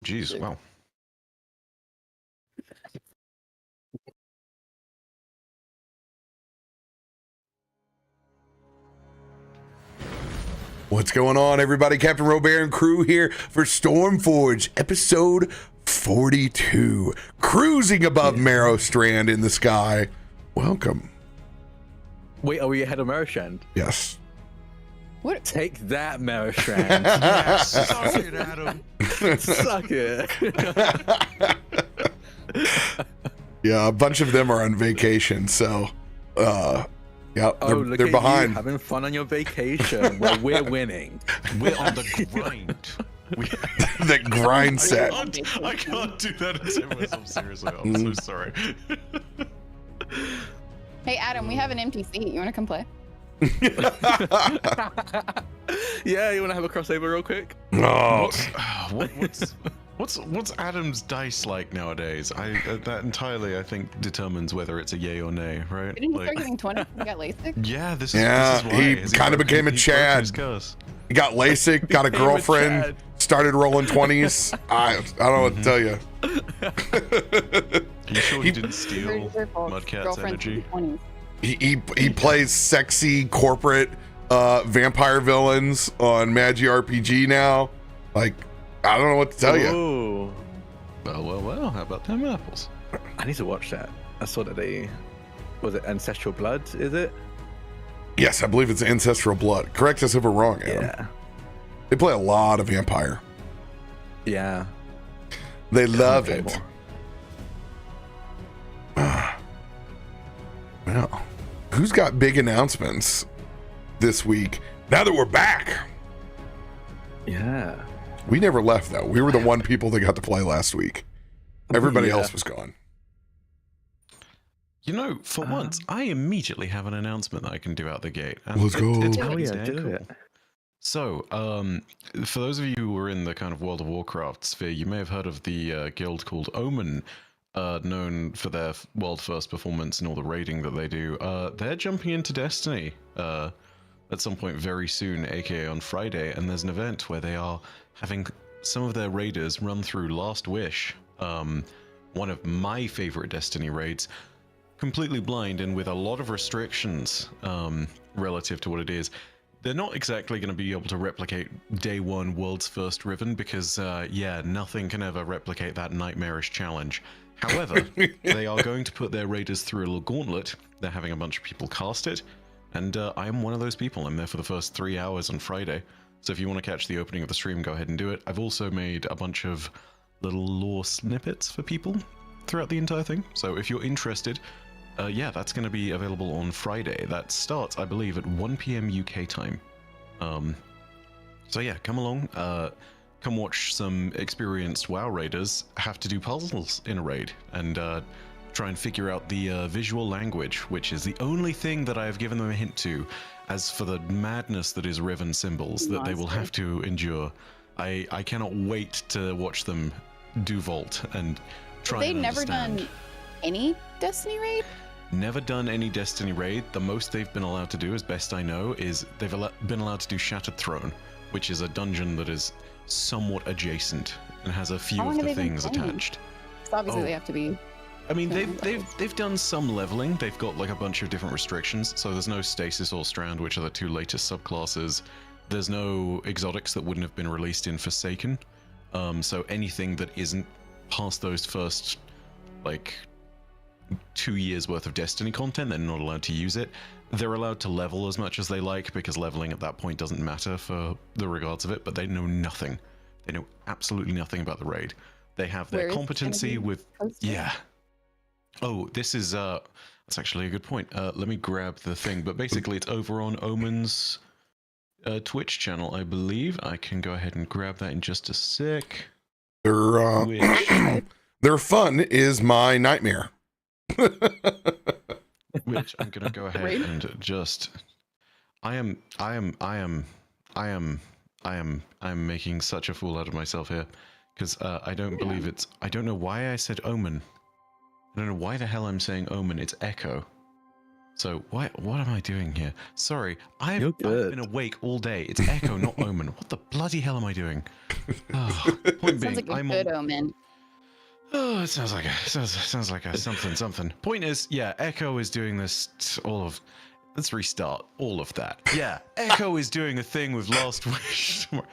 Jeez, wow. What's going on, everybody? CaptainRoBear and crew here for Stormforge, episode 42. Cruising above Marrowstrand in the sky. Welcome. Wait, are we ahead of Marrowstrand? Yes. What? Take that, Marrowstrand. Yes, suck it, Adam. Suck it. Yeah, a bunch of them are on vacation, so yeah, they're behind. You having fun on your vacation. Well, we're winning. We're on the grind. The grind set. I can't do that and say myself seriously. I'm so sorry. Hey Adam, we have an empty seat. You want to come play? Yeah, you want to have a crossover real quick? Oh. What's Adam's dice like nowadays? That entirely, I think, determines whether it's a yay or nay, right? Didn't you start getting 20 when you got LASIK? Yeah, this Yeah, is why. he kind of became a Chad. He got LASIK, got a girlfriend, started rolling 20s. I don't know what to tell you. Are you sure he didn't steal Mudcat's energy? He plays sexy corporate vampire villains on Magi RPG now. Like, I don't know what to tell you. Well, how about them apples? I need to watch that. I saw that was it Ancestral Blood, is it? Yes, I believe it's Ancestral Blood. Correct us if we're wrong, Adam. Yeah. They play a lot of vampire. Yeah. They love it. Well, who's got big announcements this week now that we're back? Yeah. We never left, though. We were the one people that got to play last week. Everybody else was gone. You know, for once, I immediately have an announcement that I can do out the gate. And Let's go. It's Oh, yeah, pretty do cool. it. So, for those of you who were in the kind of World of Warcraft sphere, you may have heard of the guild called Omen, known for their world-first performance and all the raiding that they do. They're jumping into Destiny at some point very soon, aka on Friday, and there's an event where they are having some of their raiders run through Last Wish, one of my favorite Destiny raids, completely blind and with a lot of restrictions relative to what it is. They're not exactly going to be able to replicate day one world's first Riven because, yeah, nothing can ever replicate that nightmarish challenge. However, they are going to put their raiders through a little gauntlet. They're having a bunch of people cast it, and I am one of those people. I'm there for the first 3 hours on Friday. So if you want to catch the opening of the stream, go ahead and do it. I've also made a bunch of little lore snippets for people throughout the entire thing. So if you're interested, yeah, that's going to be available on Friday. That starts, I believe, at 1 p.m. UK time. So yeah, come along. Come watch some experienced WoW raiders have to do puzzles in a raid and try and figure out the visual language, which is the only thing that I have given them a hint to. As for the madness that is Riven symbols that they will have to endure, I cannot wait to watch them do Vault and try and understand. They've never done any Destiny raid? Never done any Destiny raid. The most they've been allowed to do, as best I know, is they've been allowed to do Shattered Throne, which is a dungeon that is somewhat adjacent and has a few of the things attached. So obviously they have to be. I mean, they've done some leveling. They've got like a bunch of different restrictions. So there's no Stasis or Strand, which are the two latest subclasses. There's no exotics that wouldn't have been released in Forsaken. So anything that isn't past those first, like, 2 years worth of Destiny content, they're not allowed to use it. They're allowed to level as much as they like because leveling at that point doesn't matter for the regards of it, but they know nothing. They know absolutely nothing about the raid. They have their competency with... Yeah. Oh, this is... that's actually a good point. Let me grab the thing, but basically it's over on Omen's Twitch channel, I believe. I can go ahead and grab that in just a sec. Their fun is my nightmare. Which I'm gonna go ahead and just I am making such a fool out of myself here because I don't believe it's I don't know why I said Omen. I don't know why the hell I'm saying Omen. It's Echo. So what am I doing here? Sorry, I've good. been awake all day. It's Echo, not Omen. What the bloody hell am I doing? Oh, point Sounds being, like a I'm good on. omen. Oh, it sounds like a something. Point is, yeah, Echo is doing this. Let's restart all of that. Yeah, Echo is doing a thing with Last Wish. God,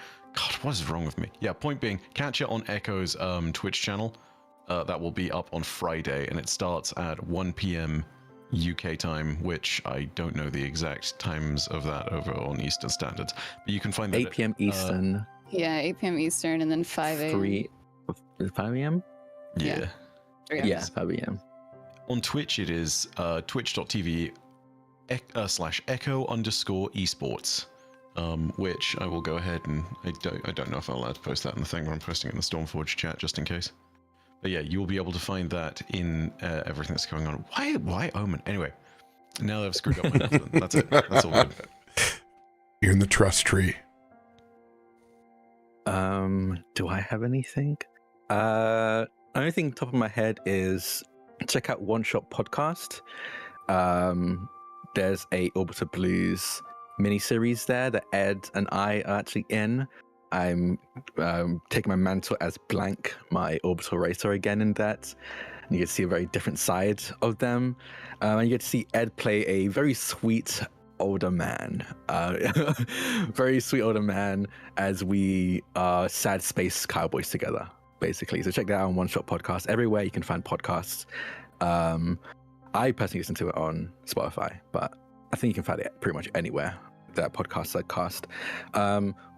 what is wrong with me? Yeah, point being, catch it on Echo's Twitch channel. That will be up on Friday, and it starts at 1 p.m. UK time, which I don't know the exact times of that over on Eastern Standards. But you can find that 8 p.m. Eastern. Yeah, 8 p.m. Eastern, and then 5 a.m. 5 a.m. Yeah. Yeah, 5 a.m. On Twitch, it is twitch.tv /echo_esports, which I will go ahead and I don't know if I'm allowed to post that in the thing, but I'm posting it in the Stormforge chat just in case. But yeah, you'll be able to find that in everything that's going on. Why Omen? Anyway, now that I've screwed up my nothing. That's it. That's all good. You're in the trust tree. Do I have anything? Only thing top of my head is check out One Shot Podcast. There's a Orbiter Blues mini-series there that Ed and I are actually in. I'm taking my mantle as Blank, my orbital racer, again in that. And you get to see a very different side of them. And you get to see Ed play a very sweet older man. Very sweet older man as we are sad space cowboys together, basically. So check that out on One Shot Podcast. Everywhere you can find podcasts. I personally listen to it on Spotify, but I think you can find it pretty much anywhere that podcasts are cast.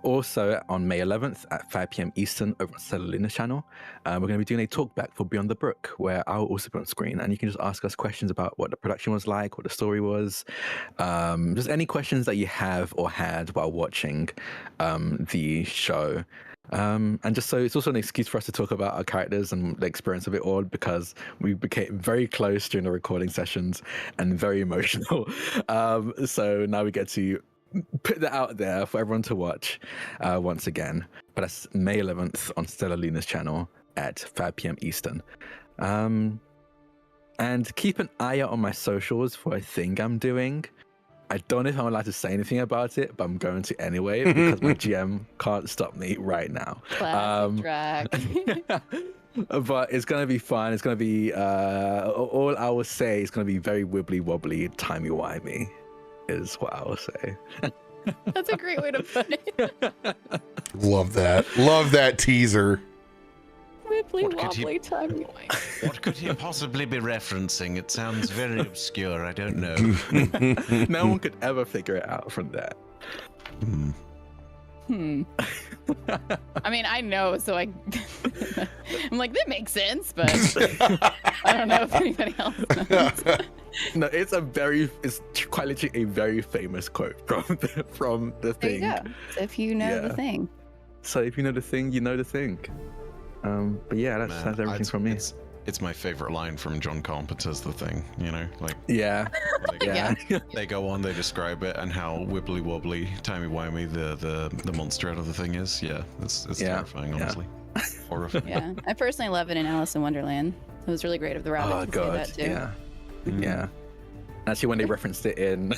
Also on May 11th at 5 p.m. Eastern over on Cellular's channel, we're going to be doing a talkback for Beyond the Brook, where I'll also be on screen, and you can just ask us questions about what the production was like, what the story was, just any questions that you have or had while watching the show. And just so it's also an excuse for us to talk about our characters and the experience of it all, because we became very close during the recording sessions and very emotional. So now we get to put that out there for everyone to watch once again. But that's May 11th on Stellar Luna's channel at 5 p.m. Eastern. And keep an eye out on my socials for a thing I'm doing. I don't know if I'm allowed to say anything about it, but I'm going to anyway because my GM can't stop me right now. Classic Drak. But it's going to be fun. It's going to be, all I will say is going to be very wibbly wobbly, timey-wimey is what I will say. That's a great way to put it. Love that. Love that teaser. Wibbly wobbly timey wimey. What could he possibly be referencing? It sounds very obscure. I don't know. No one could ever figure it out from that. I mean, I know, so I'm like, that makes sense, but I don't know if anybody else knows. No, it's quite literally a very famous quote from the There thing. you go. So if you know the thing. So if you know the thing, you know the thing. But yeah, that's everything from me. It's my favorite line from John Carpenter's The Thing, you know, like Yeah. Yeah. they go on, they describe it and how wibbly wobbly, timey wimey the monster out of the thing is. Yeah, it's terrifying, honestly. Horrifying. Yeah. I personally love it in Alice in Wonderland. It was really great of the rabbit. Oh to god, say that too. yeah. Actually, when they referenced it in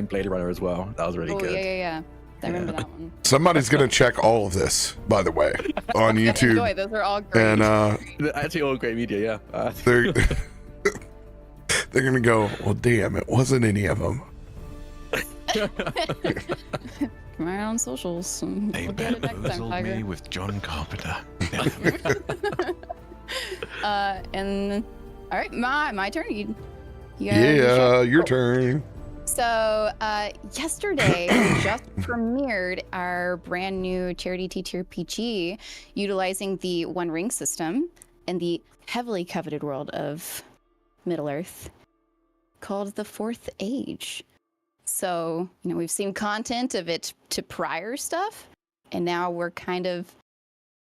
Blade Runner as well, that was really good. Yeah. I remember that one. Somebody's gonna check all of this, by the way, on YouTube. Enjoy. Those are all great. And They're actually all great media, yeah. they're they're gonna go, well, damn, it wasn't any of them. Come around on socials. They We'll get it next time, bamboozled me Tiger. with John Carpenter. And all right, my turn. You gotta Yeah, your turn. So yesterday we just premiered our brand new charity TTRPG utilizing the One Ring system in the heavily coveted world of Middle-earth called the Fourth Age. So, we've seen content of it to prior stuff, and now we're kind of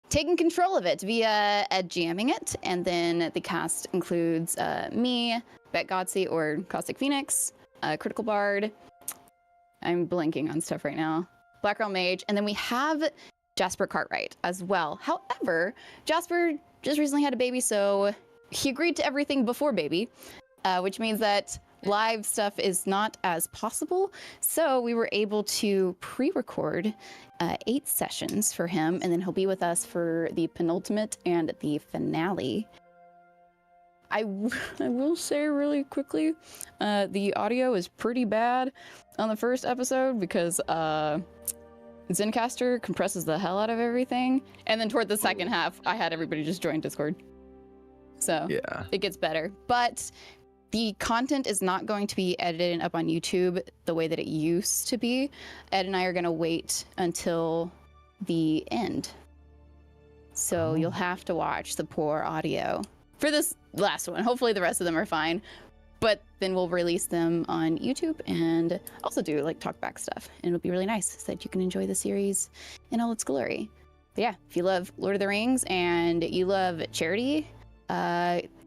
taking control of it via Ed GMing it, and then the cast includes me, Bet Godsey or Caustic Phoenix, Critical Bard. I'm blanking on stuff right now. Black Realm Mage. And then we have Jasper Cartwright as well. However, Jasper just recently had a baby, so he agreed to everything before baby, which means that live stuff is not as possible. So we were able to pre-record 8 sessions for him, and then he'll be with us for the penultimate and the finale. I will say really quickly, the audio is pretty bad on the first episode because Zencastr compresses the hell out of everything. And then toward the second half, I had everybody just join Discord. So Yeah. it gets better. But the content is not going to be edited and up on YouTube the way that it used to be. Ed and I are going to wait until the end. So you'll have to watch the poor audio for this last one. Hopefully the rest of them are fine. But then we'll release them on YouTube and also do like talkback stuff. And it'll be really nice so that you can enjoy the series in all its glory. But yeah, if you love Lord of the Rings and you love charity,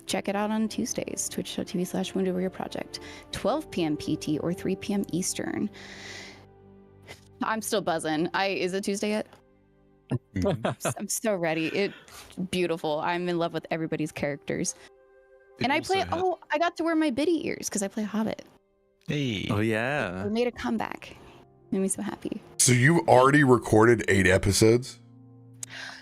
check it out on Tuesdays, twitch.tv/WoundedWarrior Project, 12 p.m. PT or 3 p.m. Eastern. I'm still buzzing. Is it Tuesday yet? I'm so ready. It's beautiful. I'm in love with everybody's characters. And I got to wear my Biddy ears because I play Hobbit. Hey. Oh yeah. We made a comeback. Made me so happy. So you already recorded 8 episodes?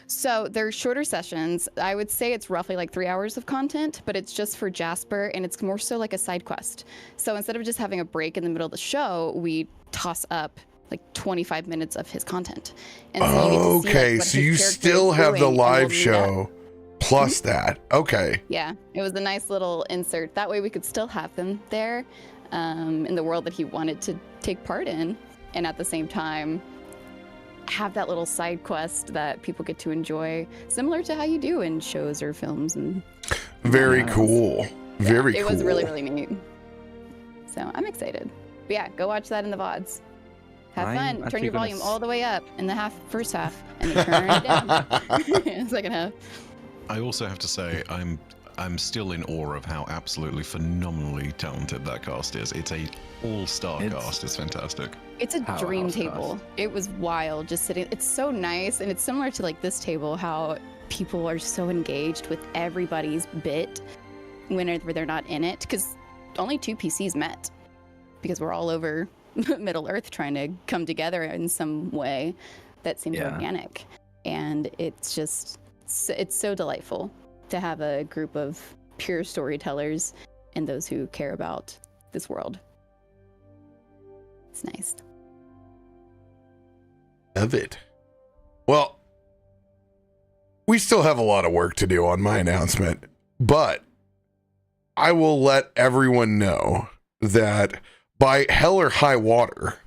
So they're shorter sessions. I would say it's roughly like 3 hours of content, but it's just for Jasper and it's more so like a side quest. So instead of just having a break in the middle of the show, we toss up like 25 minutes of his content. And so you get to see, Okay, what so his you character still is have the doing, and we'll live meet show up. plus that. Okay. Yeah, it was a nice little insert. That way we could still have them there in the world that he wanted to take part in, and at the same time have that little side quest that people get to enjoy, similar to how you do in shows or films. And Very cool. Very it cool. was really, really neat. So I'm excited. But yeah, go watch that in the VODs. Have I'm fun. Turn actually your gonna volume all the way up in the first half, and then turn it down in the second half. I also have to say, I'm still in awe of how absolutely phenomenally talented that cast is. It's a all-star cast. It's fantastic. It's a dream Powerhouse table. cast. It was wild just sitting. It's so nice, and it's similar to like this table, how people are so engaged with everybody's bit whenever they're not in it, because only 2 PCs met, because we're all over Middle Earth trying to come together in some way that seems organic. And it's just, it's so delightful to have a group of pure storytellers and those who care about this world. It's nice. Love it. Well, we still have a lot of work to do on my announcement, but I will let everyone know that by hell or high water,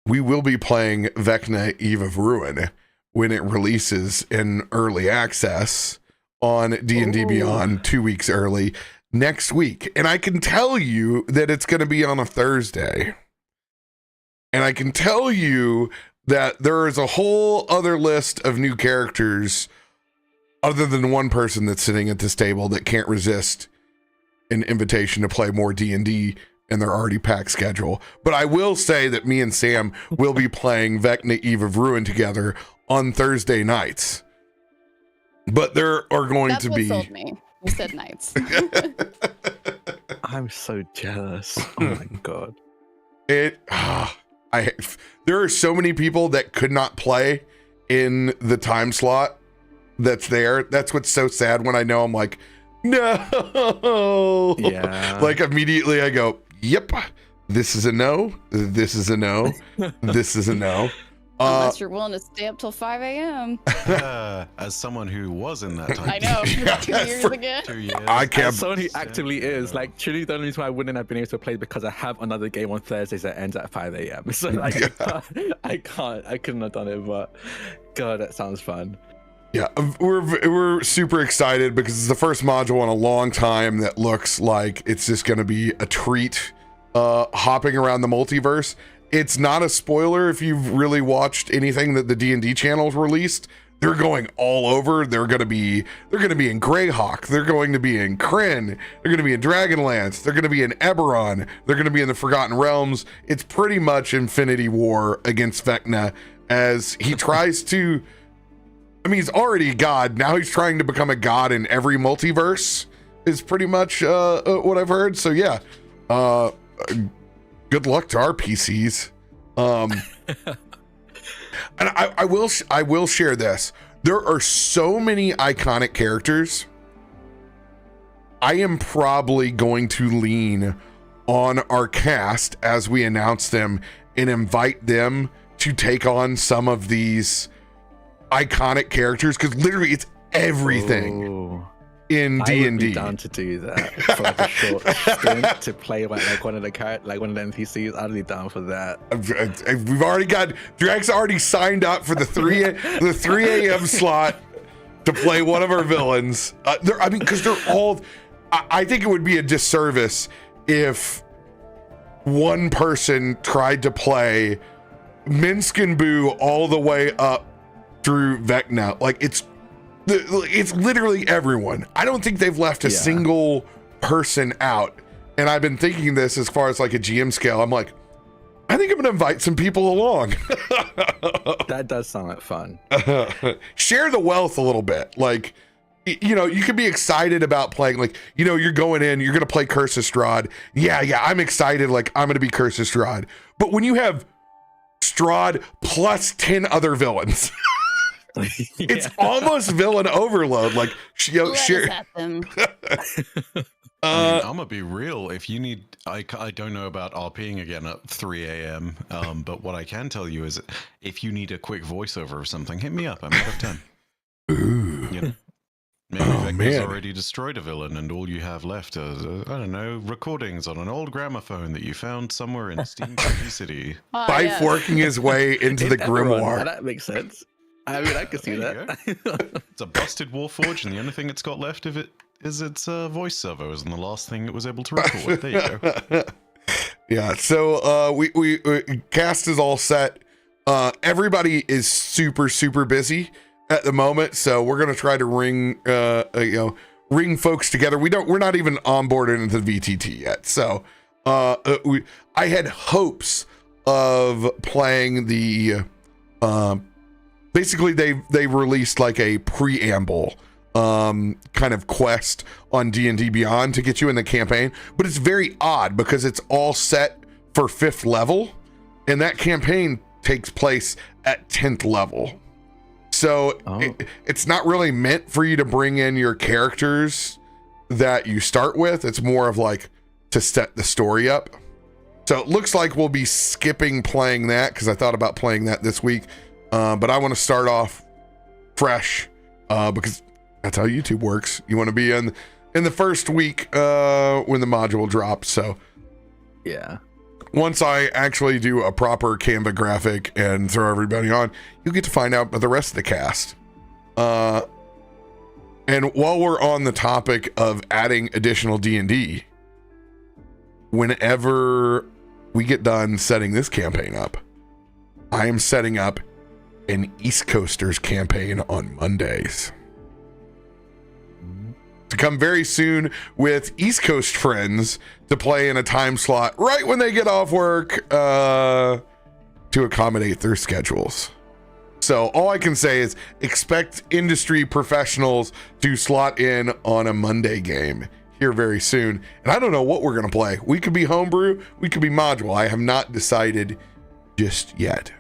we will be playing Vecna Eve of Ruin when it releases in early access on D&D Beyond 2 weeks early next week. And I can tell you that it's going to be on a Thursday. And I can tell you that there is a whole other list of new characters other than one person that's sitting at this table that can't resist an invitation to play more D&D in their already packed schedule. But I will say that me and Sam will be playing Vecna Eve of Ruin together on Thursday nights. But there are going That's to what be... sold me. You said nights. I'm so jealous. Oh my god. There are so many people that could not play in the time slot that's there. That's what's so sad when I know. I'm like, no. Yeah. Like immediately I go, yep, this is a no. This is a no. This is a no. Unless you're willing to stay up till 5 a.m. As someone who was in that time. I know. 2 years again. 2 years. I can't. As someone who actively is, like, truly the only reason why I wouldn't have been able to play is because I have another game on Thursdays that ends at 5 a.m. So, like, I couldn't have done it, but God, that sounds fun. Yeah, we're super excited because it's the first module in a long time that looks like it's just going to be a treat hopping around the multiverse. It's not a spoiler if you've really watched anything that the D&D channel's released. They're going all over. They're going to be in Greyhawk. They're going to be in Krynn. They're going to be in Dragonlance. They're going to be in Eberron. They're going to be in the Forgotten Realms. It's pretty much Infinity War against Vecna as he tries to... I mean, he's already a god. Now he's trying to become a god in every multiverse is pretty much what I've heard. So yeah, Good luck to our PCs. And I will share this. There are so many iconic characters. I am probably going to lean on our cast as we announce them and invite them to take on some of these iconic characters, because literally it's everything in D&D. I would be down to do that for like a short stint to play like one of the NPCs. I'd be down for that. We've already got Drak's already signed up for the 3 a.m. slot to play one of our villains. Because they're all. I think it would be a disservice if one person tried to play Myshkin Boo all the way up through Vecna. Like it's literally everyone. I don't think they've left a single person out. And I've been thinking this as far as like a GM scale. I'm like, I think I'm gonna invite some people along. That does sound like fun. Share the wealth a little bit. Like, you know, you can be excited about playing, like, you know, you're going in, you're going to play Curse of Strahd. Yeah, I'm excited. Like, I'm going to be Curse of Strahd. But when you have Strahd plus 10 other villains, it's almost villain overload. Like, share. I'm gonna be real. If you need, I don't know about RPing again at 3 a.m. But what I can tell you is, if you need a quick voiceover or something, hit me up. I'm out of 10. Ooh. You know? Maybe Vecna's already destroyed a villain, and all you have left is, I don't know, recordings on an old gramophone that you found somewhere in Steam City. Fife working his way into the grimoire. That makes sense. I mean, I can see that. It's a busted Warforged, and the only thing it's got left of it is its voice servos, and the last thing it was able to record. There you go. Yeah, so we cast is all set. Everybody is super busy at the moment, so we're gonna try to ring folks together. We're not even onboarded into the VTT yet, so I had hopes of playing the basically they released like a preamble kind of quest on D&D Beyond to get you in the campaign, but it's very odd because it's all set for 5th level, and that campaign takes place at 10th level. So it's not really meant for you to bring in your characters that you start with. It's more of like to set the story up. So it looks like we'll be skipping playing that, because I thought about playing that this week. But I want to start off fresh because that's how YouTube works. You want to be in the first week when the module drops. So yeah. Once I actually do a proper Canva graphic and throw everybody on, you get to find out about the rest of the cast. And while we're on the topic of adding additional D&D, whenever we get done setting this campaign up, I am setting up an East Coasters campaign on Mondays. To come very soon with East Coast friends to play in a time slot right when they get off work to accommodate their schedules. So all I can say is expect industry professionals to slot in on a Monday game here very soon. And I don't know what we're going to play. We could be Homebrew, we could be Module. I have not decided just yet.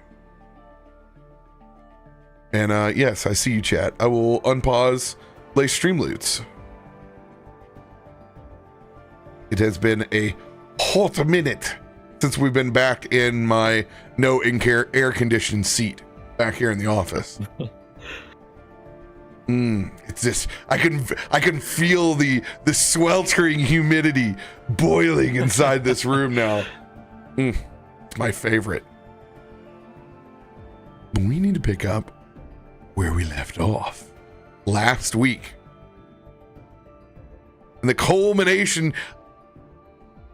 And yes, I see you, chat. I will unpause, lay stream loots. It has been a hot minute since we've been back in my no air conditioned seat back here in the office. It's just I can feel the sweltering humidity boiling inside this room now. It's my favorite. We need to pick up where we left off last week. And the culmination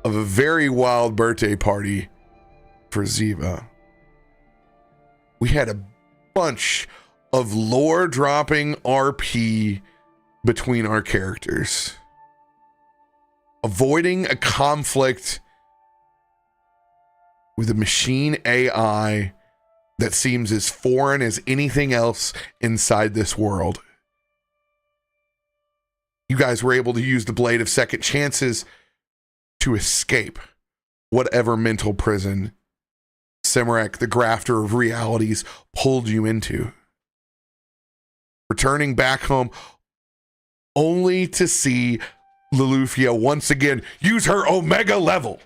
of a very wild birthday party for Ziva. We had a bunch of lore dropping RP between our characters, avoiding a conflict with a machine AI that seems as foreign as anything else inside this world. You guys were able to use the Blade of Second Chances to escape whatever mental prison Simarek, the grafter of realities, pulled you into. Returning back home only to see Loluphia once again use her Omega level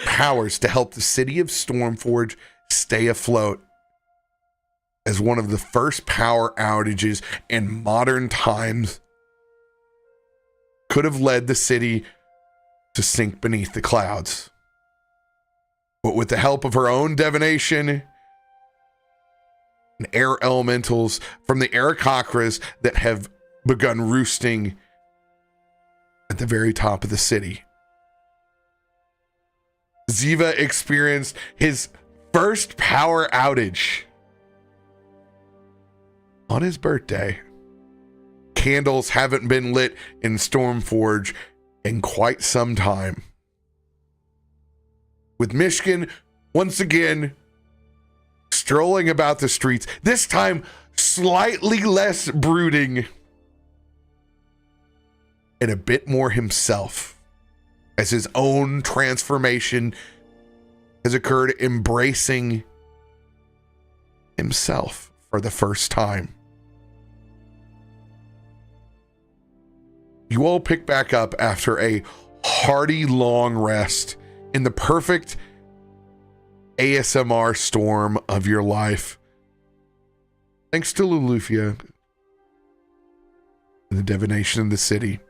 powers to help the city of Stormforge stay afloat as one of the first power outages in modern times could have led the city to sink beneath the clouds. But with the help of her own divination and air elementals from the Aarakocras that have begun roosting at the very top of the city, Ziva experienced his first power outage on his birthday. Candles haven't been lit in Stormforge in quite some time. With Myshkin once again strolling about the streets, this time slightly less brooding and a bit more himself, as his own transformation has occurred, embracing himself for the first time. You all pick back up after a hearty long rest in the perfect ASMR storm of your life. Thanks to Loluphia and the divination of the city.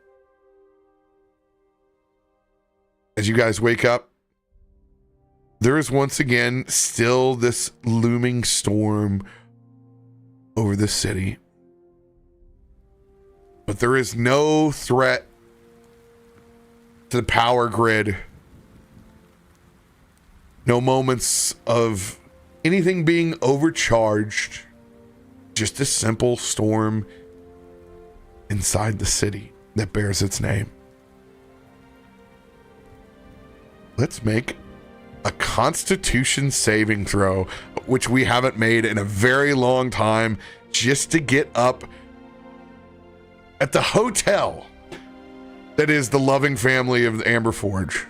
As you guys wake up, there is once again still this looming storm over the city. But there is no threat to the power grid. No moments of anything being overcharged. Just a simple storm inside the city that bears its name. Let's make a Constitution saving throw, which we haven't made in a very long time, just to get up at the hotel that is the loving family of the Amberforge.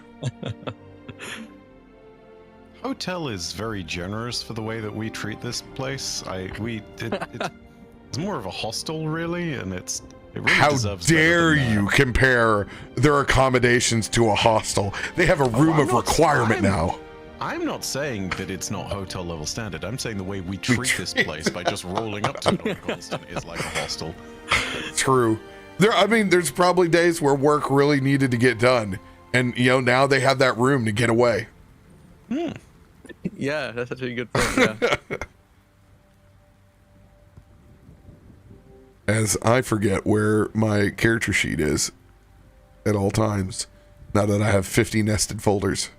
Hotel is very generous for the way that we treat this place. It's more of a hostel, really, and it really How deserves dare better than you that. compare their accommodations to a hostel? They have a room I'm of not- requirement I'm- now. I'm not saying that it's not hotel level standard. I'm saying the way we treat this place by just rolling up to it constant is like a hostel. True. There's probably days where work really needed to get done, and now they have that room to get away. Yeah, that's actually a good point. Yeah. As I forget where my character sheet is at all times, now that I have 50 nested folders.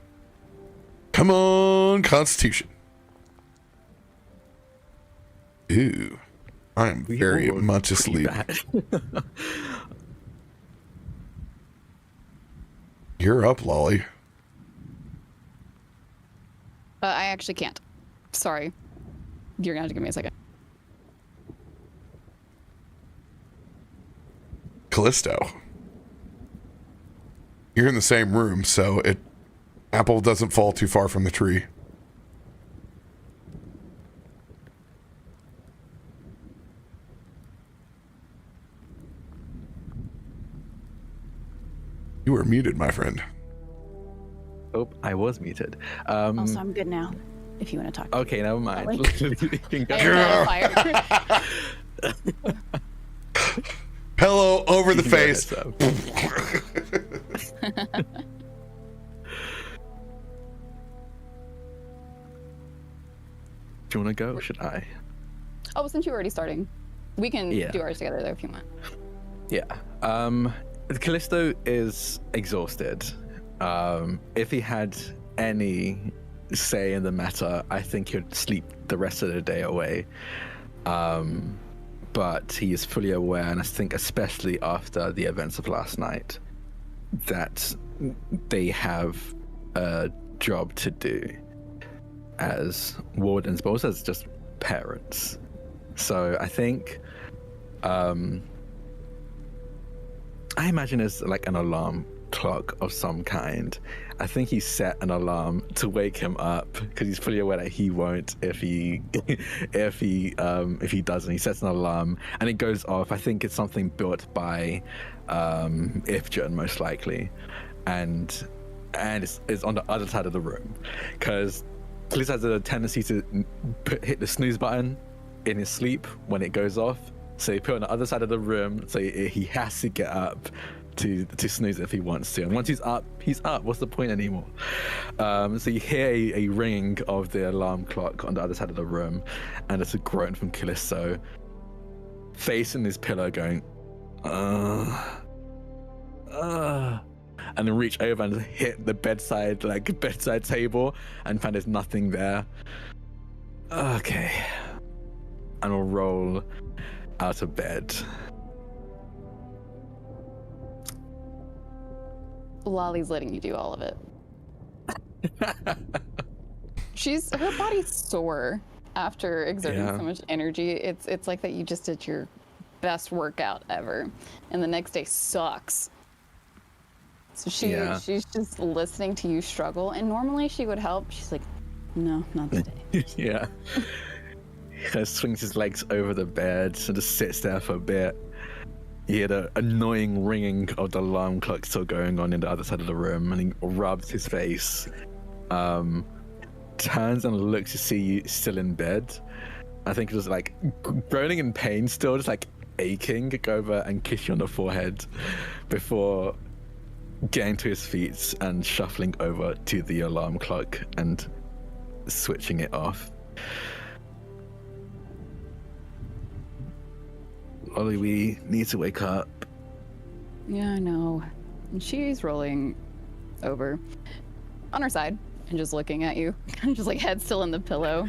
Come on, Constitution. Ooh, I am We very all much pretty asleep. bad. You're up, Lolly. I actually can't. Sorry. You're gonna have to give me a second. Kallisto. You're in the same room, so apple doesn't fall too far from the tree. You are muted, my friend. Oh, I was muted. Also, I'm good now. If you want to talk. Okay, never mind. Like- You can go. I am fire. Pillow over the You can go ahead, face. Sam. Do you want to go? Or should I? Oh, since you're already starting, we can Yeah. do ours together though if you want. Yeah. Kallisto is exhausted. If he had any say in the matter, I think he'd sleep the rest of the day away. But he is fully aware, and I think especially after the events of last night, that they have a job to do as wardens, but also as just parents. So I think I imagine it's like an alarm clock of some kind. I think he set an alarm to wake him up because he's fully aware that he won't if he doesn't. He sets an alarm and it goes off. I think it's something built by Ifrit most likely, and it's on the other side of the room because Kallisto has a tendency to hit the snooze button in his sleep when it goes off. So he put it on the other side of the room, so he has to get up to snooze if he wants to. And once he's up, he's up. What's the point anymore? So you hear a ringing of the alarm clock on the other side of the room, and it's a groan from Kallisto, facing his pillow, going, and then reach over and hit the bedside table and find there's nothing there. Okay. And we'll roll out of bed. Lolly's letting you do all of it. Her body's sore after exerting so much energy. It's like that you just did your best workout ever, and the next day sucks. So she's just listening to you struggle, and normally she would help. She's like, no, not today. Yeah. He swings his legs over the bed and just sits there for a bit. You hear the annoying ringing of the alarm clock still going on in the other side of the room, and he rubs his face, turns and looks to see you still in bed. I think it was like groaning in pain still, just like aching, go over and kiss you on the forehead before getting to his feet and shuffling over to the alarm clock and switching it off. Ollie, we need to wake up. Yeah, I know. And she's rolling over on her side and just looking at you, just like head still in the pillow.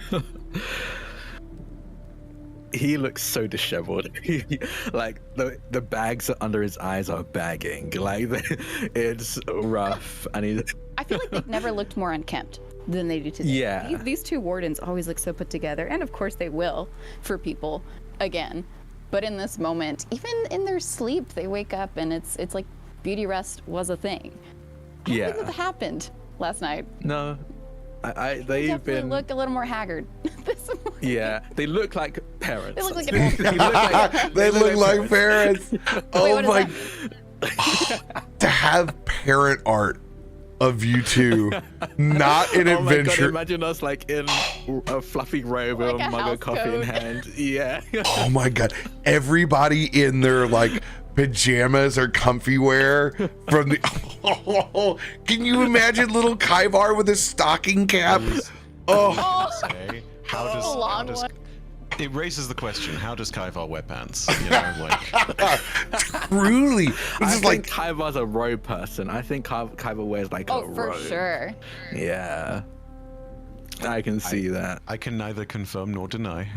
He looks so disheveled. Like the bags under his eyes are bagging. Like it's rough, and I feel like they've never looked more unkempt than they do today. Yeah. These two wardens always look so put together, and of course they will for people again. But in this moment, even in their sleep, they wake up and it's like beauty rest was a thing. I don't think that happened last night. No, they definitely look a little more haggard this morning. Yeah, they look like parents. They look like an They look like parents. Oh my! To have parent art of you two, not an adventure. God, imagine us like in a fluffy robe with a mug of coffee in hand. Yeah. Oh my God! Everybody in their like pajamas or comfy wear from the. Can you imagine little Kaivar with his stocking cap? How does it raises the question, how does Kaivar wear pants? You know, like Truly. I think Kaivar's a robe person. I think Kaivar wears like a robe. Oh, for sure. Yeah. I can see that. I can neither confirm nor deny.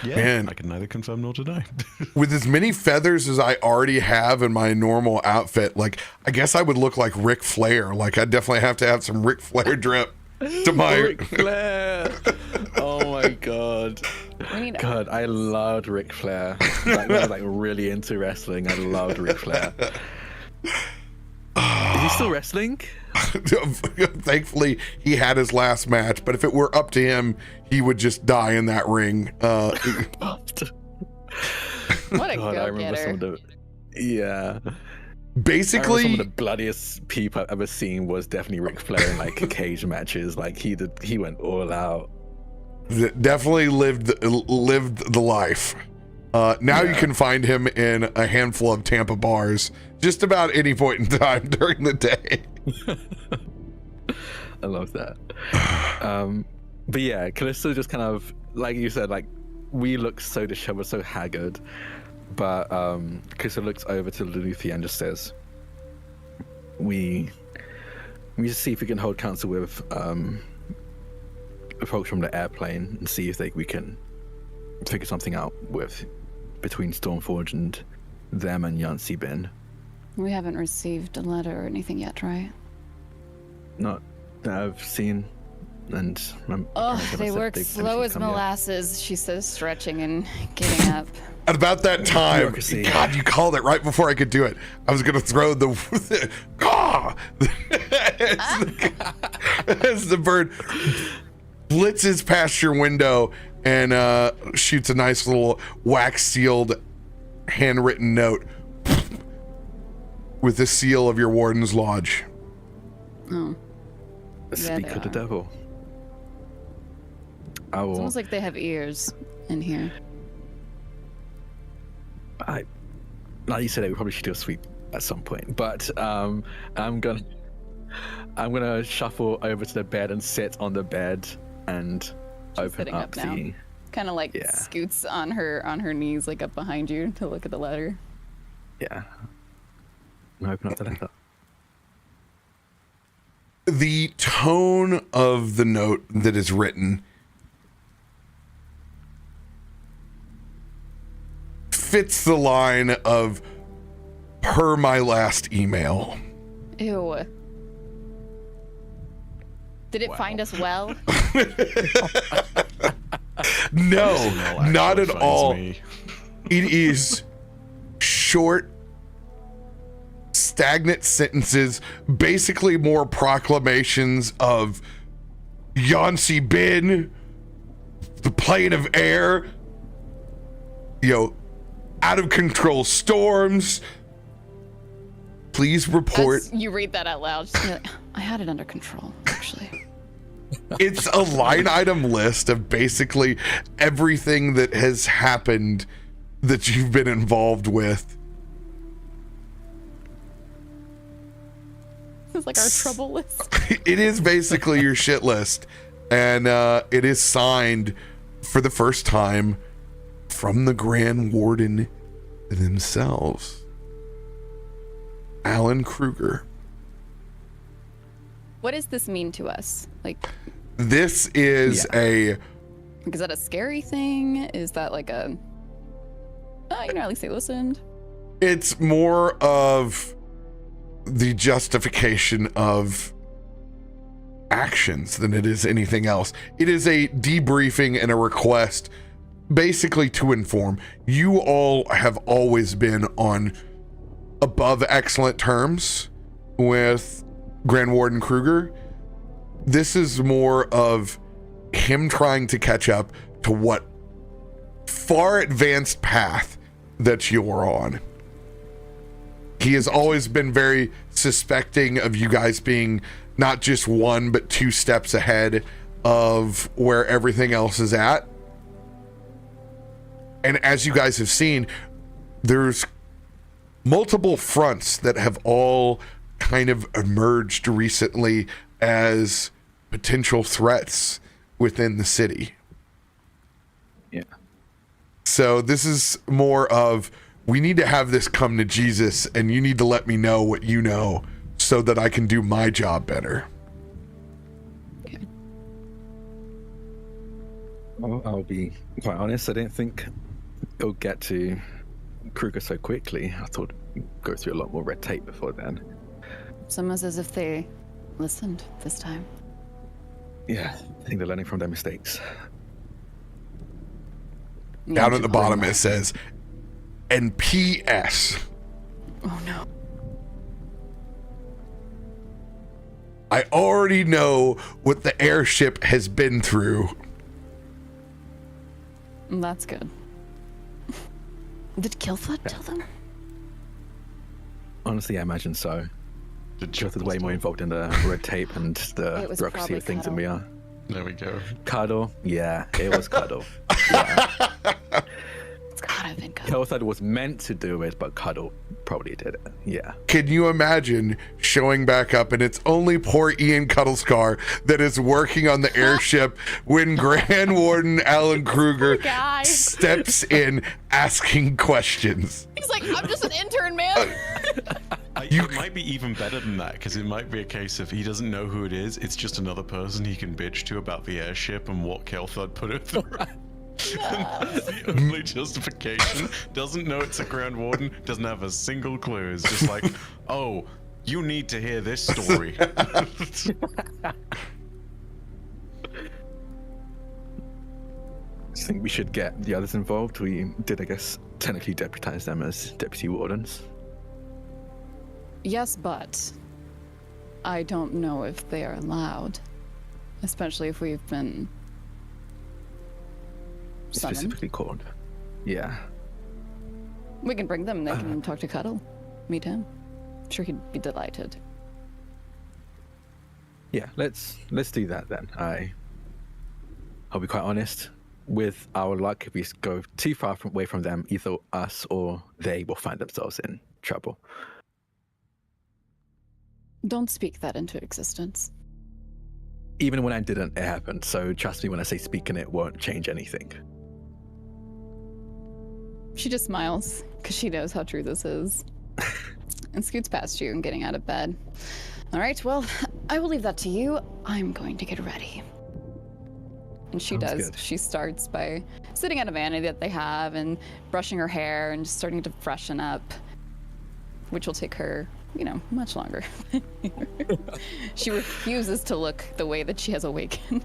Yeah, Man. I can neither confirm nor deny. With as many feathers as I already have in my normal outfit, like I guess I would look like Ric Flair. Like I definitely have to have some Ric Flair drip to my Ric Flair. Oh my God. God, I loved Ric Flair. Like, when I was like really into wrestling, I loved Ric Flair. Is he still wrestling? Thankfully, he had his last match, but if it were up to him, he would just die in that ring. What a God, I remember some of the... Yeah. Basically, some of the bloodiest people I've ever seen was definitely Ric Flair in like cage matches. Like he went all out. Definitely lived the life. Now you can find him in a handful of Tampa bars just about any point in time during the day. I love that. But yeah, Kallisto just kind of, like you said, like we look so disheveled, so haggard. But Kallisto looks over to Loluphia and just says, we just see if we can hold counsel with folks from the airplane and see if we can figure something out between Stormforge and them and Yancy Bin. We haven't received a letter or anything yet, right? Not that I've seen. and they work slow as molasses, she says, stretching and getting up. At about that time, Bureaucracy. God, you called it right before I could do it. I was gonna throw the as the bird blitzes past your window and shoots a nice little wax sealed handwritten note with the seal of your warden's lodge. Oh. Speak of the devil. I will. It's almost like they have ears in here. Like you said, we probably should do a sweep at some point. But I'm gonna shuffle over to the bed and sit on the bed and open up now. the. Kind of like scoots on her knees, like up behind you to look at the letter. Yeah. And open up the letter. The tone of the note that is written fits the line of per my last email. Ew. Did it find us well? No, not at all. Me. It is short, stagnant sentences, basically more proclamations of Yancy Bin, the plane of air, out of control storms. Please report. As you read that out loud. Just be like, I had it under control, actually. It's a line item list of basically everything that has happened that you've been involved with. It's like our trouble list. It is basically your shit list, and it is signed for the first time from the Grand Warden themselves, Alan Kruger. What does this mean to us? Like, this is is that a scary thing? Is that like a at least they listened? It's more of the justification of actions than it is anything else. It is a debriefing and a request basically to inform. You all have always been on above excellent terms with Grand Warden Kruger. This is more of him trying to catch up to what far advanced path that you're on. He has always been very suspecting of you guys being not just one, but 2 steps ahead of where everything else is at. And as you guys have seen, there's multiple fronts that have all kind of emerged recently as potential threats within the city. Yeah. So this is more of, we need to have this come to Jesus, and you need to let me know what you know so that I can do my job better. Okay. I'll be quite honest, I didn't think it'll get to Kruger so quickly. I thought it'd go through a lot more red tape before then. It's almost as if they listened this time. Yeah, I think they're learning from their mistakes. Down at the bottom it says, and P.S. Oh no. I already know what the airship has been through. That's good. Did Killfoot tell them? Honestly, I imagine so. Killfoot is way more involved in the red tape and the bureaucracy of things than we are. There we go. Cuddle, yeah, it was Cuddle. Yeah. It's gotta have been Cuddle. Killfoot was meant to do it, but Cuddle probably did it. Yeah. Can you imagine showing back up and it's only poor Ian Cuttlescar that is working on the airship when Grand Warden Alan Kruger guy. steps in asking questions? He's like, I'm just an intern, man. It might be even better than that, because it might be a case of he doesn't know who it is. It's just another person he can bitch to about the airship and what Kelthud put it through. And that's the only justification. Doesn't know it's a Grand Warden. Doesn't have a single clue. It's just like, oh, you need to hear this story. think we should get the others involved. We did, I guess, technically deputize them as deputy wardens. Yes, but I don't know if they are allowed, especially if we've been summoned. Specifically called. Yeah. We can bring them. They can talk to Cuddle. Meet him. I'm sure he'd be delighted. Yeah, let's do that then. I'll be quite honest. With our luck, if we go too far away from them, either us or they will find themselves in trouble. Don't speak that into existence. Even when I didn't, it happened. So trust me when I say speaking, it won't change anything. She just smiles because she knows how true this is. And scoots past you and getting out of bed. All right, well, I will leave that to you. I'm going to get ready. And she Sounds does. good. She starts by sitting at a vanity that they have and brushing her hair and just starting to freshen up, which will take her, much longer. She refuses to look the way that she has awakened.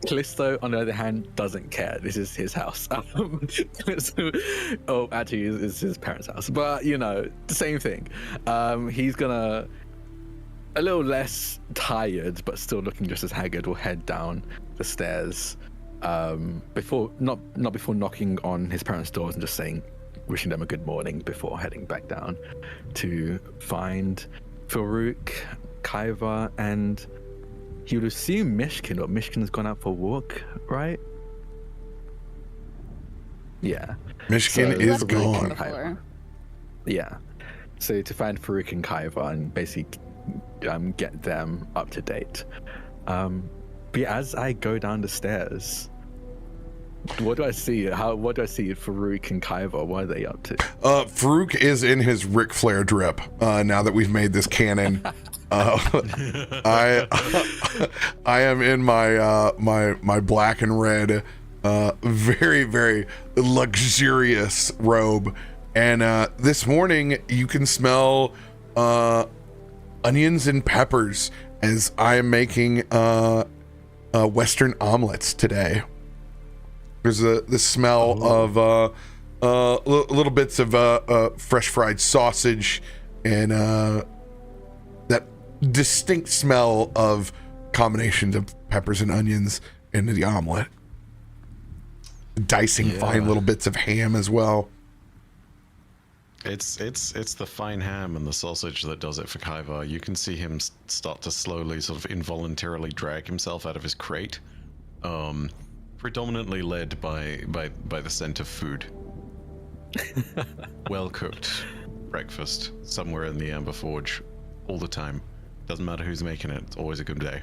Kallisto, on the other hand, doesn't care. This is his house. Actually, it's his parents' house. But, the same thing. He's gonna, a little less tired, but still looking just as haggard, will head down the stairs before knocking on his parents' doors and just wishing them a good morning before heading back down to find Faroük, Kaiva, and he would assume Myshkin, but Myshkin's gone out for a walk, right? Yeah. Myshkin So- is Left leg gone. before. Yeah. So to find Faroük and Kaiva and basically get them up to date. But yeah, as I go down the stairs, what do I see? What do I see? Faroük and Kaiva, what are they up to? Farouk is in his Ric Flair drip. Now that we've made this canon, I am in my black and red, very very luxurious robe, and this morning you can smell onions and peppers as I am making Western omelets today. There's the smell of little bits of fresh fried sausage and that distinct smell of combinations of peppers and onions into the omelet. Dicing fine little bits of ham as well. It's the fine ham and the sausage that does it for Kaiva. You can see him start to slowly, sort of involuntarily drag himself out of his crate. Predominantly led by the scent of food. Well cooked breakfast somewhere in the Amber Forge all the time. Doesn't matter who's making it, it's always a good day.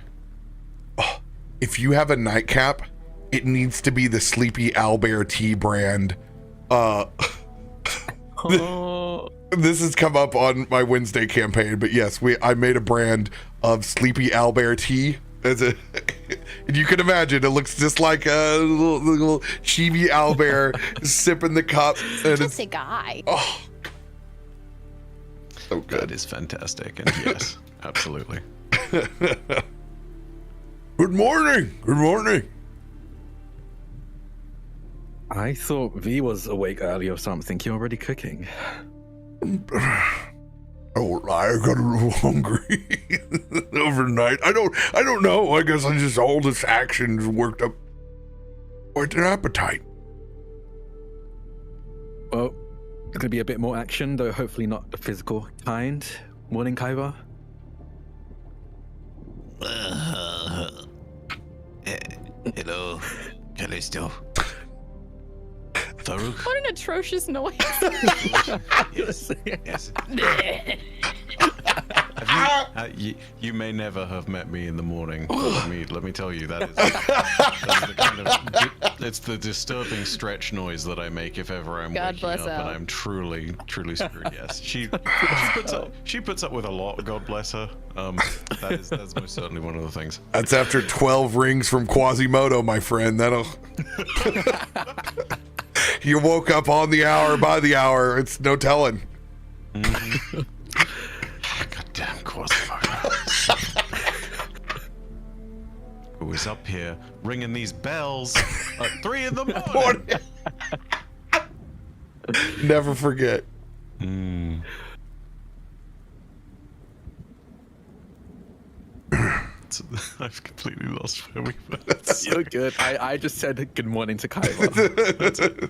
Oh, if you have a nightcap, it needs to be the Sleepy Owlbear tea brand. This has come up on my Wednesday campaign, but yes, I made a brand of Sleepy Owlbear tea. And you can imagine it looks just like a little chibi owlbear sipping the cup. And Just a guy. Oh, so That good. is fantastic, and yes, absolutely. Good morning. Good morning. I thought V was awake earlier or something. You're already cooking. Oh, I got a little hungry overnight. I don't know. I guess I just all this actions worked up quite an appetite. Well, there's going to be a bit more action, though hopefully not the physical kind. Morning, Kaiva. Hello, Kallisto. Faroük? What an atrocious noise. Yes. Yes. You may never have met me in the morning. Let me tell you, that is the kind of it's the disturbing stretch noise that I make if ever I'm God waking bless up Al. and I'm truly screwed. Yes, she puts up with a lot. God bless her. That's most certainly one of the things. That's after 12 rings from Quasimodo, my friend. That'll. You woke up on the hour, by the hour. It's no telling. Goddamn Quasimodo. who is up here ringing these bells at 3 in the morning. Never forget. Mm. I've completely lost where we were. So good. I just said good morning to Kaiba.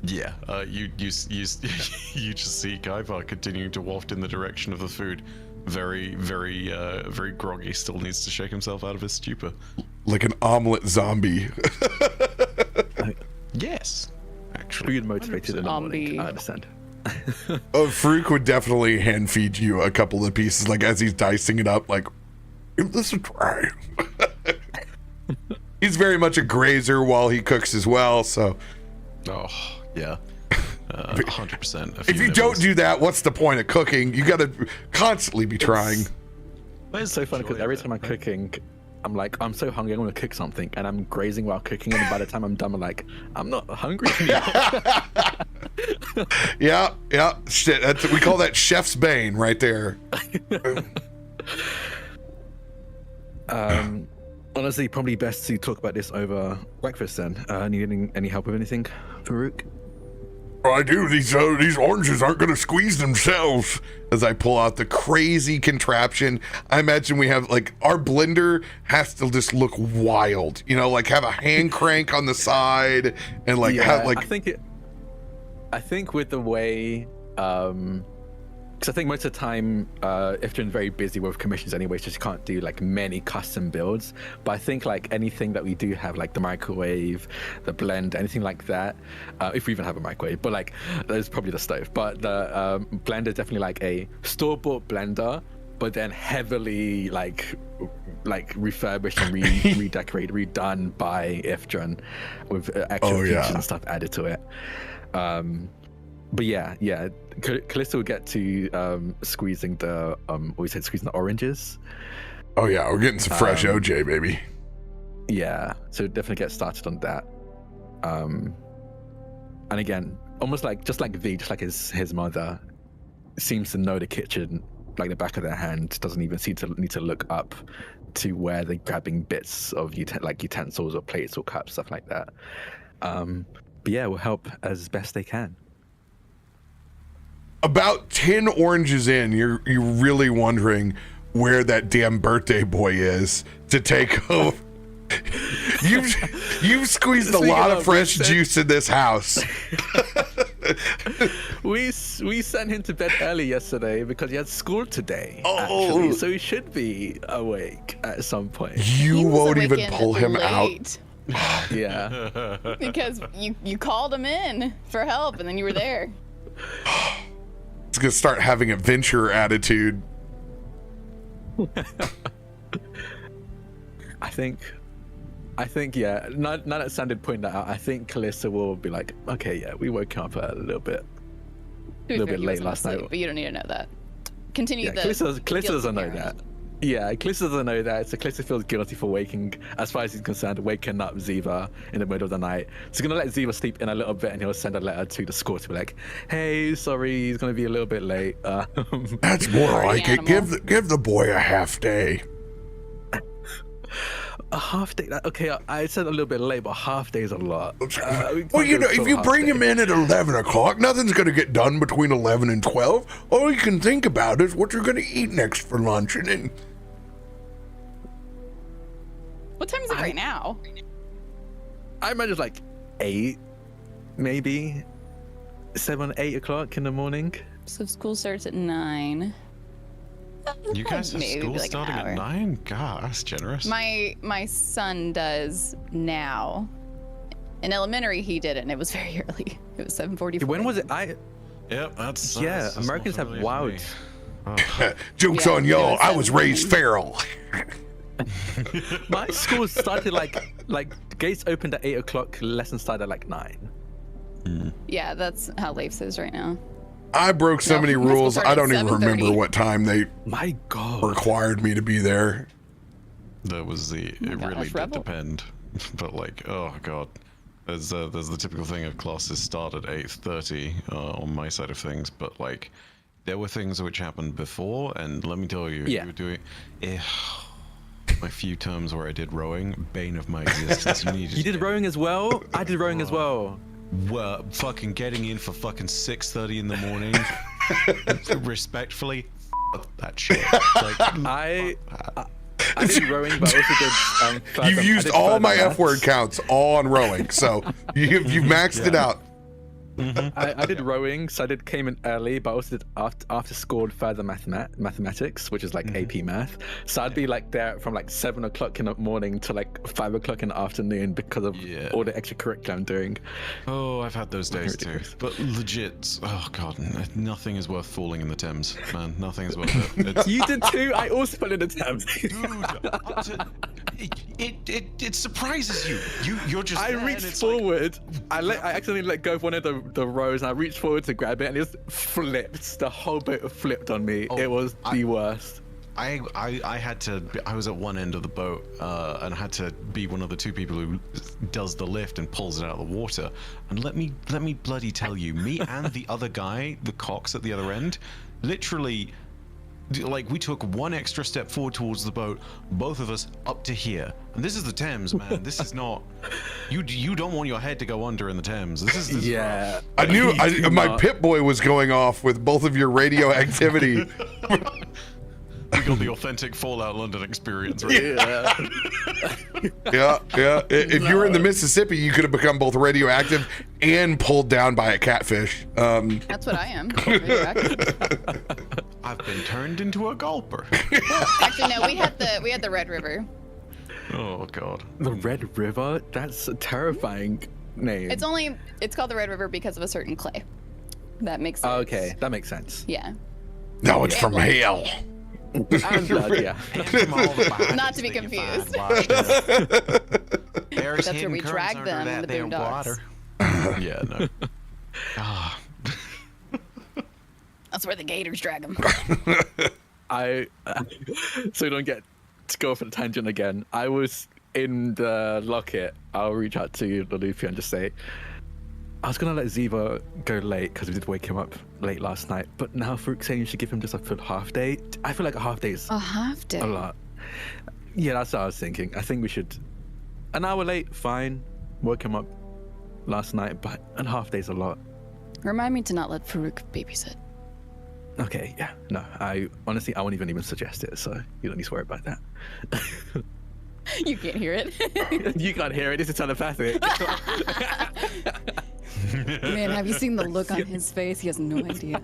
Yeah, you just see Kaivar continuing to waft in the direction of the food. Very groggy. Still needs to shake himself out of his stupor. Like an omelet zombie. Yes, actually. Food motivated in the morning. Zombie. I understand. Farouk would definitely hand feed you a couple of pieces, like as he's dicing it up, like, give this a try. He's very much a grazer while he cooks as well, so. Oh, yeah. 100%. If you don't do that, what's the point of cooking? You gotta constantly be trying. It's so funny because every time I'm cooking, I'm like, I'm so hungry, I want to cook something, and I'm grazing while cooking, and by the time I'm done, I'm like, I'm not hungry anymore. Yeah, shit. We call that chef's bane right there. Honestly, probably best to talk about this over breakfast then. Need any help with anything, Farouk? I do. These oranges aren't going to squeeze themselves. As I pull out the crazy contraption, I imagine we have like our blender has to just look wild. You know, like have a hand crank on the side and like have like. I think with the way, because I think most of the time, Ifrit's very busy with commissions anyway, so she can't do like many custom builds. But I think like anything that we do have, like the microwave, the blend, anything like that, if we even have a microwave, but like there's probably the stove. But the blender is definitely like a store-bought blender, but then heavily like refurbished and redecorated, redone by Ifrit with extra features and stuff added to it. But yeah, Kallisto will get to squeezing the squeezing the oranges. Oh yeah, we're getting some fresh OJ, baby. Yeah, so definitely get started on that. And again, almost like just like his mother seems to know the kitchen like the back of their hand, doesn't even need to look up to where they're grabbing bits of utensils or plates or cups, stuff like that. But yeah, we'll help as best they can. About 10 oranges in, you're really wondering where that damn birthday boy is to take over. You've squeezed a lot of fresh juice in this house. we sent him to bed early yesterday because he had school today. Oh, so he should be awake at some point. You won't even pull him out. Yeah, because you called him in for help and then you were there. It's gonna start having a venture attitude. I think yeah. Now that Sanded pointed that out, I think Kallisto will be like, okay, yeah, we woke up a little bit late last night. But you don't need to know that. Continue. Yeah, Kallisto doesn't know that. Yeah, Kallisto doesn't know that, so Kallisto feels guilty for as far as he's concerned, waking up Ziva in the middle of the night. So he's gonna let Ziva sleep in a little bit, and he'll send a letter to the school to be like, "Hey, sorry, he's gonna be a little bit late." That's more like it. Give the boy a half day. A half day? Okay, I said a little bit late, but half day is a lot. Well, you know, if you bring him in at 11 o'clock, nothing's going to get done between 11 and 12. All you can think about is what you're going to eat next for lunch. And then... What time is it right now? I imagine it's like 8, maybe 7, 8 o'clock in the morning. So school starts at 9. You guys have Maybe school like starting at 9? God, that's generous. My son does now. In elementary, he did it, and it was very early. It was 7:44. When was it? Yep, that's Americans have wild. Joke's on y'all. I was raised feral. My school started like gates opened at 8 o'clock. Lessons started at like 9. Yeah, that's how Leif's is right now. I broke so many rules, I don't even remember what time they required me to be there. That was it really did depend. But like, oh god. There's the typical thing of classes start at 8:30 on my side of things, but like there were things which happened before, and let me tell you, you were doing my few terms where I did rowing, bane of my existence. You did rowing as well? I did rowing as well. Well, fucking getting in for fucking 6:30 in the morning. Respectfully, that shit. Like, I did rowing, but I also did. You've used all my F word counts all on rowing, so you've maxed it out. I did rowing, so came in early, but I also did after school further mathematics, which is like AP math. So I'd be like there from like 7 o'clock in the morning to like 5 o'clock in the afternoon because of all the extracurricular I'm doing. Oh, I've had those days too. But legit, oh god, nothing is worth falling in the Thames, man. Nothing is worth it. You did too. I also fell in the Thames. Dude, it surprises you. You're just. I reached forward. I accidentally let go of one of the rows, and I reached forward to grab it, and it just flipped. The whole boat flipped on me. It was the worst. I had to. I was at one end of the boat, and I had to be one of the two people who does the lift and pulls it out of the water. And let me bloody tell you, me and the other guy, the Cox at the other end, literally. Like, we took one extra step forward towards the boat, both of us up to here. And this is the Thames, man. This is not. You don't want your head to go under in the Thames. This is yeah. I knew my Pip Boy was going off with both of your radio activity. We got the authentic Fallout London experience, right? Yeah. If you were in the Mississippi, you could have become both radioactive and pulled down by a catfish. That's what I am. Radioactive. I've been turned into a gulper. Actually, no, we had the Red River. Oh god. The Red River? That's a terrifying name. It's called the Red River because of a certain clay. That makes sense. Oh, okay, that makes sense. Yeah. No, it's from hell. And blood, yeah. Not to be confused. That's where we drag them in the boondocks. Yeah, no. Ah. That's where the gators drag them. So we don't get to go off on a tangent again. I was in the locket. I'll reach out to Loluphia and just say, I was going to let Ziva go late because we did wake him up late last night. But now Farouk's saying you should give him just a full half day. I feel like a half day is a half day. A lot. Yeah, that's what I was thinking. I think we should. An hour late, fine. Woke him up last night, but a half day's a lot. Remind me to not let Farouk babysit. Okay, yeah. No, I won't even suggest it, so you don't need to worry about that. You can't hear it. You can't hear it. This is telepathic. Man, have you seen the look on his face? He has no idea.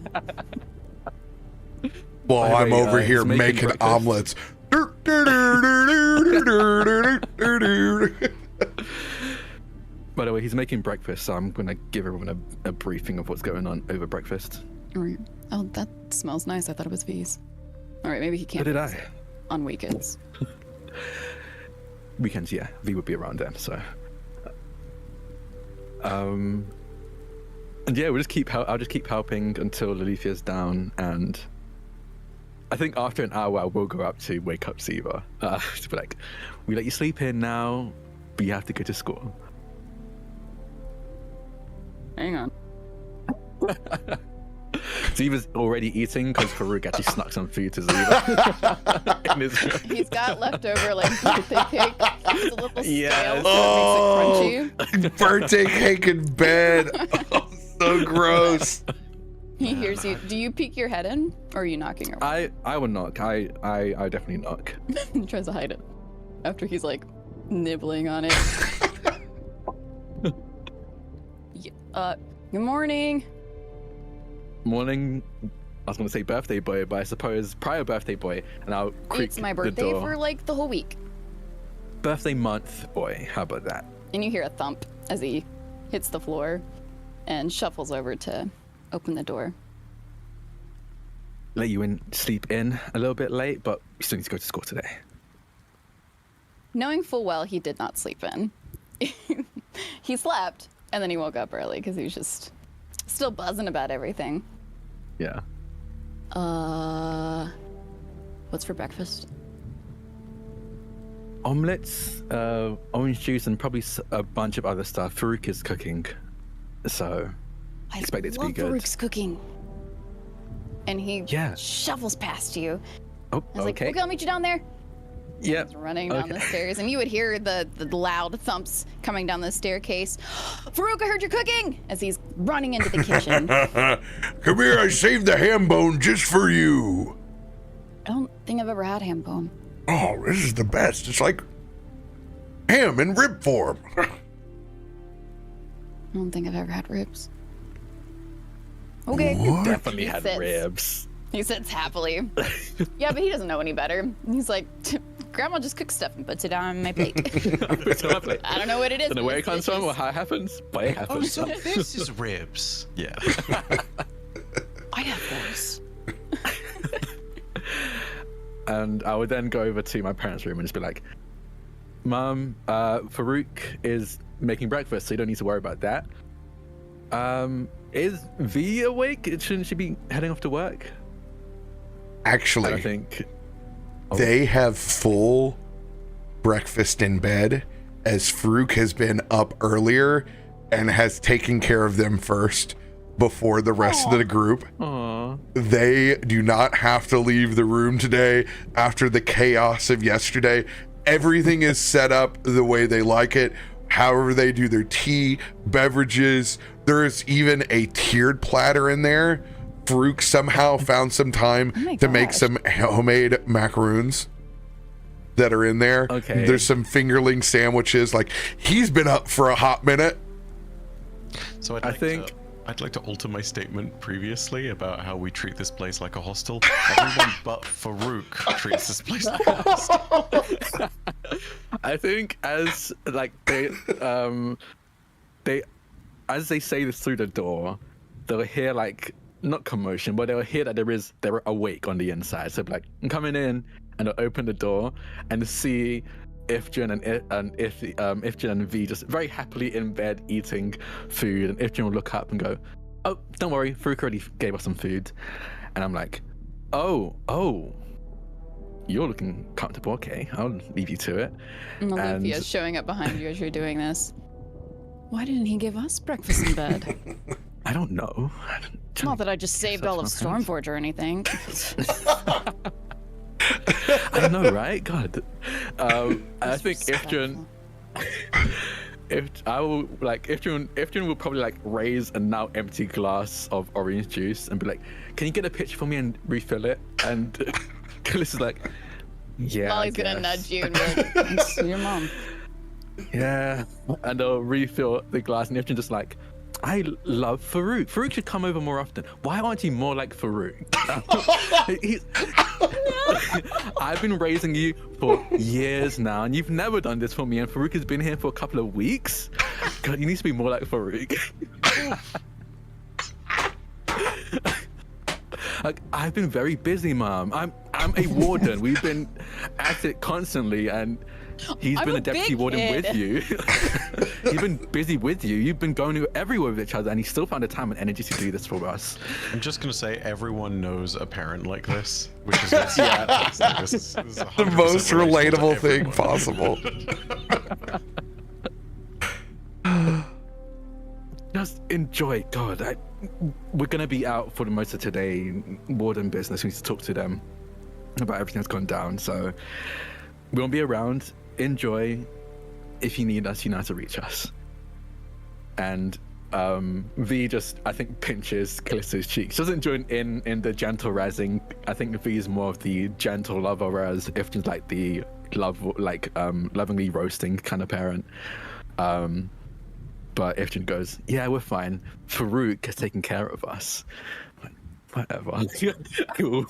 Well, I'm over here making omelets. By the way, he's making breakfast, so I'm going to give everyone a briefing of what's going on over breakfast. Oh, that smells nice. I thought it was V's. All right, maybe he can't. So did I. On weekends. Weekends, yeah. V would be around them, so. And yeah, I'll just keep helping until Loluphia's down, and I think after an hour I will go up to wake up Ziva. To be like, we let you sleep in now, but you have to go to school. Hang on. Ziva's already eating because Farouk actually snuck some food to Ziva. He's got leftover like birthday cake. It's a little stale, so it makes it crunchy. Birthday cake in bed. Oh, so gross. He hears you. Do you peek your head in, or are you knocking over? I would knock. I definitely knock. He tries to hide it after he's like nibbling on it. Good morning. Morning. I was going to say birthday boy, but I suppose prior birthday boy, and I'll creak It's my birthday the door. for like the whole week. Birthday month boy. How about that? And you hear a thump as he hits the floor and shuffles over to open the door. Let you sleep in a little bit late, but you still need to go to school today. Knowing full well he did not sleep in. He slept, and then he woke up early because he was just still buzzing about everything. Yeah. What's for breakfast? Omelets, orange juice, and probably a bunch of other stuff. Farouk is cooking, so I expect it to be good. Farouk's cooking. And he shuffles past you. Oh, I was like, okay. okay, I'll meet you down there. Yep. He's running down the stairs, and you would hear the loud thumps coming down the staircase. Farouk, I heard you're cooking! As he's running into the kitchen. Come here, I saved the ham bone just for you. I don't think I've ever had ham bone. Oh, this is the best. It's like ham in rib form. I don't think I've ever had ribs. Okay. What? Definitely He had sits. ribs. He sits happily. Yeah, but he doesn't know any better. He's like, Grandma just cooks stuff and puts it on my plate. I don't know what it is. Don't know where it comes from or how it happens, but it Oh, happens. so this is ribs. Yeah. I have those. And I would then go over to my parents' room and just be like, Mom, Farouk is making breakfast, so you don't need to worry about that. Is V awake? Shouldn't she be heading off to work? Actually, I think they have full breakfast in bed, as Farouk has been up earlier and has taken care of them first before the rest of the group. Aww. They do not have to leave the room today after the chaos of yesterday. Everything is set up the way they like it. However they do their tea, beverages. There is even a tiered platter in there. Farouk somehow found some time to make gosh. some homemade macaroons that are in there. Okay. There's some fingerling sandwiches. Like, he's been up for a hot minute. So I'd like to alter my statement previously about how we treat this place like a hostel. Everyone but Farouk treats this place like a hostel. I think as like they as they say this through the door, they'll hear like not commotion, but they'll hear that they're awake on the inside. So like, I'm coming in, and they'll open the door and see Ifjin and V just very happily in bed eating food, and Ifjin will look up and go, "Oh, don't worry, Farouk already gave us some food." And I'm like, "Oh, you're looking comfortable. Okay, I'll leave you to it." Loluphia's showing up behind you as you're doing this. Why didn't he give us breakfast in bed? I don't know. Not that I just saved all of Stormforge or anything. I know, right? God. I think Ifjin will probably like raise a now empty glass of orange juice and be like, "Can you get a pitcher for me and refill it?" And Kallisto's like, "Yeah." Molly's gonna nudge you and be like, "It's your mom." Yeah. And they'll refill the glass, and Ifjin just like, "I love Farouk. Farouk should come over more often. Why aren't you more like Farouk?" I've been raising you for years now, and you've never done this for me, and Farouk has been here for a couple of weeks. God, you need to be more like Farouk. Like, I've been very busy, Mom. I'm a warden. We've been at it constantly, and he's I'm been a a deputy big warden kid. with you. He's been busy with you. You've been going everywhere with each other, and he still found the time and energy to do this for us. I'm just gonna say everyone knows a parent like this, which is this is The most relatable thing possible. Just enjoy. God, we're gonna be out for the most of today. Warden business. We need to talk to them about everything that's gone down. So we won't be around. Enjoy. If you need us, you know how to reach us. And V just, I think, pinches Kallisto's cheeks. Doesn't join in the gentle razzing. I think V is more of the gentle lover, whereas Ifjin's like the lovingly roasting kind of parent. But Ifjin goes, "Yeah, we're fine. Farouk has taken care of us." Whatever. I will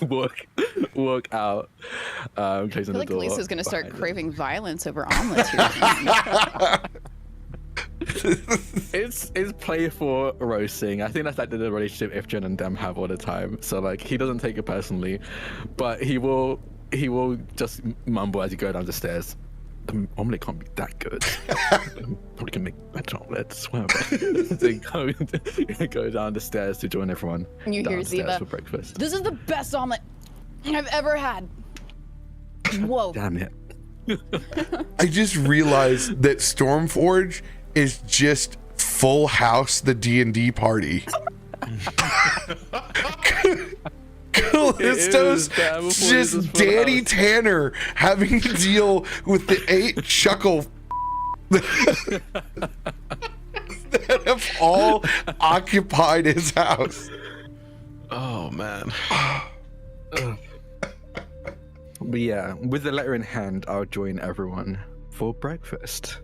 walk out, closing I feel the like door. Kallisto's gonna start behind him. craving violence over omelets here. It's playful roasting. I think that's like the relationship Ifjin and them have all the time. So like, he doesn't take it personally, but he will just mumble as you go down the stairs. "The omelet can't be that good. Probably can make better omelets." Whatever. They go down the stairs to join everyone. And you hear downstairs Ziva, for breakfast. "This is the best omelet I've ever had." Whoa. Damn it. I just realized that Stormforge is just Full House, the D&D party. Callisto's that before just this was Danny house. Tanner having to deal with the 8 chuckle that have all occupied his house. Oh man. But yeah, with the letter in hand, I'll join everyone for breakfast.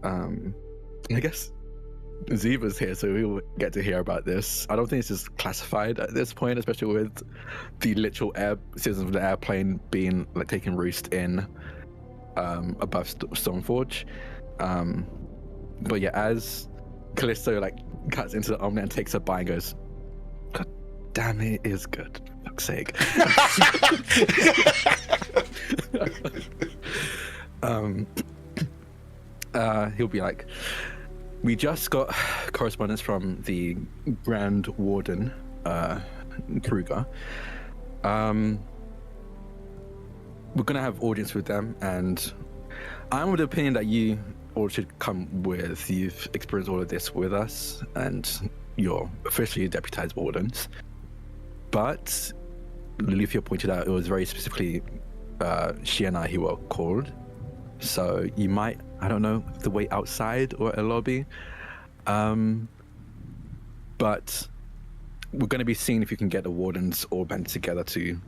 I guess Ziva's here, so we'll get to hear about this. I don't think this is classified at this point, especially with the literal citizens of the airplane being like taking roost in above Stormforge. But yeah, as Kallisto like cuts into the omelet and takes a bite and goes, "God damn, it is good. For fuck's sake." He'll be like, "We just got correspondence from the Grand Warden, Kruger. We're gonna have audience with them, and I'm of the opinion that you all should come with. You've experienced all of this with us, and you're officially deputized wardens. But Loluphia pointed out it was very specifically she and I who were called. So you might, I don't know, have to wait outside or a lobby. But we're going to be seeing if you can get the wardens all band together to,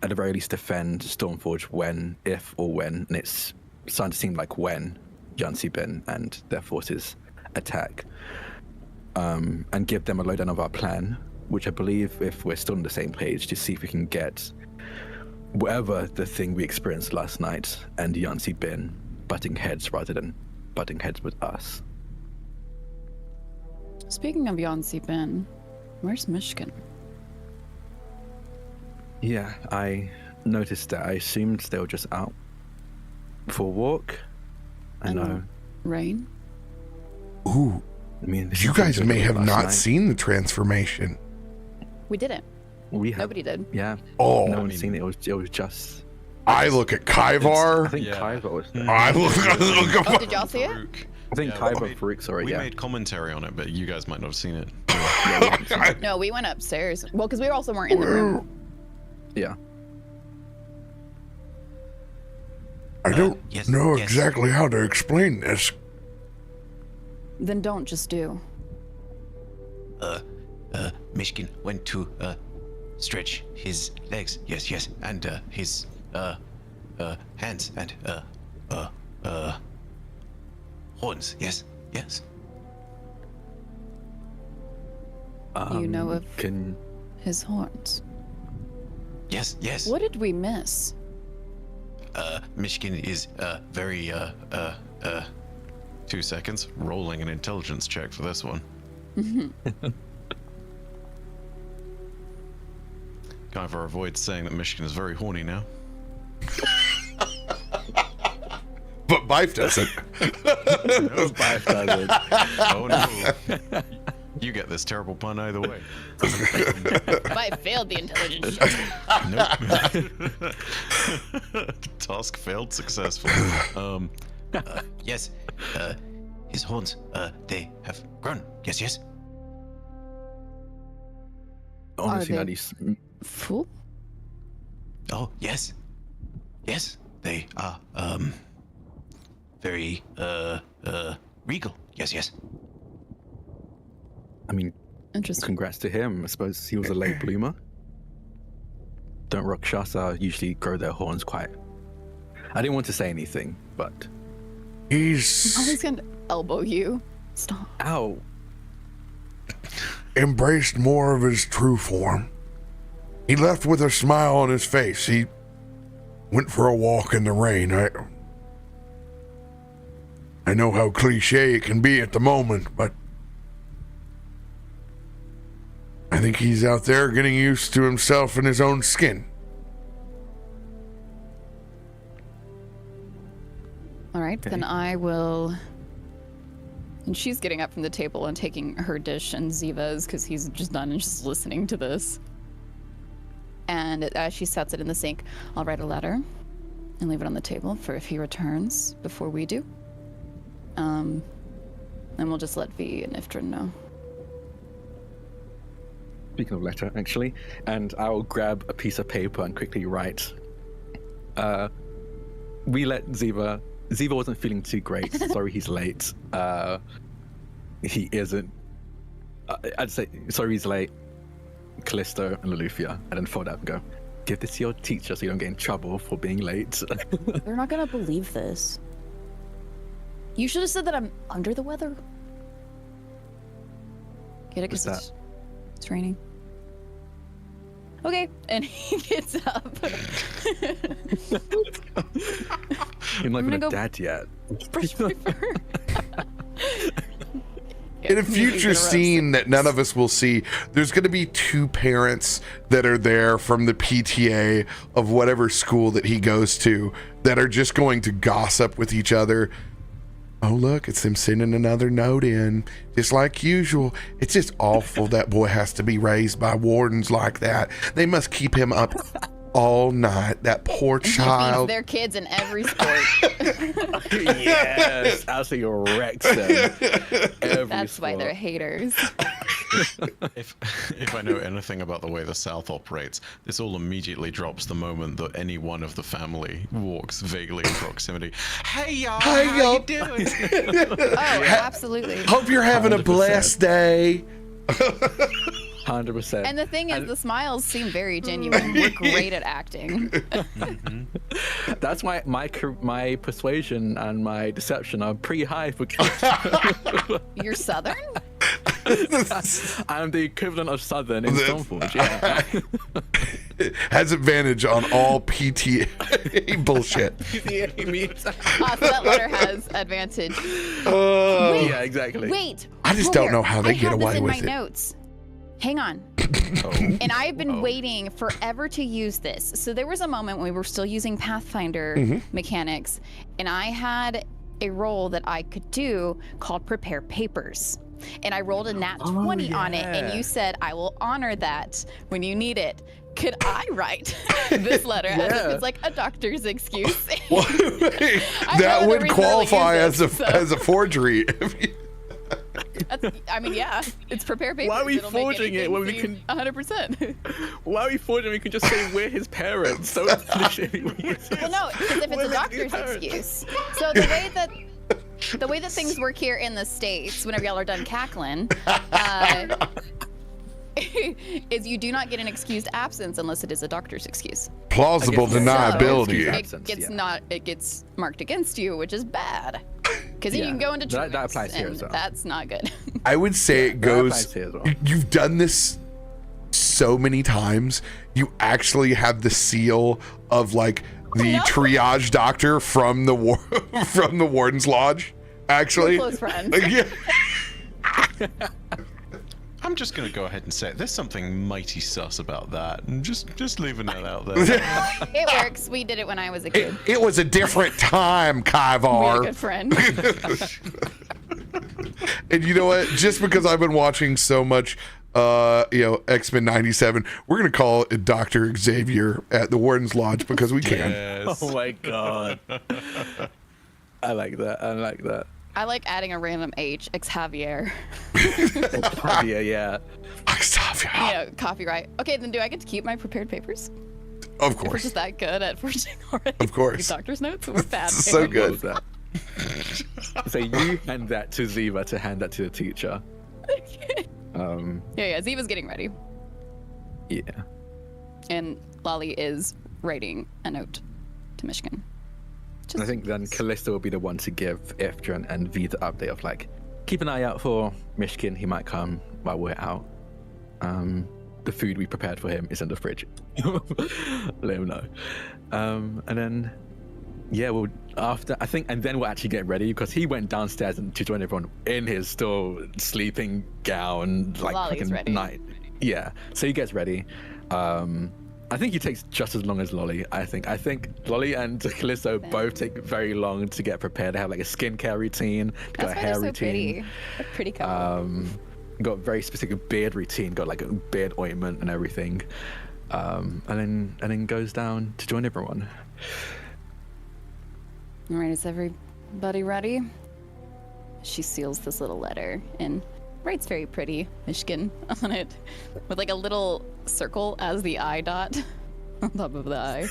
at the very least, defend Stormforge when, if or when, and it's starting to seem like when, Yancy Bin and their forces attack. And give them a lowdown of our plan, which I believe, if we're still on the same page, to see if we can get whatever the thing we experienced last night and Yancy Bin butting heads rather than butting heads with us. Speaking of Yancy Bin, where's Myshkin? Yeah, I noticed that. I assumed they were just out for a walk. I know. Rain? Ooh, I mean, you guys may have last not night. seen the transformation. We didn't. We have. Nobody did. Yeah. Oh, No one's seen it. It was just. I look at I Kyvar. think Yeah. Kyva was there. I look Oh, did y'all see it? Farouk. I think Yeah, Kyva we made- Farouk saw it, We yeah. made commentary on it, but you guys might not have seen it. No, we went upstairs. Well, because we also weren't in the room. Yeah. I don't yes, know yes. exactly how to explain this. Then don't just do. Myshkin went to stretch his legs. Yes, yes, and his hands and horns. Yes, yes. You know of Can his horns. Yes, yes. What did we miss? Myshkin is very 2 seconds. Rolling an intelligence check for this one. Kyver avoids saying that Myshkin is very horny now. But Bife doesn't. Oh no. You get this terrible pun either way. I failed the intelligence check. Nope. Task failed successfully. yes. His horns. They have grown. Yes, yes. honestly they- not least. Fool? Oh, yes. Yes, they are very regal. Yes, yes. I mean, Interesting. congrats to him. I suppose he was a late bloomer. Don't Rakshasa usually grow their horns quite? I didn't want to say anything, but He's Always gonna elbow you. Stop. ow! embraced more of his true form. He left with a smile on his face. He went for a walk in the rain. I know how cliche it can be at the moment, but I think he's out there getting used to himself and his own skin. All right, then I will. And she's getting up from the table and taking her dish and Ziva's because he's just done and just listening to this. And as she sets it in the sink, I'll write a letter and leave it on the table for if he returns before we do. And we'll just let V and Ifrit know. speaking of letter, actually, and I'll grab a piece of paper and quickly write. We let Ziva wasn't feeling too great. Sorry he's late. He isn't. I'd say sorry he's late. Kallisto and Loluphia, and then fold up and go, give this to your teacher so you don't get in trouble for being late. They're not gonna believe this. You should have said that I'm under the weather. Get it? Because it's raining. Okay, and he gets up. You're not even go a dad yet. brush my fur. In a future scene that none of us will see, there's going to be two parents that are there from the PTA of whatever school that he goes to that are just going to gossip with each other. Oh, look, it's them sending another note in, just like usual. It's just awful that boy has to be raised by wardens like that. They must keep him up all night. That poor child. Their kids in every sport. Yes, absolutely wrecks them. That's why they're haters. If I know anything about the way the South operates, this all immediately drops the moment that any one of the family walks vaguely in proximity. Hey y'all, how you doing? Oh, absolutely. Hope you're having 100%. A blessed day. 100%. And the thing is, the smiles seem very genuine. We're great at acting. That's why my persuasion and my deception are pretty high for. You're Southern? I'm the equivalent of Southern in Stormforge. Yeah. Has advantage on all PTA bullshit. So that letter has advantage. Wait, yeah, exactly. Wait. I just don't know how they get away with it. I have this in my notes. Hang on. And I've been waiting forever to use this. So there was a moment when we were still using Pathfinder mechanics, and I had a roll that I could do called Prepare Papers. And I rolled a nat 20 on it, and you said, I will honor that when you need it. Could I write this letter as if it's like a doctor's excuse? Well, that would qualify as a forgery. I mean, yeah, it's Prepare Papers. Why are we forging it when we can 100%? Why are we forging? We can just say we're his parents. So it's literally well, no, because if it's a doctor's excuse. So the way that things work here in the States, whenever y'all are done cackling, is you do not get an excused absence unless it is a doctor's excuse. Plausible deniability. It gets marked against you, which is bad. Because then you can go into treatments, that applies here as well. That's not good. I would say it goes. You've done this so many times. You actually have the seal of like the triage doctor from the warden's lodge. Actually, we're close friends. I'm just gonna go ahead and say it. There's something mighty sus about that, and just leaving that out there. It works. We did it when I was a kid. It was a different time, Kaivar. We had a good friend. And you know what? Just because I've been watching so much, X-Men '97, we're gonna call it Dr. Xavier at the Warden's Lodge because we can. Yes. Oh my god. I like that. I like adding a random H, Xavier. Yeah. Xavier. Copyright. Okay, then do I get to keep my prepared papers? Of If we're course. just that good at forging already. Of course. Doctor's notes? We're bad. So good. So you hand that to Ziva to hand that to the teacher. Yeah, Ziva's getting ready. Yeah. And Lolly is writing a note to Myshkin. I think then Kallisto will be the one to give Ifrit and V the update of like, keep an eye out for Myshkin. He might come while we're out. The food we prepared for him is in the fridge. Let him know. And then, we'll and then we'll actually get ready because he went downstairs to join everyone in his still sleeping gown, like Lolly's ready. night. Yeah, so he gets ready. I think he takes just as long as Lolly. I think Lolly and Kallisto both take very long to get prepared. They have like a skincare routine, got a hair routine. They're pretty couple. Got a very specific beard routine. Got like a beard ointment and everything. And then goes down to join everyone. All right, is everybody ready? She seals this little letter and writes very pretty, Myshkin, on it, with like a little circle as the eye dot on top of the eye.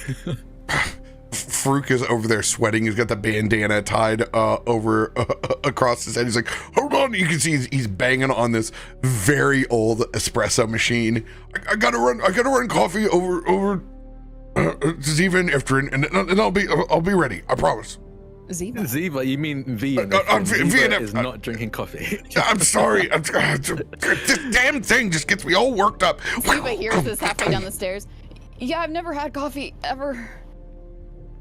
Farouk is over there sweating. He's got the bandana tied over across his head. He's like, hold on. You can see he's banging on this very old espresso machine. I gotta run coffee over to Ziva and Ifrit, and I'll be ready. I promise. Ziva, you mean V? Ziva is not drinking coffee. I'm sorry. This damn thing just gets me all worked up. Ziva hears this halfway down the stairs. Yeah, I've never had coffee ever.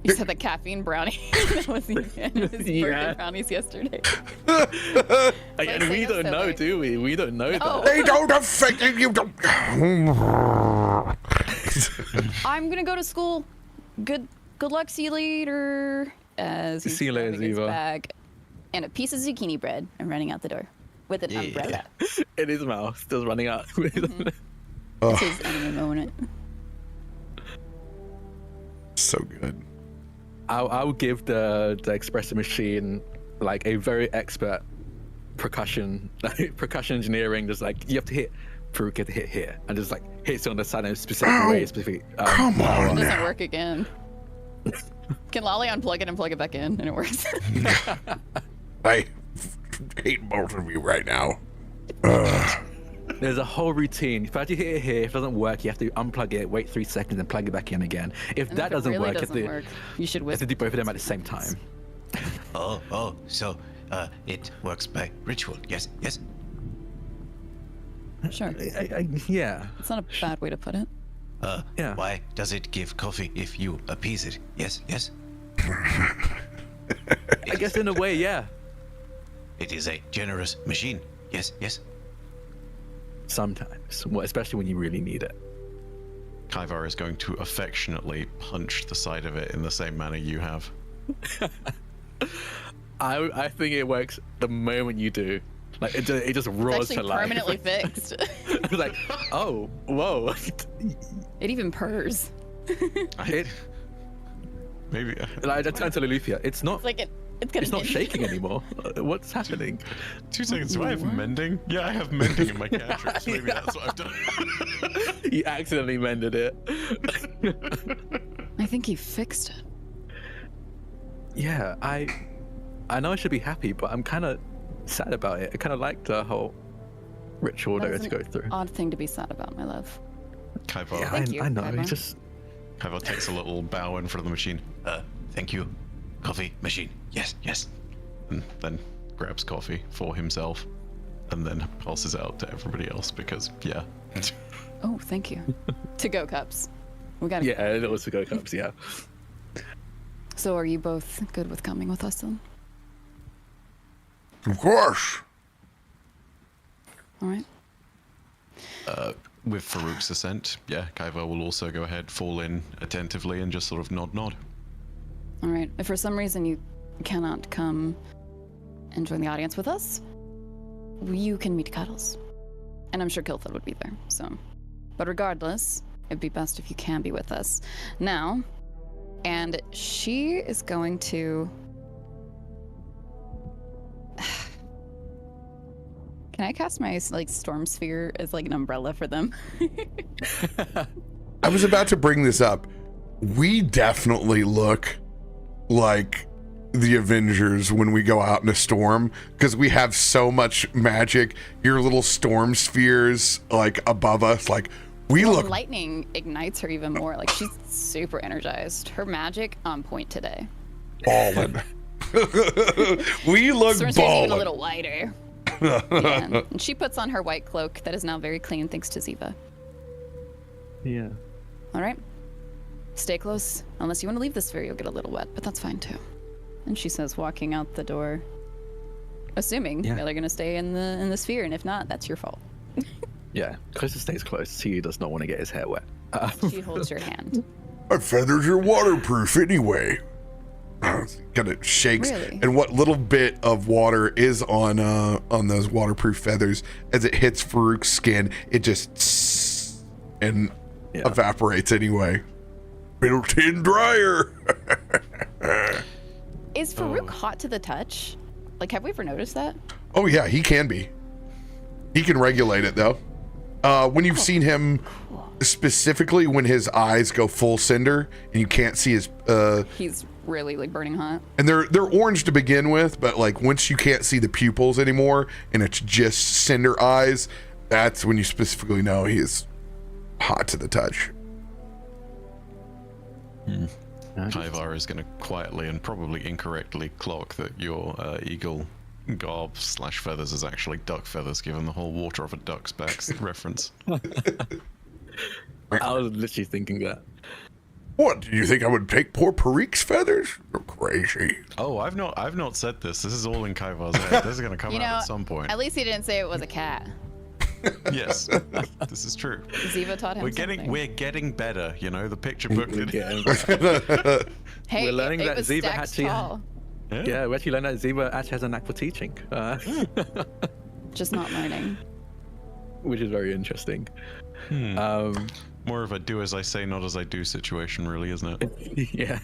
You said the caffeine brownie. That was his birthday brownies yesterday. And we don't know, do we? We don't know that. They don't affect you. Don't. I'm gonna go to school. Good luck. See you later. As he's See you later, grabbing his Ziva. bag and a piece of zucchini bread and running out the door with an umbrella. In his mouth, still running out. It's his enemy moment. So good. I'll give the espresso machine like a very expert percussion engineering. Just like you have to hit Farouk, you have to hit here, and just like hits on the side in a specific way. Come on. It doesn't work again. Can Lolly unplug it and plug it back in, and it works? I hate both of you right now. There's a whole routine. If you hit it here, if it doesn't work, you have to unplug it, wait 3 seconds, and plug it back in again. If And that if it doesn't really work, doesn't work, you should you have to do both of them at the same time. So it works by ritual. Yes. Sure. Yeah. It's not a bad way to put it. Yeah. Why does it give coffee if you appease it? Yes. I guess in a way, yeah. It is a generous machine. Yes. Sometimes, well, especially when you really need it. Kaivar is going to affectionately punch the side of it in the same manner you have. I think it works the moment you do. Like it just roars It's to actually life. permanently fixed. It's like, oh, whoa. It even purrs. Maybe. I turned to Loluphia. It's not. It's Not shaking anymore. What's happening? 2 seconds. Do I have mending? Yeah, I have mending in my cantrips. Maybe that's what I've done. You accidentally mended it. I think he fixed it. Yeah, I know I should be happy, but I'm kind of sad about it. I kind of like the whole ritual that we had to go through. Odd thing to be sad about, my love. Kaivar, Yeah, Thank you, I know. Kaivar. It's just Kaivar takes a little bow in front of the machine. Thank you, coffee machine. Yes. And then grabs coffee for himself and then passes out to everybody else because, yeah. Oh, thank you. To-go cups. We got yeah, it was to go cups. Yeah. So are you both good with coming with us then? Of course. All right. With Farouk's assent, yeah, Kaivar will also go ahead, fall in attentively and just sort of nod. All right. If for some reason you cannot come and join the audience with us, you can meet Cuddles. And I'm sure Kilthud would be there, so. But regardless, it'd be best if you can be with us. Now, and she is going to... Can I cast my, Storm Sphere as, an umbrella for them? I was about to bring this up. We definitely look like the Avengers when we go out in a storm because we have so much magic. Your little storm spheres above us, we look. Lightning ignites her even more. She's super energized. Her magic on point today. Ballin'. We look Storm Sphere's even a ballin'. little wider. Yeah. And she puts on her white cloak that is now very clean thanks to Ziva. Yeah. All right. Stay close. Unless you want to leave the sphere, you'll get a little wet, but that's fine too. And she says, walking out the door, assuming Yeah. they're going to stay in the sphere, and if not, that's your fault. Yeah. Closer stays close. He does not want to get his hair wet. She holds your hand. My feathers are waterproof anyway. Kind of shakes, Really? and what little bit of water is on those waterproof feathers as it hits Farouk's skin, it just and evaporates anyway. Built-in dryer. Is Farouk hot to the touch? Have we ever noticed that? Oh yeah, he can be. He can regulate it though. When you've seen him specifically when his eyes go full cinder and you can't see his He's really like burning hot. and they're orange to begin with, but like once you can't see the pupils anymore and it's just cinder eyes, that's when you specifically know he is hot to the touch. Ivar is going to quietly and probably incorrectly clock that your eagle garb / feathers is actually duck feathers, given the whole water off a duck's back reference. I was literally thinking that. What, do you think I would take poor Farouk's feathers? You're crazy. Oh, I've not said this. This is all in Kaivar's head. This is going to come out at some point. At least he didn't say it was a cat. Yes, this is true. Ziva taught him We're getting better, you know. The picture book did. Hey, We're learning it that was Ziva stacked actually. tall. Yeah, we actually learned that Ziva actually has a knack for teaching, Just not learning. which is very interesting. More of a do as I say, not as I do situation, really, isn't it? Yeah.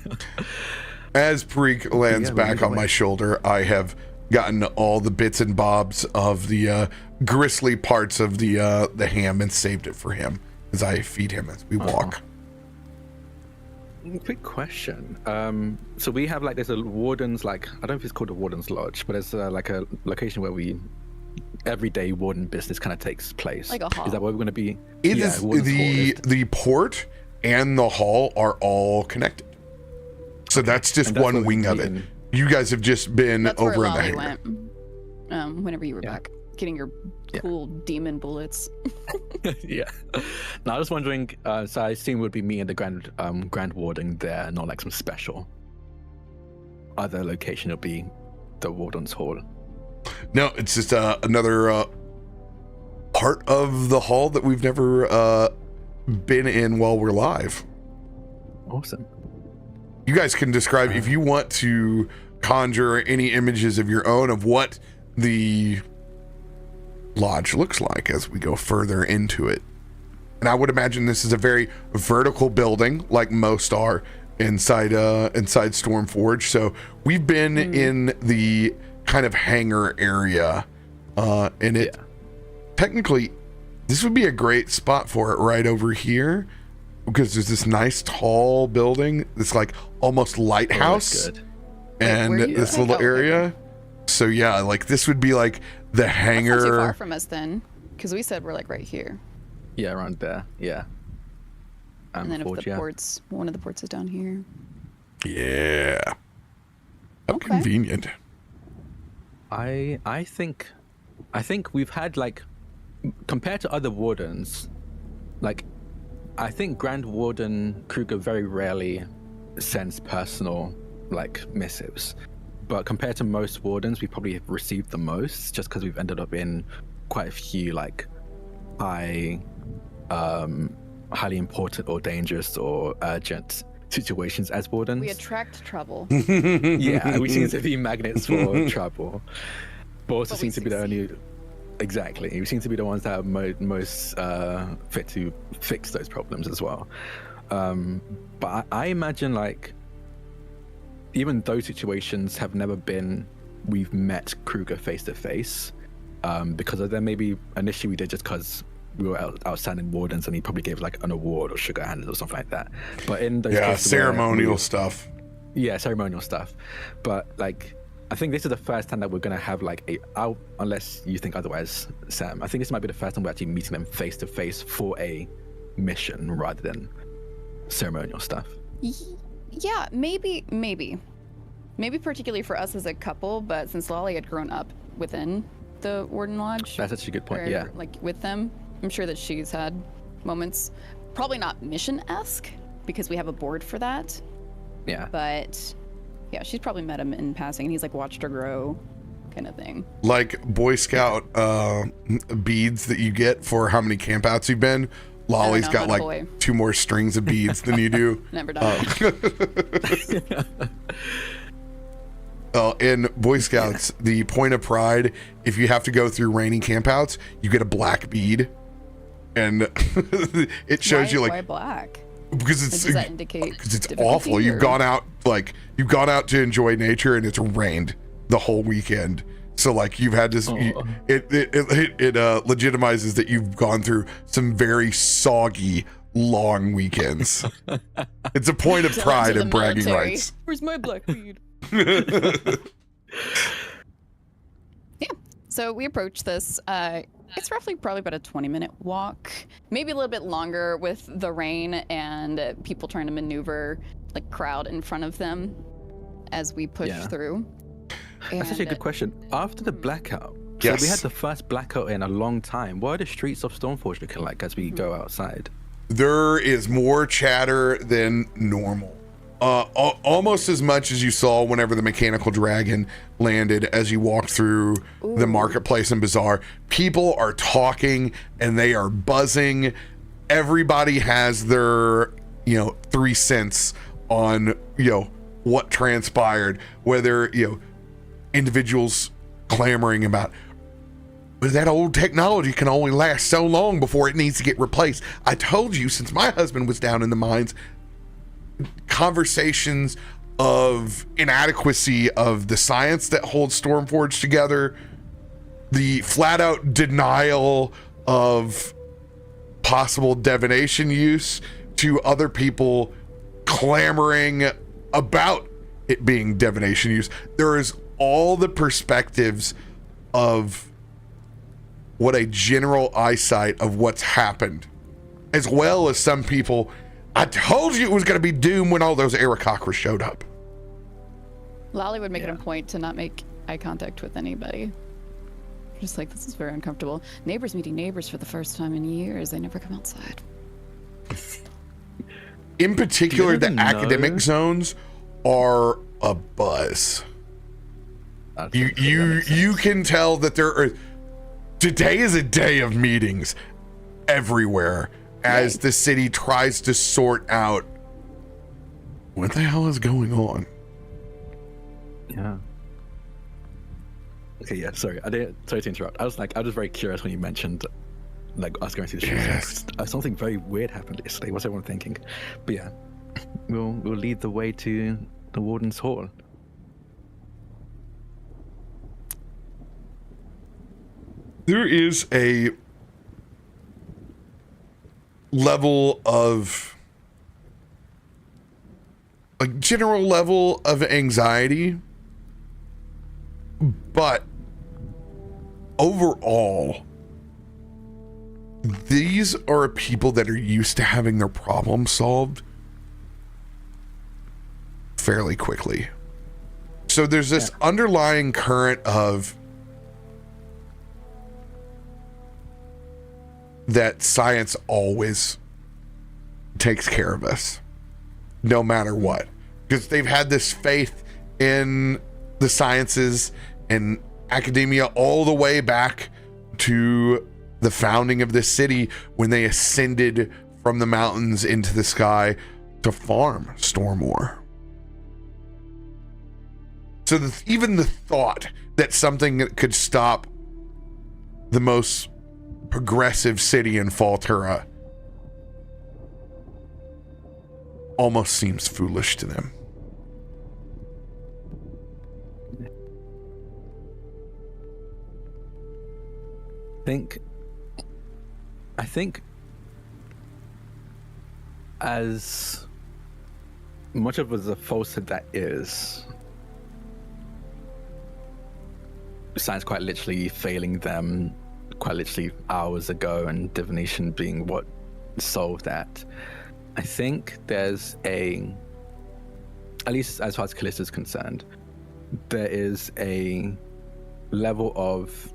As Farouk lands back on my shoulder, I have gotten all the bits and bobs of the gristly parts of the ham and saved it for him as I feed him as we walk. Quick question. So we have like there's a warden's like I don't know if it's called a warden's lodge, but it's like a location where we everyday warden business kind of takes place. Like a hall. Is that where we're going to be? It is the port and the hall are all connected. So that's just one wing of it. You guys have just been That's over where in the Lolly hangar. went. Whenever you were back, getting your cool demon bullets. Yeah. Now I was wondering. So I assume it would be me and the grand warden there, not like some special other location. It'll be the warden's hall. No, it's just another part of the hall that we've never been in while we're live. Awesome. You guys can describe if you want to conjure any images of your own of what the lodge looks like as we go further into it. And I would imagine this is a very vertical building, like most are inside Stormforge. So we've been in the kind of hangar area, and it technically this would be a great spot for it right over here, because there's this nice tall building, this like almost lighthouse, and this little area. So yeah, like this would be like the hangar. That's not too far from us then, because we said we're like right here. Yeah, around there. Yeah. And then if the ports, one of the ports is down here. Yeah. How convenient. I think we've had like, compared to other wardens, like I think Grand Warden Kruger very rarely sends personal like missives, but compared to most wardens, we probably have received the most, just because we've ended up in quite a few like highly important or dangerous or urgent situations as wardens. We attract trouble. Yeah, we seem to be magnets for trouble, but also seem to be the only. Exactly, we seem to be the ones that are most fit to fix those problems as well. But I imagine like even those situations have never been we've met Kruger face to face, because of them. Maybe initially we did just because we were outstanding wardens and he probably gave like an award or sugar handed or something like that. But in those cases ceremonial stuff. Yeah, ceremonial stuff. But like I think this is the first time that we're going to have like unless you think otherwise, Sam, I think this might be the first time we're actually meeting them face to face for a mission rather than ceremonial stuff. Yeah, maybe particularly for us as a couple, but since Lolly had grown up within the Warden Lodge. That's actually a good point, yeah. Like with them, I'm sure that she's had moments, probably not mission-esque, because we have a board for that. Yeah. But yeah, she's probably met him in passing, and he's like watched her grow, kind of thing. Like Boy Scout beads that you get for how many campouts you've been. Lolly's got like 2 more strings of beads than you do. Never done. In Boy Scouts, the point of pride, if you have to go through rainy campouts, you get a black bead, and it shows you like why black. Because it's does that indicate because it's awful. You've gone out to enjoy nature and it's rained the whole weekend, So like you've had this, it legitimizes that you've gone through some very soggy, long weekends. It's a point of pride and bragging rights. Where's my black weed? Yeah. So we approach this. It's roughly probably about a 20-minute walk, maybe a little bit longer with the rain and people trying to maneuver like crowd in front of them as we push through. That's actually a good question. After the blackout, yes. So we had the first blackout in a long time. What are the streets of Stormforge looking like as we go outside? There is more chatter than normal. Almost as much as you saw whenever the mechanical dragon landed as you walked through the marketplace and bazaar. People are talking and they are buzzing. Everybody has their, 3 cents on, what transpired, whether, individuals clamoring about, but that old technology can only last so long before it needs to get replaced. I told you, since my husband was down in the mines, conversations of inadequacy of the science that holds Stormforge together, the flat out denial of possible divination use, to other people clamoring about it being divination use. There is all the perspectives of what a general eyesight of what's happened, as well as some people, I told you it was going to be doom when all those Aarakocra showed up. Lolly would make it a point to not make eye contact with anybody. Just like, this is very uncomfortable. Neighbors meeting neighbors for the first time in years. They never come outside. In particular, the academic zones are a buzz. You can tell that there are. Today is a day of meetings everywhere as the city tries to sort out what the hell is going on. Yeah. Okay. Yeah. Sorry. Sorry to interrupt. I was very curious when you mentioned us going through the streets. Yes. Something very weird happened yesterday. What's everyone thinking? But yeah, we'll lead the way to the Warden's Hall. There is a level of general level of anxiety, but overall, these are people that are used to having their problems solved fairly quickly. So there's this underlying current of that science always takes care of us, no matter what, because they've had this faith in the sciences and academia all the way back to the founding of this city, when they ascended from the mountains into the sky to farm Stormwar. So even the thought that something that could stop the most progressive city in Faltura almost seems foolish to them. I think as much of a falsehood that is, science quite literally failing them quite literally hours ago, and divination being what solved that. I think there's at least as far as Kallisto is concerned, there is a level of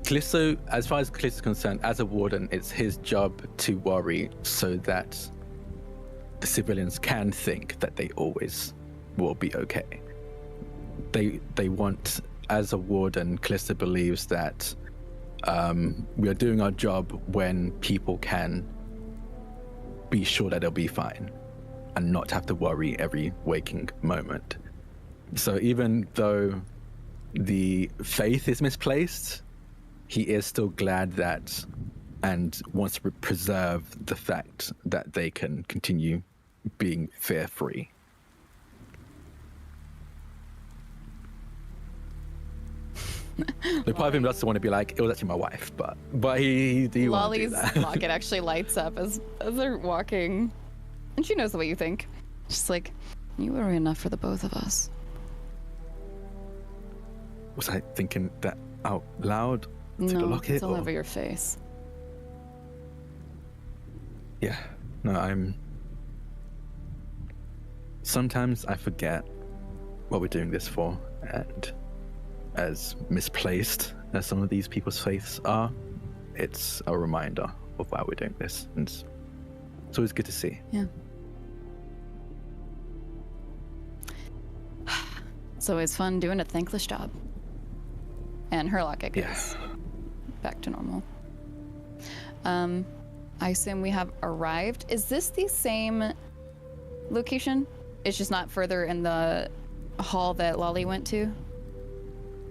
Kallisto, as far as Kallisto is concerned, as a warden, it's his job to worry so that the civilians can think that they always will be okay. They want, as a warden, Kallisto believes that we are doing our job when people can be sure that they'll be fine and not have to worry every waking moment. So even though the faith is misplaced, he is still glad that and wants to preserve the fact that they can continue being fear-free. The part of him doesn't want to be like, it was actually my wife, but he do want to do Lolly's that. locket actually lights up as they're walking, and she knows what you think. She's like, you were enough for the both of us. Was I thinking that out loud? To the No, locket, it's all or- over your face. Yeah. No, sometimes I forget what we're doing this for, and as misplaced as some of these people's faiths are, it's a reminder of why we're doing this, and it's always good to see. Yeah. It's always fun doing a thankless job. And her locket goes back to normal. I assume we have arrived. Is this the same location? It's just not further in the hall that Lolly went to?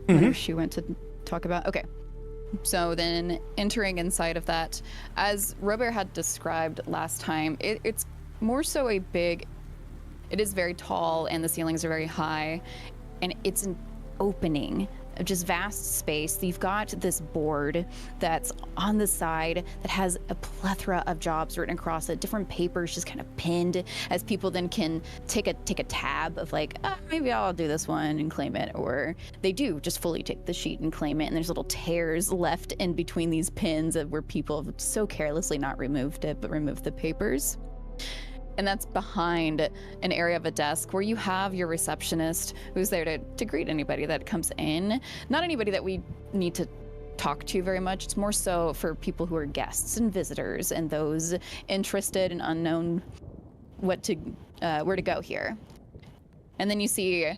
Whenever she went to talk about. Okay. So then entering inside of that, as RoBear had described last time, it's more so a big, it is very tall and the ceilings are very high, and it's an opening of just vast space. You've got this board that's on the side that has a plethora of jobs written across it, different papers just kind of pinned, as people then can take a tab of like, maybe I'll do this one and claim it, or they do just fully take the sheet and claim it, and there's little tears left in between these pins of where people have so carelessly not removed it but removed the papers. And that's behind an area of a desk where you have your receptionist who's there to greet anybody that comes in. Not anybody that we need to talk to very much. It's more so for people who are guests and visitors and those interested and unknown where to go here. And then you see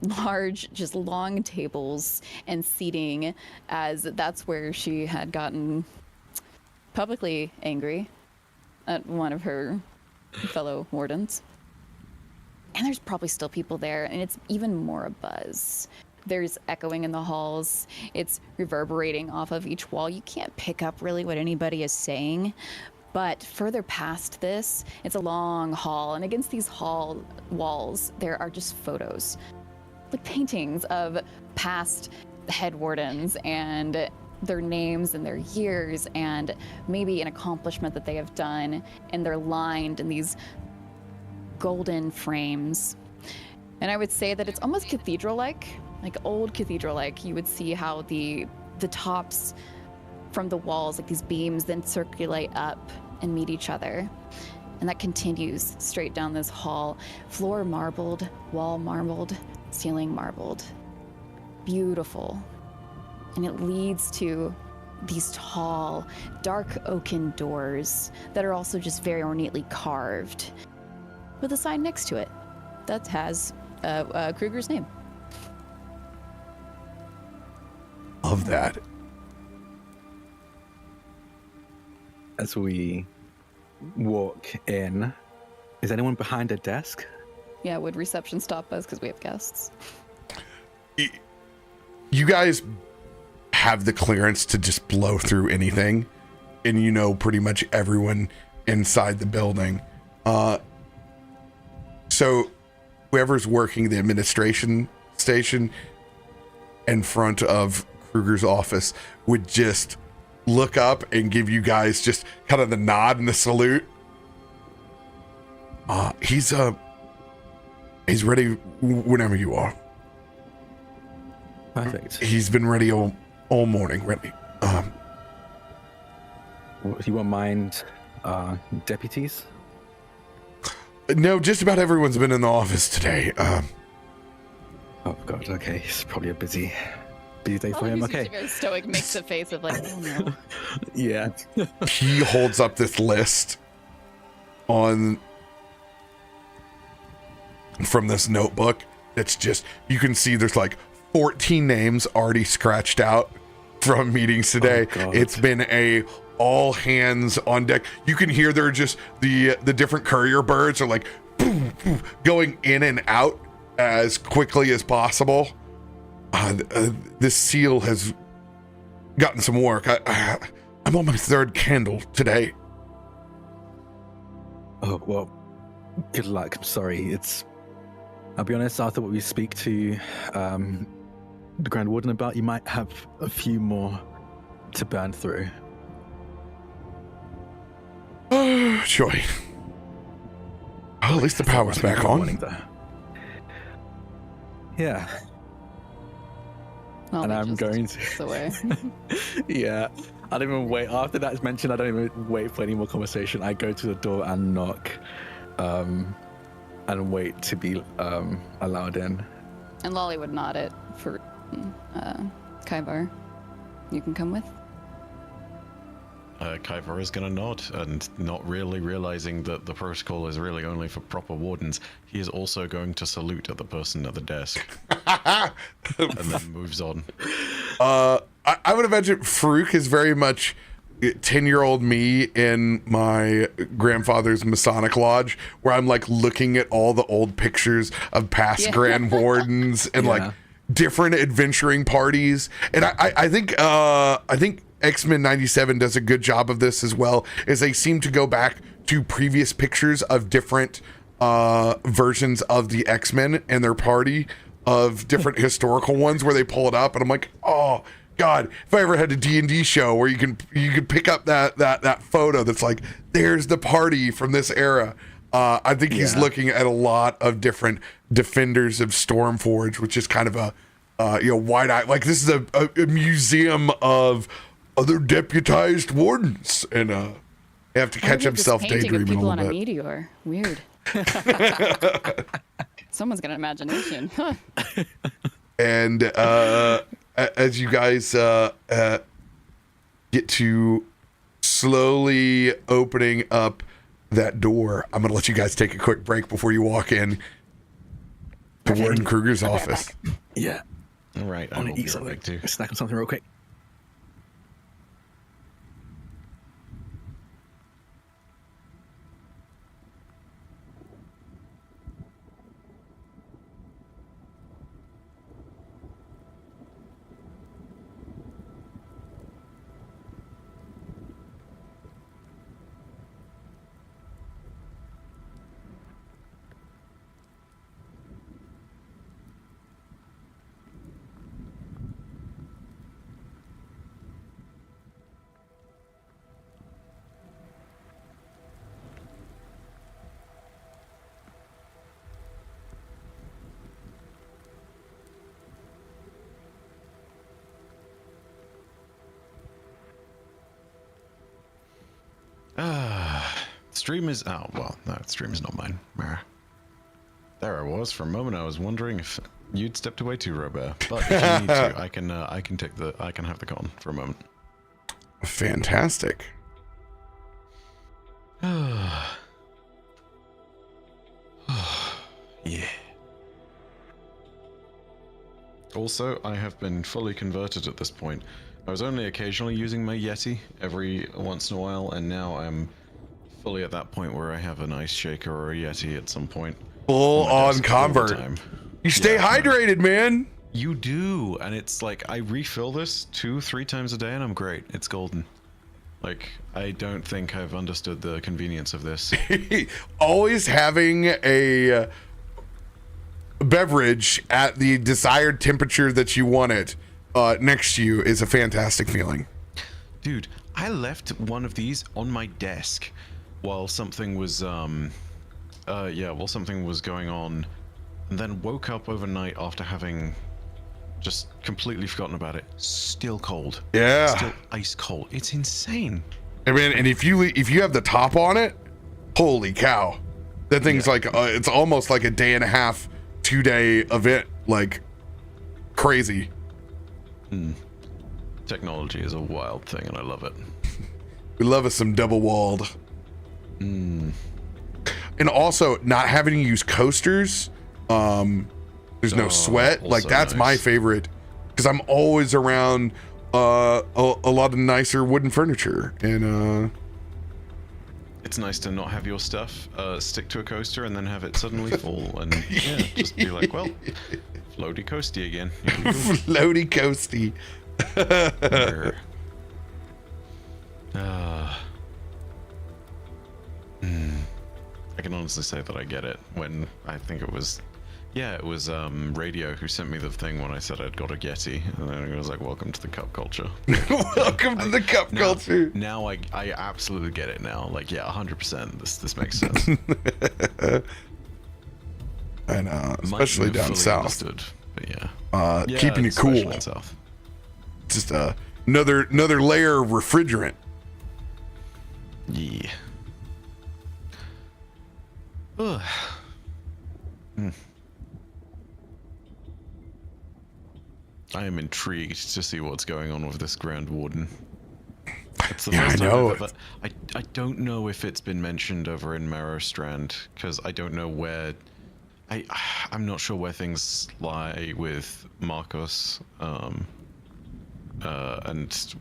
large, just long tables and seating, as that's where she had gotten publicly angry at one of her fellow wardens. And there's probably still people there, and it's even more a buzz. There's echoing in the halls. It's reverberating off of each wall. You can't pick up really what anybody is saying, but further past this, it's a long hall, and against these hall walls, there are just photos, like paintings of past head wardens and their names and their years and maybe an accomplishment that they have done, and they're lined in these golden frames. And I would say that it's almost cathedral-like, like old cathedral-like. You would see how the tops from the walls, like these beams, then circulate up and meet each other. And that continues straight down this hall. Floor marbled, wall marbled, ceiling marbled. Beautiful. And it leads to these tall, dark oaken doors that are also just very ornately carved, with a sign next to it that has Kruger's name. Love that. As we walk in, is anyone behind a desk? Yeah, would reception stop us because we have guests? You guys have the clearance to just blow through anything, and you know pretty much everyone inside the building. So whoever's working the administration station in front of Kruger's office would just look up and give you guys just kind of the nod and the salute. He's ready whenever you are. Perfect. He's been ready all morning, ready. You won't mind deputies? No, just about everyone's been in the office today. Oh god, okay. It's probably a busy day for him. Okay. Very stoic, makes a face of like, oh no. Yeah. He holds up this list from this notebook. That's just, you can see there's like 14 names already scratched out from meetings today. Oh, God. It's been a all hands on deck. You can hear they're just the different courier birds are like boom, boom, going in and out as quickly as possible. This seal has gotten some work. I'm on my third candle today. Oh, well, good luck. I'm sorry. I'll be honest, I thought we speak to the Grand Warden about, you might have a few more to burn through. Joy. Oh, at least the power's back on. Yeah. Well, And they I'm just going took this away. Yeah. I don't even wait. After that's mentioned, I don't even wait for any more conversation. I go to the door and knock, and wait to be allowed in. And Lolly would nod it for Kaivar. You can come with. Kaivar is going to nod, and not really realizing that the protocol is really only for proper wardens, he is also going to salute at the person at the desk. And then moves on. I would imagine Farouk is very much 10-year-old me in my grandfather's Masonic lodge, where I'm like looking at all the old pictures of past Grand Wardens and like different adventuring parties. And I think X-Men 97 does a good job of this as well, is they seem to go back to previous pictures of different versions of the X-Men and their party, of different historical ones where they pull it up, and I'm like, oh God, if I ever had a D&D show where you can pick up that photo that's like, there's the party from this era. I think he's looking at a lot of different defenders of Stormforge, which is kind of a wide-eyed, like this is a museum of other deputized wardens, and you have to catch himself daydreaming people a on little a bit. meteor. Weird. Someone's got an imagination. Huh. And as you guys get to slowly opening up that door, I'm going to let you guys take a quick break before you walk in to Warden Kruger's office. Yeah. All right, I I want will to be eat right back something. too. Snack on something real quick. Stream is stream is not mine. There I was. For a moment I was wondering if you'd stepped away too, RoBear. But if you need to, I can have the con for a moment. Fantastic. Yeah. Also, I have been fully converted at this point. I was only occasionally using my Yeti every once in a while, and now I'm fully at that point where I have an ice shaker or a Yeti at some point. Full on convert. You stay hydrated, man. You do, and it's like I refill this 2-3 times a day, and I'm great. It's golden. Like, I don't think I've understood the convenience of this. Always having a beverage at the desired temperature that you want it next to you is a fantastic feeling. Dude, I left one of these on my desk while something was going on, and then woke up overnight after having just completely forgotten about it. Still cold. Yeah. Still ice cold. It's insane. I mean, and if you have the top on it, holy cow. That thing's like it's almost like a day and a half, 2-day event, like crazy. Technology is a wild thing, and I love it. We love us some double walled. And also not having to use coasters. There's no sweat. Like that's nice. my favorite, because I'm always around a lot of nicer wooden furniture, and It's nice to not have your stuff stick to a coaster and then have it suddenly fall, and just be like, well, floaty coasty again. floaty coasty. I can honestly say that I get it when I think it was Yeah, it was Radio who sent me the thing when I said I'd got a Yeti, and then it was like, "Welcome to the cup culture." Welcome to the cup culture. Now I absolutely get it now. Like, yeah, 100%. This makes sense. And especially down fully south. Understood, but yeah. Yeah, Keeping you especially cool. down south. Just another layer of refrigerant. Yeah. Ugh. I am intrigued to see what's going on with this Grand Warden. It's the first time I've ever, I don't know if it's been mentioned over in Marrowstrand, because I don't know where... I'm not sure where things lie with Marcos, and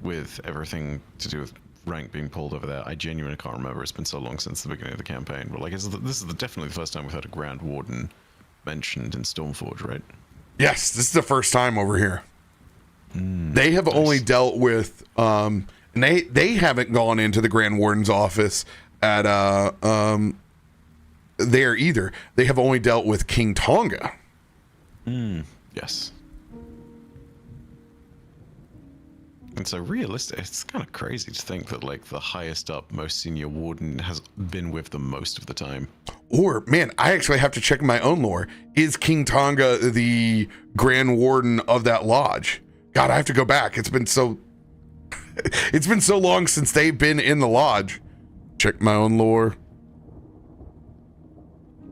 with everything to do with rank being pulled over there. I genuinely can't remember. It's been so long since the beginning of the campaign. But like, this is definitely the first time we've had a Grand Warden mentioned in Stormforge, right? Yes, this is the first time over here. They have only dealt with, and they haven't gone into the Grand Warden's office at there either. They have only dealt with King Tonga. Yes. And so realistic, it's kind of crazy to think that like the highest up, most senior warden has been with them most of the time. Or, man, I actually have to check my own lore. Is King Tonga the Grand Warden of that lodge? God, I have to go back. It's been so long since they've been in the lodge. Check my own lore.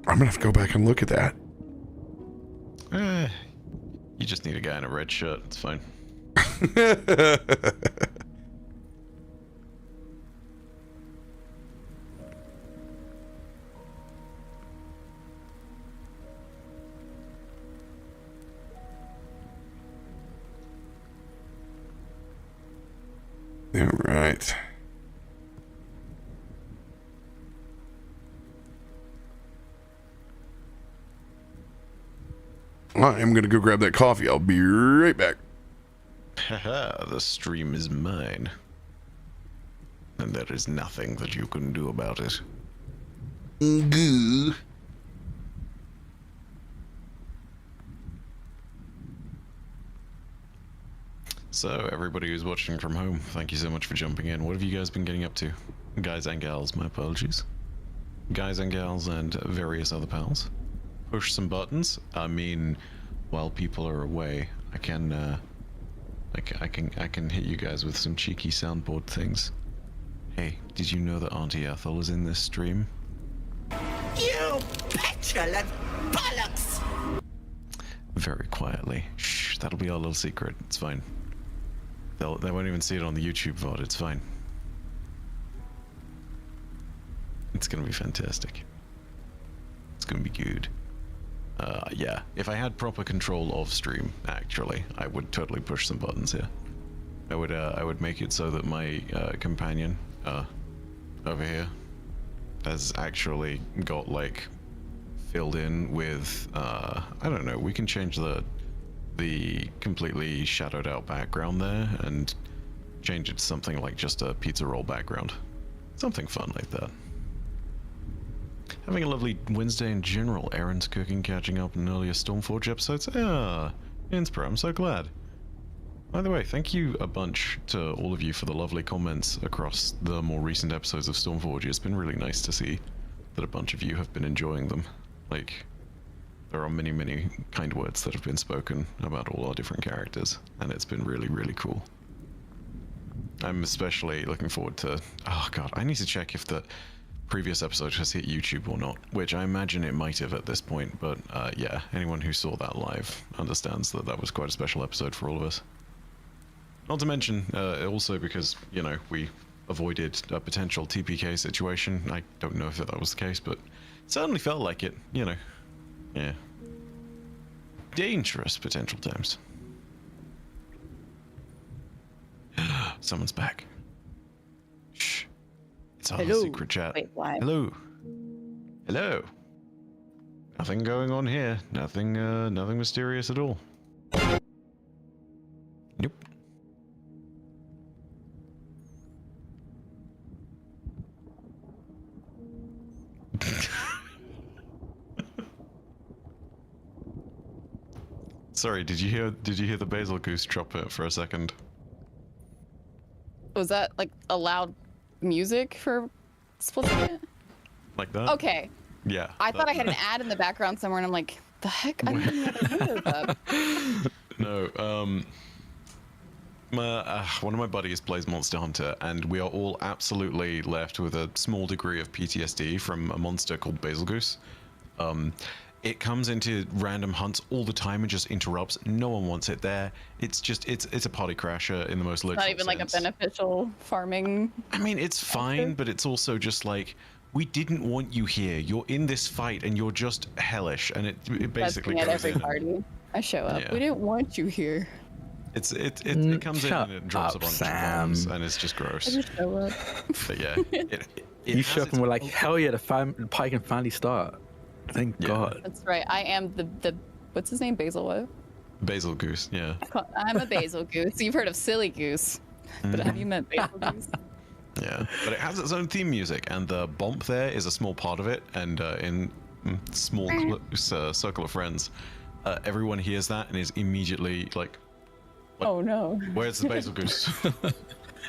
I'm gonna have to go back and look at that. You just need a guy in a red shirt. It's fine. All right. I'm gonna go grab that coffee. I'll be right back. Haha, the stream is mine. And there is nothing that you can do about it. Goo. So, everybody who's watching from home, thank you so much for jumping in. What have you guys been getting up to? Guys and gals, my apologies. Guys and gals and various other pals. Push some buttons. I mean, while people are away, I can hit you guys with some cheeky soundboard things. Hey, did you know that Auntie Ethel is in this stream? You petulant bollocks! Very quietly. Shh, that'll be our little secret. It's fine. They won't even see it on the YouTube VOD. It's fine. It's gonna be fantastic. It's gonna be good. Yeah, if I had proper control of stream, actually, I would totally push some buttons here. I would make it so that my companion over here has actually got like filled in with I don't know. We can change the completely shadowed out background there and change it to something like just a pizza roll background, something fun like that. Having a lovely Wednesday in general. Aaron's cooking, catching up on earlier Stormforge episodes. Inspira, I'm so glad. By the way, thank you a bunch to all of you for the lovely comments across the more recent episodes of Stormforge. It's been really nice to see that a bunch of you have been enjoying them. Like, there are many, many kind words that have been spoken about all our different characters, and it's been really, really cool. I'm especially looking forward to... Oh god, I need to check if the previous episode has hit YouTube or not, which I imagine it might have at this point, but yeah, anyone who saw that live understands that that was quite a special episode for all of us. Not to mention, also because, you know, we avoided a potential TPK situation. I don't know if that was the case, but it certainly felt like it, you know. Yeah. Dangerous potential times. Someone's back. Shh. It's our Hello. secret chat. Wait, why? Hello. Hello. Nothing going on here. Nothing mysterious at all. Nope. Sorry, did you hear the basil goose trumpet for a second? Was that like a loud music for split second? Like that? Okay. Yeah. I thought I had an ad in the background somewhere, and I'm like, the heck? I didn't even hear that. No, one of my buddies plays Monster Hunter, and we are all absolutely left with a small degree of PTSD from a monster called Basil Goose. It comes into random hunts all the time and just interrupts. No one wants it there. It's a party crasher in the most literal sense. Not even like a beneficial farming. I mean, it's fine, but it's also just like, we didn't want you here. You're in this fight, and you're just hellish, and it basically at goes every in party. I show up. Yeah. We didn't want you here. It comes in and it drops a bunch of bombs, and it's just I gross. just show up. But yeah, it You has show up its- and we're like, hell yeah, the party can finally start. Thank Yeah. God. That's right. I am the what's his name? Basil what? Basil Goose, yeah. I'm a basil goose. You've heard of silly goose, but have you met basil goose? Yeah, but it has its own theme music, and the bomb there is a small part of it, and in small close, circle of friends, everyone hears that and is immediately like, Oh no. where's the Basil Goose?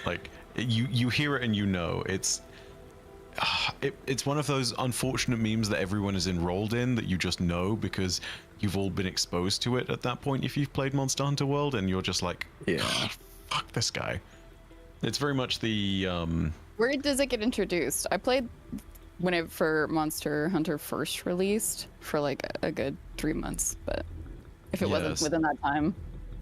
Like, you hear it and you know. It's one of those unfortunate memes that everyone is enrolled in, that you just know because you've all been exposed to it at that point if you've played Monster Hunter World, and you're just like, Yeah. fuck this guy. It's very much the Where does it get introduced? I played for Monster Hunter first released for like a good 3 months, but if it wasn't Yes. within that time.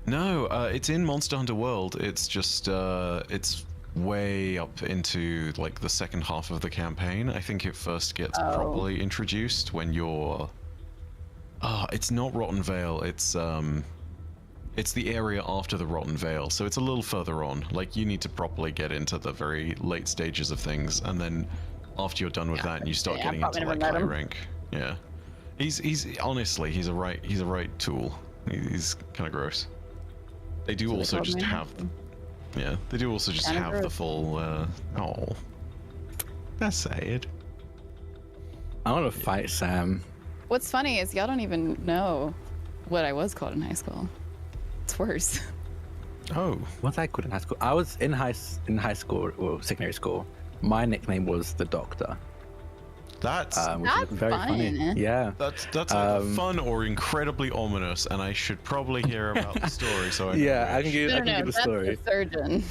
No, it's in Monster Hunter World. It's just it's way up into like the second half of the campaign. I think it first gets properly introduced when you're it's not Rotten Vale, it's the area after the Rotten Vale, so it's a little further on. Like, you need to properly get into the very late stages of things, and then after you're done with that and you start Yeah, getting I've into probably like never met high him. rank. Yeah. He's honestly, he's a right tool. He's kind of gross. They do So they also called just me? have yeah, they do also just Kinda have the gross. full oh. That's sad. I want to fight Sam. What's funny is y'all don't even know what I was called in high school. It's worse. Oh. What I called in high school? I was in high school or secondary school. My nickname was the Doctor. That's Which That's is very funny. fun. Yeah. that's either fun or incredibly ominous, and I should probably hear about the story. So I know Yeah, I which. can give the story. That's the surgeon.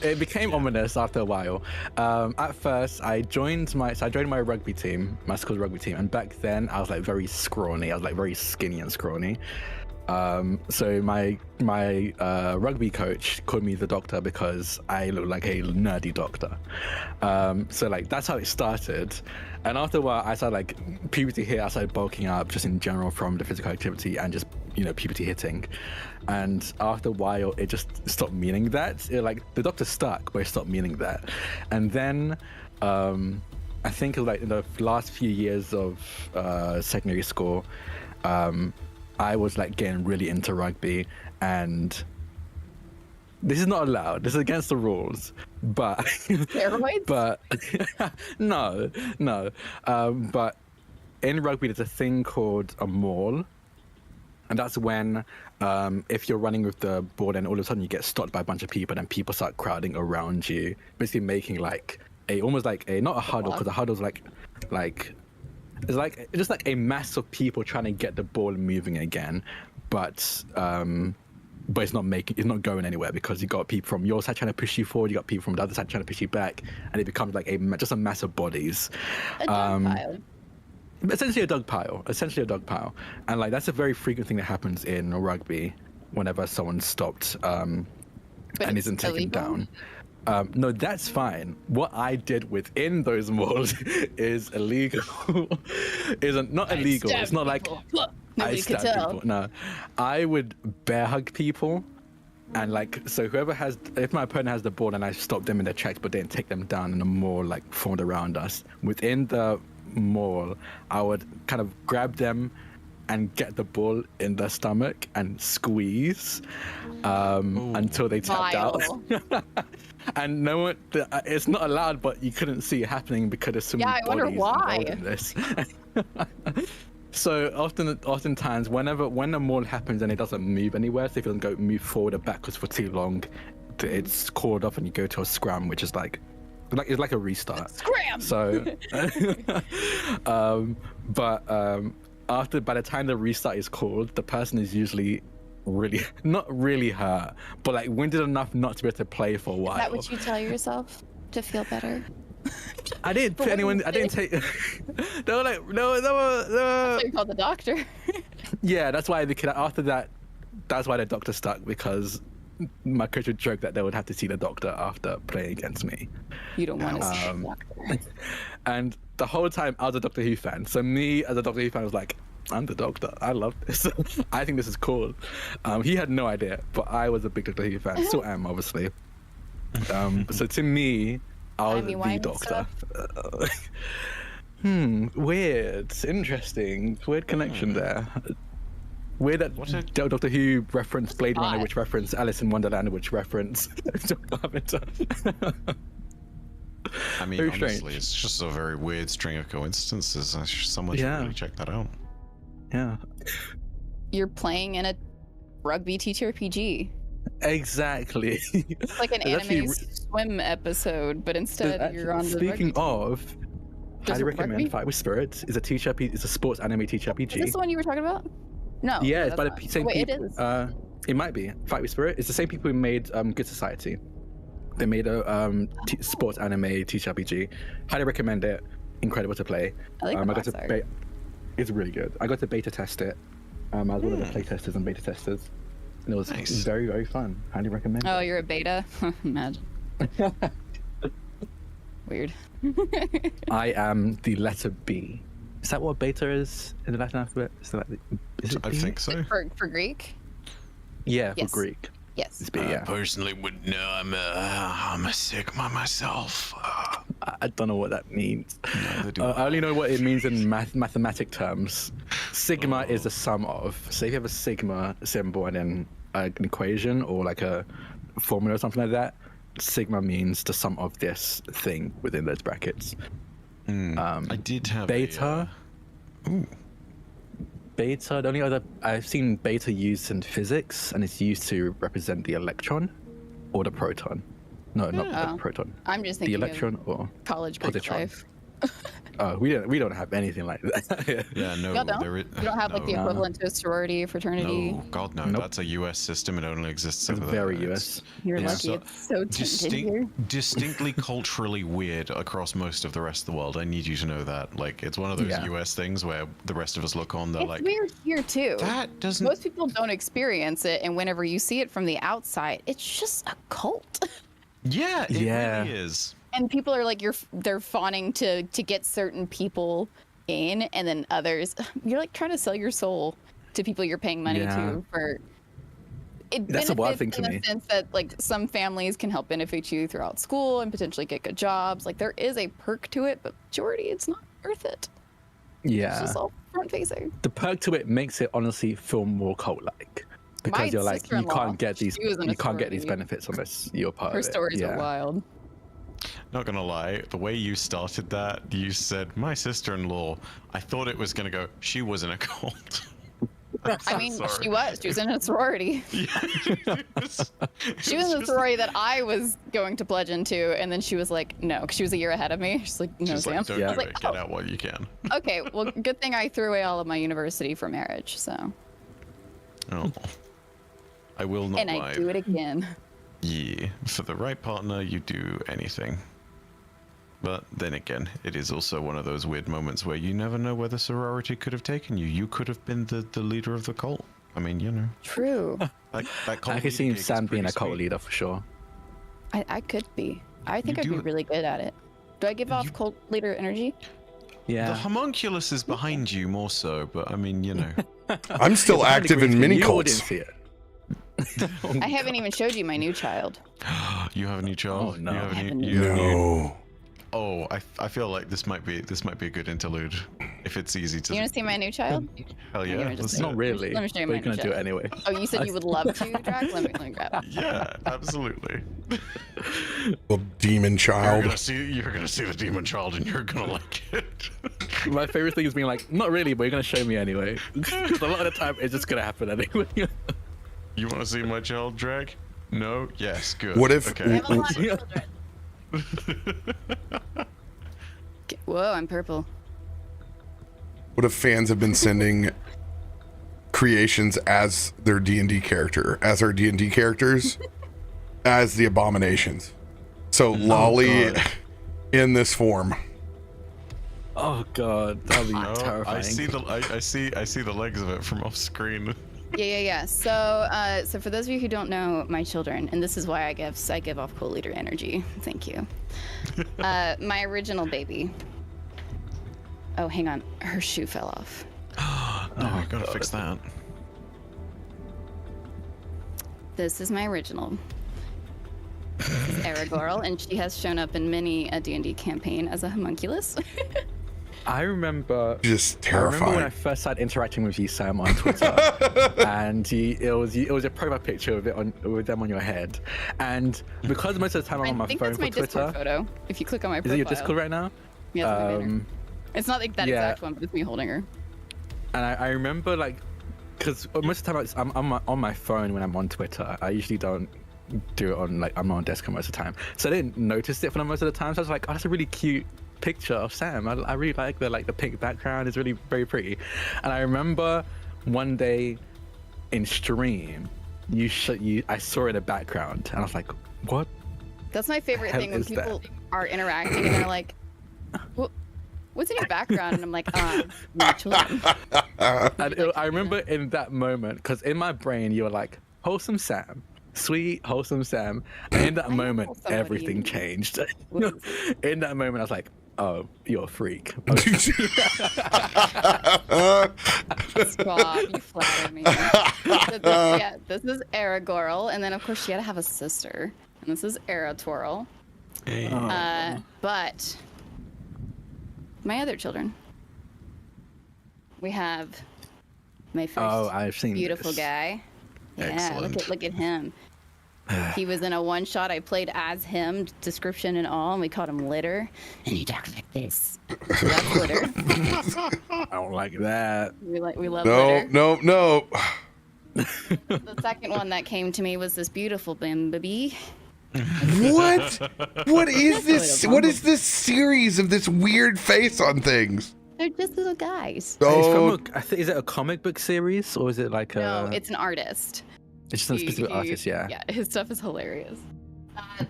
It became ominous after a while. At first, I joined my rugby team, my school's rugby team, and back then I was like very scrawny. I was like very skinny and scrawny. So my rugby coach called me the Doctor because I look like a nerdy doctor. So like that's how it started. And after a while, I started like puberty hit. I started bulking up just in general from the physical activity and just puberty hitting. And after a while, it just stopped meaning that. Like the Doctor stuck, but it stopped meaning that. And then I think like in the last few years of secondary school, I was like getting really into rugby, and this is not allowed. This is against the rules. But Steroids? but no. But in rugby, there's a thing called a maul, and that's when if you're running with the ball and all of a sudden you get stopped by a bunch of people, and people start crowding around you, basically making like almost like a not a huddle, because a huddle's like it's like just like a mass of people trying to get the ball moving again, but it's not going anywhere because you got people from your side trying to push you forward, you got people from the other side trying to push you back, and it becomes like just a mass of bodies. A dog pile. Essentially a dog pile, and like that's a very frequent thing that happens in rugby whenever someone's stopped and it's isn't taken illegal? down. No, that's fine. What I did within those malls is illegal. Isn't not illegal. It's not like I Nobody could stab tell. people. No, I would bear hug people, and like so if my opponent has the ball and I stop them in their tracks but didn't take them down and the mall like formed around us within the mall, I would kind of grab them and get the ball in their stomach and squeeze until they tapped out. And no one, it's not allowed, but you couldn't see it happening because there's so many Yeah, I wonder bodies why. involved in this. So oftentimes, when a maul happens and it doesn't move anywhere, so if it doesn't move forward or backwards for too long, it's called off and you go to a scram, which is like it's like a restart. Scram. So, by the time the restart is called, the person is usually not really hurt, but like winded enough not to be able to play for a while. Is that what you tell yourself to feel better? I didn't put anyone. I didn't take. No. That's what you called the doctor. Yeah, that's why after that, that's why the doctor stuck, because my coach would joke that they would have to see the doctor after playing against me. You don't want to see the doctor. And the whole time I was a Doctor Who fan, so me as a Doctor Who fan was like, I'm the Doctor. I love this. I think this is cool. He had no idea, but I was a big Doctor Who fan. Still am, obviously. So to me, I was the Doctor. Weird. Interesting. Weird connection there. Weird that Doctor Who reference Blade Runner, which reference Alice in Wonderland, which reference Carpenter. I mean, Very honestly, strange. it's just a very weird string of coincidences. Someone should really check that out. Yeah. You're playing in a rugby TTRPG. Exactly. It's like an anime swim episode, but instead you're on the Speaking rugby of, team. highly Does recommend rugby? Fight with Spirits. It's a sports anime TTRPG. Is this the one you were talking about? No. Yeah, no, it's by that's the not. same Wait, people. it is. It might be Fight with Spirit. It's the same people who made Good Society. They made a sports anime TTRPG. Highly recommend it. Incredible to play. I like the got box to art. It's really good. I got to beta test it. I was one of the play testers and beta testers, and it was Nice. very, very fun. Highly recommend. Oh, you're a beta? Imagine. Weird. I am the letter B. Is that what beta is in the Latin alphabet? Is it I B? think so. For Greek? Yeah, Yes. for Greek. Yes. It's B, I yeah. personally wouldn't know. I'm a Sigma myself. I don't know what that means. Neither do I only know what it means in mathematic terms. Sigma is the sum of. So if you have a sigma symbol and then an equation or like a formula or something like that, sigma means the sum of this thing within those brackets. I did have Beta. Beta. The only other I've seen beta used in physics, and it's used to represent the electron or the proton. No, not Oh. the proton. I'm just The thinking electron of or college Greek positron. life. we don't have anything like that. Yeah, no, Y'all don't? there is. You don't have like the no. equivalent to a sorority, fraternity. No, God, no. Nope. That's a U.S. system. It only exists It's over very there. US. You're Yeah. lucky. So- It's so tinted here. Distinctly culturally weird across most of the rest of the world. I need you to know that. Like, it's one of those Yeah. U.S. things where the rest of us look on. They're It's like, weird here too. that doesn't. Most people don't experience it, and whenever you see it from the outside, it's just a cult. Yeah, it Yeah. really is. And people are like, they're fawning to get certain people in, and then others. You're like trying to sell your soul to people you're paying money Yeah. to for. It That's a wild benefits thing to in me. the sense that like some families can help benefit you throughout school and potentially get good jobs. Like there is a perk to it, but majority it's not worth it. It's Yeah. just all front facing. The perk to it makes it honestly feel more cult-like because My you're like you sister-in-law, can't get these she was in a sorority. benefits unless you're part Her of it. stories Yeah. are wild. Not gonna lie, the way you started that, you said, my sister-in-law, I thought it was gonna go, she was in a cult. I mean, sorry. she was. She was in a sorority. Yeah, She was in the sorority that I was going to pledge into, and then she was like, no, because she was a year ahead of me. She's like, no, She's Sam. like, don't Yeah. do I was it. like, Get oh. out while you can. Okay, well, good thing I threw away all of my university for marriage, so. Oh. I will not And lie. I do it again. Yeah, for the right partner, you do anything. But then again, it is also one of those weird moments where you never know where the sorority could have taken you. You could have been the leader of the cult. I mean, you know. True. That cult I could leader see gig is Sam being a pretty cult sweet. leader for sure. I could be. I think You I'd do be it. really good at it. Do I give off cult leader energy? The Yeah. homunculus is behind you more so, but I mean, you know. I'm still active in mini You cults. wouldn't see it. I haven't even showed you my new child. You have a new child? Oh, no. You have I have a a new, new- you have a new, No. Oh, I feel like this might be a good interlude if it's easy to. You want to see my new child? Hell You're yeah, gonna just let's see do Not it. really. Let me show you but my you're gonna new do it child. anyway. Oh, you said you would love to, Drak? Let me grab it. Yeah, absolutely. Little demon child. You're gonna see the demon child, and you're gonna like it. My favorite thing is being like, not really, but you're gonna show me anyway. Because a lot of the time it's just gonna happen anyway. You want to see my child, Drak? No. Yes. Good. What if- I Okay. have a lot of children. Whoa, I'm purple. What if fans have been sending creations as their D&D character, as our D&D characters, as the abominations? So Lolly God. in this form. Oh god, that'd be Oh, terrifying. I see the legs of it from off screen. Yeah. So for those of you who don't know my children, and this is why I give off cool leader energy. Thank you. My original baby. Oh, hang on. Her shoe fell off. I gotta fix that. This is my original. This is Aragorl, and she has shown up in many a D&D campaign as a homunculus. I remember Just I remember when I terrifying. first started interacting with you, Sam, on Twitter, and it was a profile picture of it with them on your head, and because most of the time I'm on my I think phone that's for my Twitter. Discord photo. If you click on my Is profile. it your Discord right now? Yeah, it's my banner. It's not like that yeah. exact one, but it's me holding her. And I remember like, because most of the time I'm on my phone when I'm on Twitter. I usually don't do it on I'm not on Discord most of the time, so I didn't notice it for most of the time. So I was like, oh, that's a really cute picture of Sam. I really like the pink background. It's really very pretty. And I remember one day in stream, I saw it in the background, and I was like, what? That's my favorite hell thing when is people are interacting and they're like, what's in your background? And I'm like, my children. And I remember in that moment, because in my brain you were like, wholesome Sam, sweet wholesome Sam, and in that I know moment somebody everything in- changed. What In that moment I was like, oh, you're a freak. Stop, you flatter me. This is Aragorl, and then of course she had to have a sister, and this is Aratorl. But my other children, we have my first I've seen beautiful this. guy. Yeah, Excellent. look at him. He was in a one shot. I played as him, description and all, and we called him Litter. And he talks like this. So that's Litter. I don't like that. We love No, Litter. no. The second one that came to me was this beautiful Bimbaby. What? What is this? What is this series of this weird face on things? They're just little guys. Oh, Is it a comic book series or is it like No, a? it's an artist. It's just a specific artist, yeah. Yeah, his stuff is hilarious.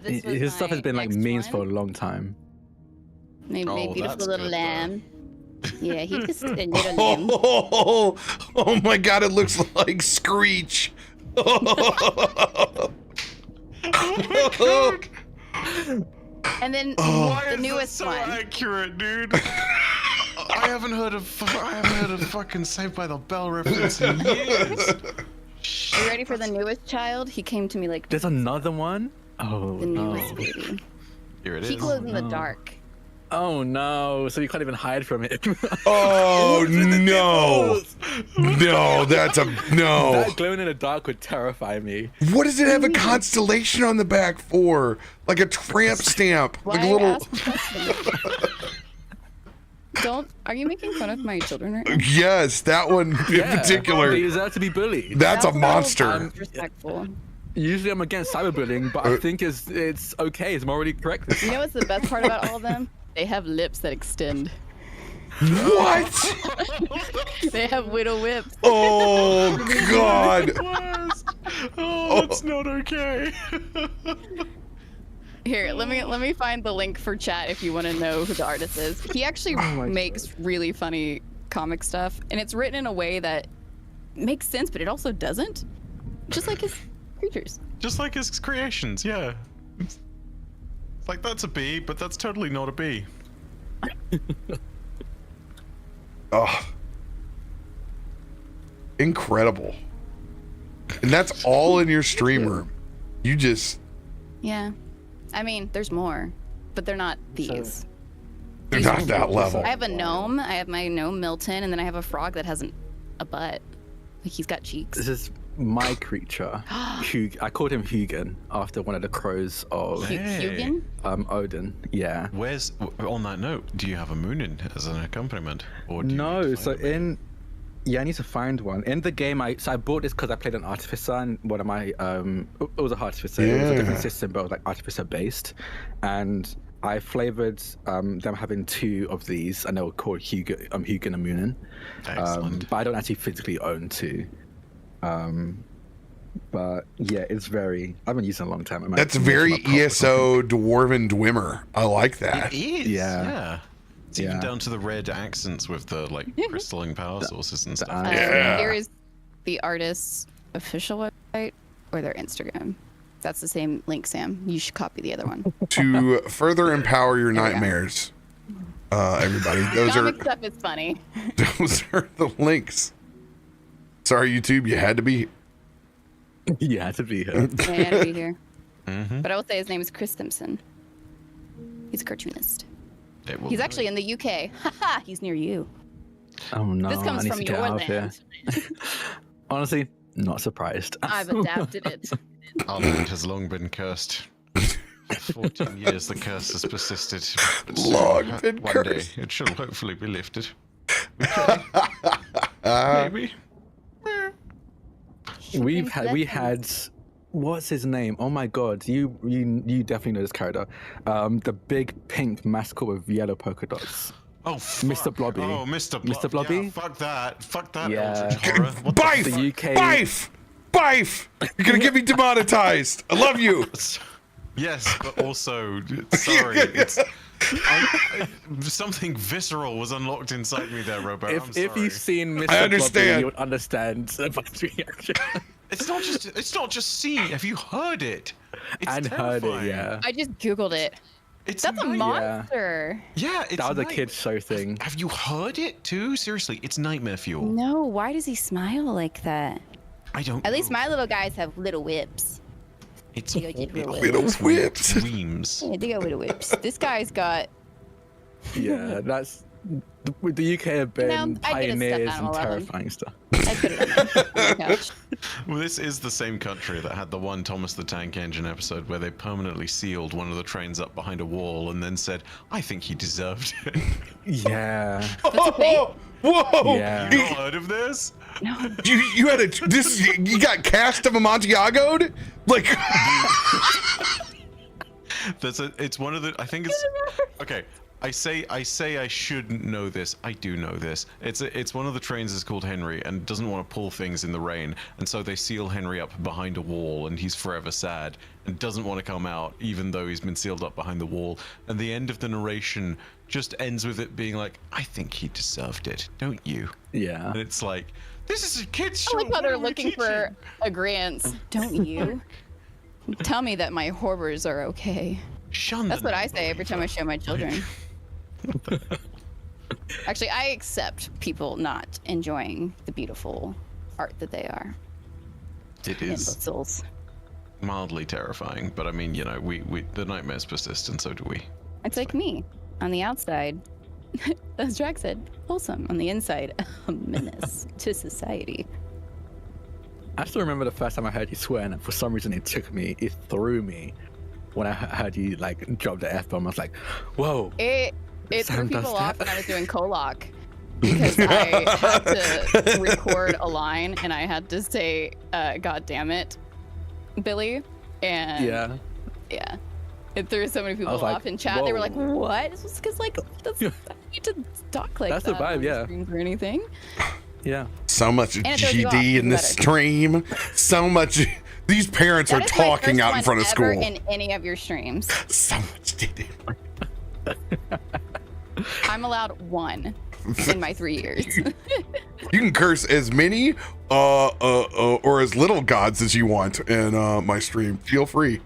This was His stuff has my been like next memes for a one. long time. My Oh, beautiful that's little good, though. lamb. Yeah, he just a little lamb. oh my god, it looks like Screech. And then Why the is newest this so one. accurate, dude? I haven't heard of fucking Saved by the Bell reference in years. Are you ready for the newest child? He came to me like There's another one? Oh the no. newest baby. Here it He is. glows in the no. dark. Oh no, so you can't even hide from it. Oh no. No, that's a no. That glowing in the dark would terrify me. What does it have a constellation on the back for? Like a tramp stamp. Why Like a little ask questions? Are you making fun of my children right now? Yes, that one in Yeah, particular. They deserve to be bullied. That's a little monster. Disrespectful. Usually I'm against cyberbullying, but I think it's okay. It's morally correct. You know what's the best part about all of them? They have lips that extend. What? They have widow whips. Oh god. Oh, that's not okay. Here, let me find the link for chat if you want to know who the artist is. He actually makes really funny comic stuff, and it's written in a way that makes sense, but it also doesn't. Just like his creatures. Just like his creations, yeah. It's like, that's a bee, but that's totally not a bee. Oh. Incredible. And that's all in your stream room. You just Yeah. I mean, there's more, but they're not these. They're not that level. I have a gnome. I have my gnome Milton, and then I have a frog that has a butt. Like he's got cheeks. This is my creature. I called him Hugin after one of the crows of Hugin? Odin. Yeah. Where's on that note? Do you have a moonin as an accompaniment, or do you No. need to So find I need to find one in the game. I bought this because I played an artificer, and one of my it was a artificer. It was a different system, but it was like artificer based, and I flavored them having 2 of these, and they were called Hugin and Moonin. Excellent. But I don't actually physically own 2. But yeah, it's very. I've been using it a long time. That's very ESO Dwarven Dwemer. I like that. It is. Yeah. It's even down to the red accents with the like crystalline power sources and stuff. Here is the artist's official website or their Instagram. That's the same link, Sam. You should copy the other one. To further empower your nightmares, everybody. Comic stuff is funny. Those are the links. Sorry, YouTube, you had to be. You had to be here. I had to be here. Mm-hmm. But I will say his name is Chris Simpson. He's a cartoonist. He's actually in the UK. Haha, he's near you. Oh no! This comes I need from to get your out of here. land. Honestly, not surprised. I've adapted it. Our land has long been cursed. 14 years the curse has persisted. But soon, Long been one cursed. day it shall hopefully be lifted. Maybe. We had what's his name? Oh my god, you definitely know this character. The big pink mascot with yellow polka dots. Oh, fuck. Mr. Blobby. Oh, Mr. Mr. Blobby? Yeah, fuck that. Fuck that. Yeah. Eldritch horror. What the Bife! The UK Bife! Bife! You're gonna get me demonetized. I love you. Yes, but also, sorry, something visceral was unlocked inside me there, RoBear. I'm sorry. If you've seen Mr. I understand. Blobby, you would understand the reaction. It's not just seen. Have you heard it? It's And heard terrifying. it, yeah. I just Googled it. It's That's a monster. Yeah, it's That was a kid's show thing. Have you heard it too? Seriously, it's nightmare fuel. No, why does he smile like that? I don't. At least know. my little guys have little whips. It's They got little Little whips. dreams. Yeah, they got little whips. This guy's got. Yeah, that's the UK have been I get a pioneers step in on 11. terrifying stuff. I put it on my couch. Well, this is the same country that had the one Thomas the Tank Engine episode where they permanently sealed one of the trains up behind a wall and then said, "I think he deserved it." Yeah. Oh, whoa! Yeah. You not heard of this? No. You had you got cast of Amontillado? Like It's one of the. I think it's okay. I say I shouldn't know this. I do know this. It's one of the trains is called Henry and doesn't want to pull things in the rain, and so they seal Henry up behind a wall, and he's forever sad and doesn't want to come out, even though he's been sealed up behind the wall. And the end of the narration just ends with it being like, "I think he deserved it, don't you?" Yeah. And it's like, this is a kid's show. I like how what they're are we looking for teaching? agreeance. Don't you? Tell me that my horrors are okay. Shun That's the what I say every time I show my children. Actually, I accept people not enjoying the beautiful art that they are. It is Imbeciles. mildly terrifying, but I mean, you know, we the nightmares persist, and so do we. It's like me. On the outside, as Drak said, wholesome. On the inside, a menace to society. I still remember the first time I heard you swear, and for some reason it threw me when I heard you like drop the F-bomb. I was like, whoa. It threw Sam does people off that? when I was doing Kolok because I had to record a line and I had to say, "God damn it, Billy," and yeah, it threw so many people was like, off in chat. They were like, whoa. "What?" It's because like that's, I don't need to talk like That's the that vibe, on yeah. stream or anything. Yeah. so much And it throws you off, GD in even this better. stream. So much. These parents That are is my talking first out in one front of ever school. in any of your streams. So much GD. I'm allowed one in my 3 years. You can curse as many or as little gods as you want in my stream. Feel free.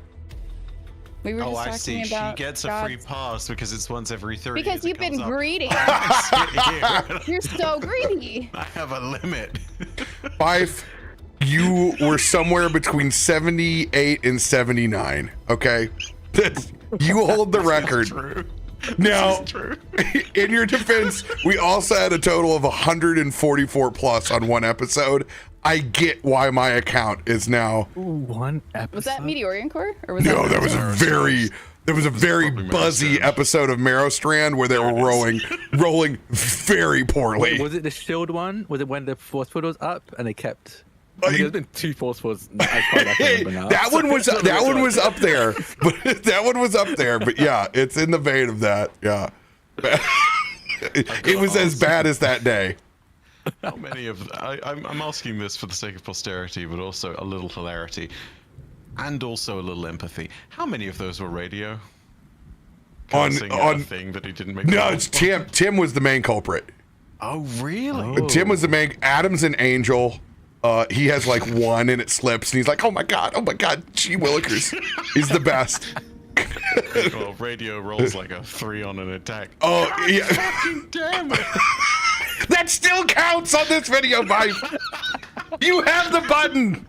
We were Oh, just I talking see. She about gets a free gods. pass because it's once every 3 years. Because it you've been comes up. greedy. I sit here. You're so greedy. I have a limit. Fife, you were somewhere between 78 and 79. Okay, you hold the record. True. Now, True. in your defense, we also had a total of 144 plus on one episode. I get why my account is now. Ooh, one episode. Was that Meteorian Core? Or was No, that that was a very probably buzzy Marrowstrand. episode of Marrowstrand where they were rolling very poorly. Wait, was it the shield one? Was it when the force field was up and they kept? I mean, there's been 2 force fields as far as I can remember now. That one was up there, but that one was up there. But yeah, it's in the vein of that. Yeah, it was as bad as that day. How many of I'm asking this for the sake of posterity, but also a little hilarity, and also a little empathy. How many of those were radio? Cursing at a thing that he didn't make. No, it's Tim. Tim was the main culprit. Oh really? Tim was the main. Adam's an angel. He has like one and it slips, and he's like, oh my god, gee willikers. He's the best. Well, radio rolls like a 3 on an attack. Oh yeah. Fucking damn it! That still counts on this video, Mike. You have the button.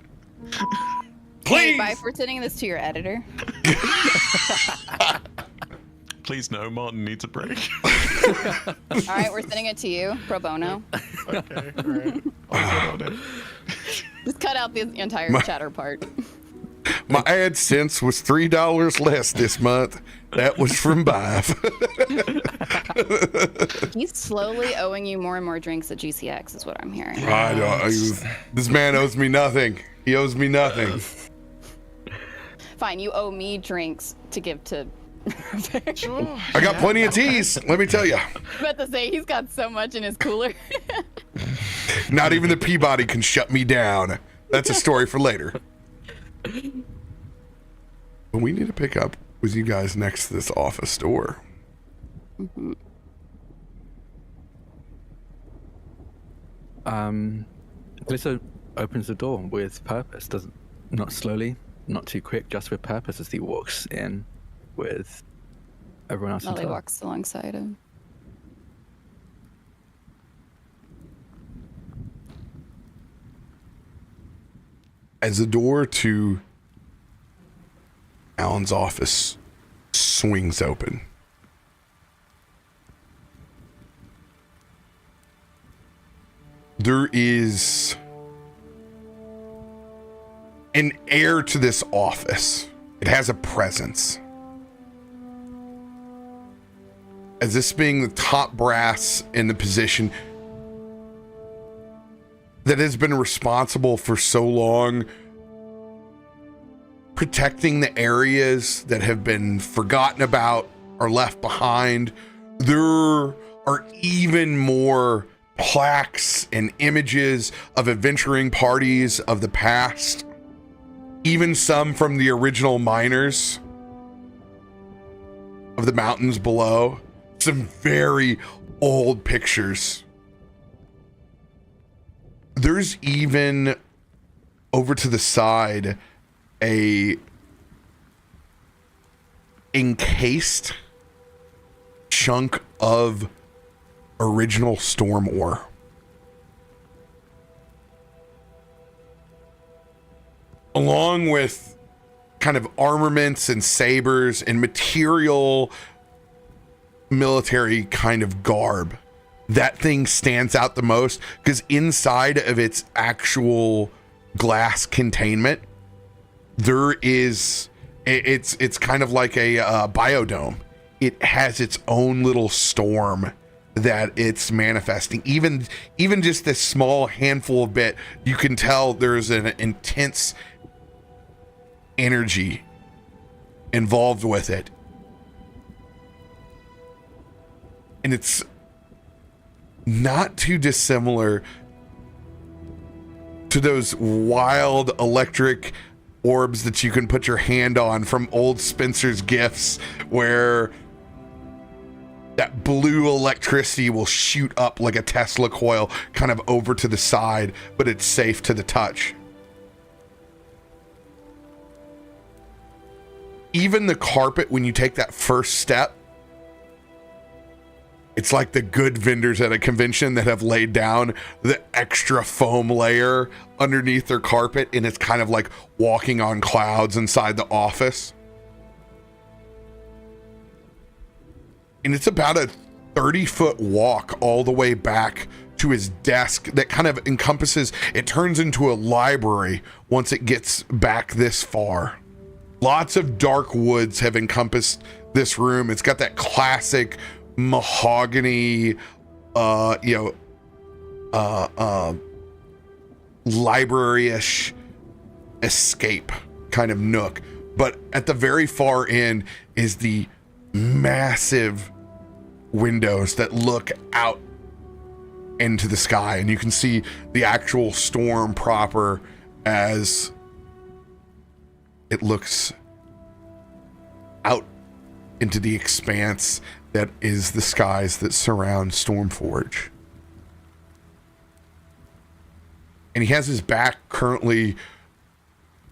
Please. Bye for sending this to your editor. Please no, Martin needs a break. All right, we're sending it to you, pro bono. Okay, all right. I'll get on it. Just cut out the entire chatter part. My AdSense was $3 less this month. That was from Bive. He's slowly owing you more and more drinks at GCX, is what I'm hearing. This man owes me nothing. He owes me nothing. Fine, you owe me drinks to give to. Sure. I got plenty of teas, let me tell you. I was about to say he's got so much in his cooler. Not even the Peabody can shut me down. That's a story for later. But we need to pick up with you guys next to this office door. Mm-hmm. Kallisto opens the door with purpose. Doesn't not slowly, not too quick, just with purpose as he walks in with everyone else. Molly walks alongside him. As the door to Alan's office swings open, there is an air to this office. It has a presence. As this being the top brass in the position that has been responsible for so long protecting the areas that have been forgotten about or left behind, there are even more plaques and images of adventuring parties of the past, even some from the original miners of the mountains below. Some very old pictures. There's even over to the side a encased chunk of original storm ore. Along with kind of armaments and sabers and material military kind of garb. That thing stands out the most because inside of its actual glass containment, there is, it's kind of like a biodome. It has its own little storm that it's manifesting. Even just this small handful of bit, you can tell there's an intense energy involved with it. And it's not too dissimilar to those wild electric orbs that you can put your hand on from old Spencer's Gifts, where that blue electricity will shoot up like a Tesla coil kind of over to the side, but it's safe to the touch. Even the carpet, when you take that first step, it's like the good vendors at a convention that have laid down the extra foam layer underneath their carpet, and it's kind of like walking on clouds inside the office. and it's about a 30-foot walk all the way back to his desk that kind of encompasses, it turns into a library once it gets back this far. Lots of dark woods have encompassed this room. It's got that classic mahogany, library-ish escape kind of nook. But at the very far end is the massive windows that look out into the sky, and you can see the actual storm proper as it looks out into the expanse that is the skies that surround Stormforge. And he has his back currently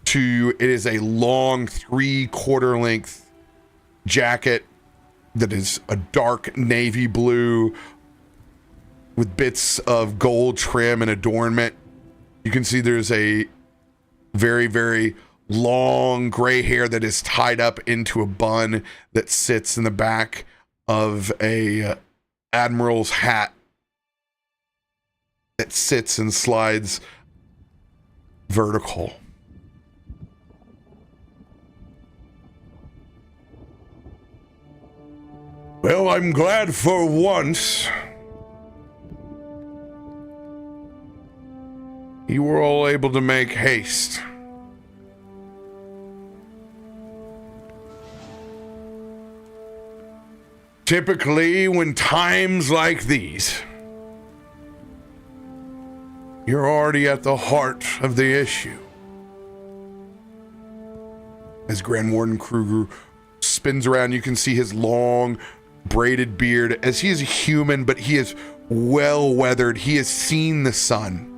to, it is a long 3/4 length jacket that is a dark navy blue with bits of gold trim and adornment. You can see there's a very, very long gray hair that is tied up into a bun that sits in the back of a admiral's hat that sits and slides vertical. Well, I'm glad for once you were all able to make haste. Typically, when times like these, you're already at the heart of the issue. As Grand Warden Kruger spins around, you can see his long braided beard, as he is a human, but he is well weathered. He has seen the sun.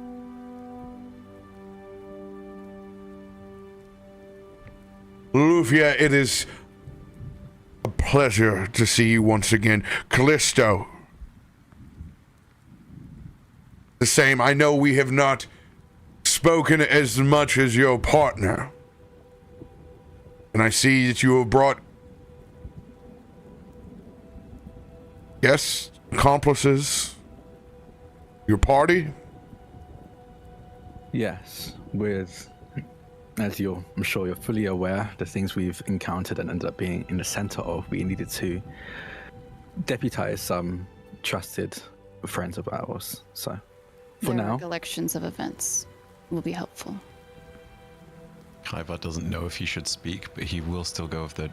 Loluphia, it is a pleasure to see you once again. Kallisto, the same. I know we have not spoken as much as your partner, and I see that you have brought guests, accomplices, your party. Yes, with, as I'm sure you're fully aware, the things we've encountered and ended up being in the center of, we needed to deputize some trusted friends of ours. So, for Their now, recollections of events will be helpful. Kaiba doesn't know if he should speak, but he will still go with the.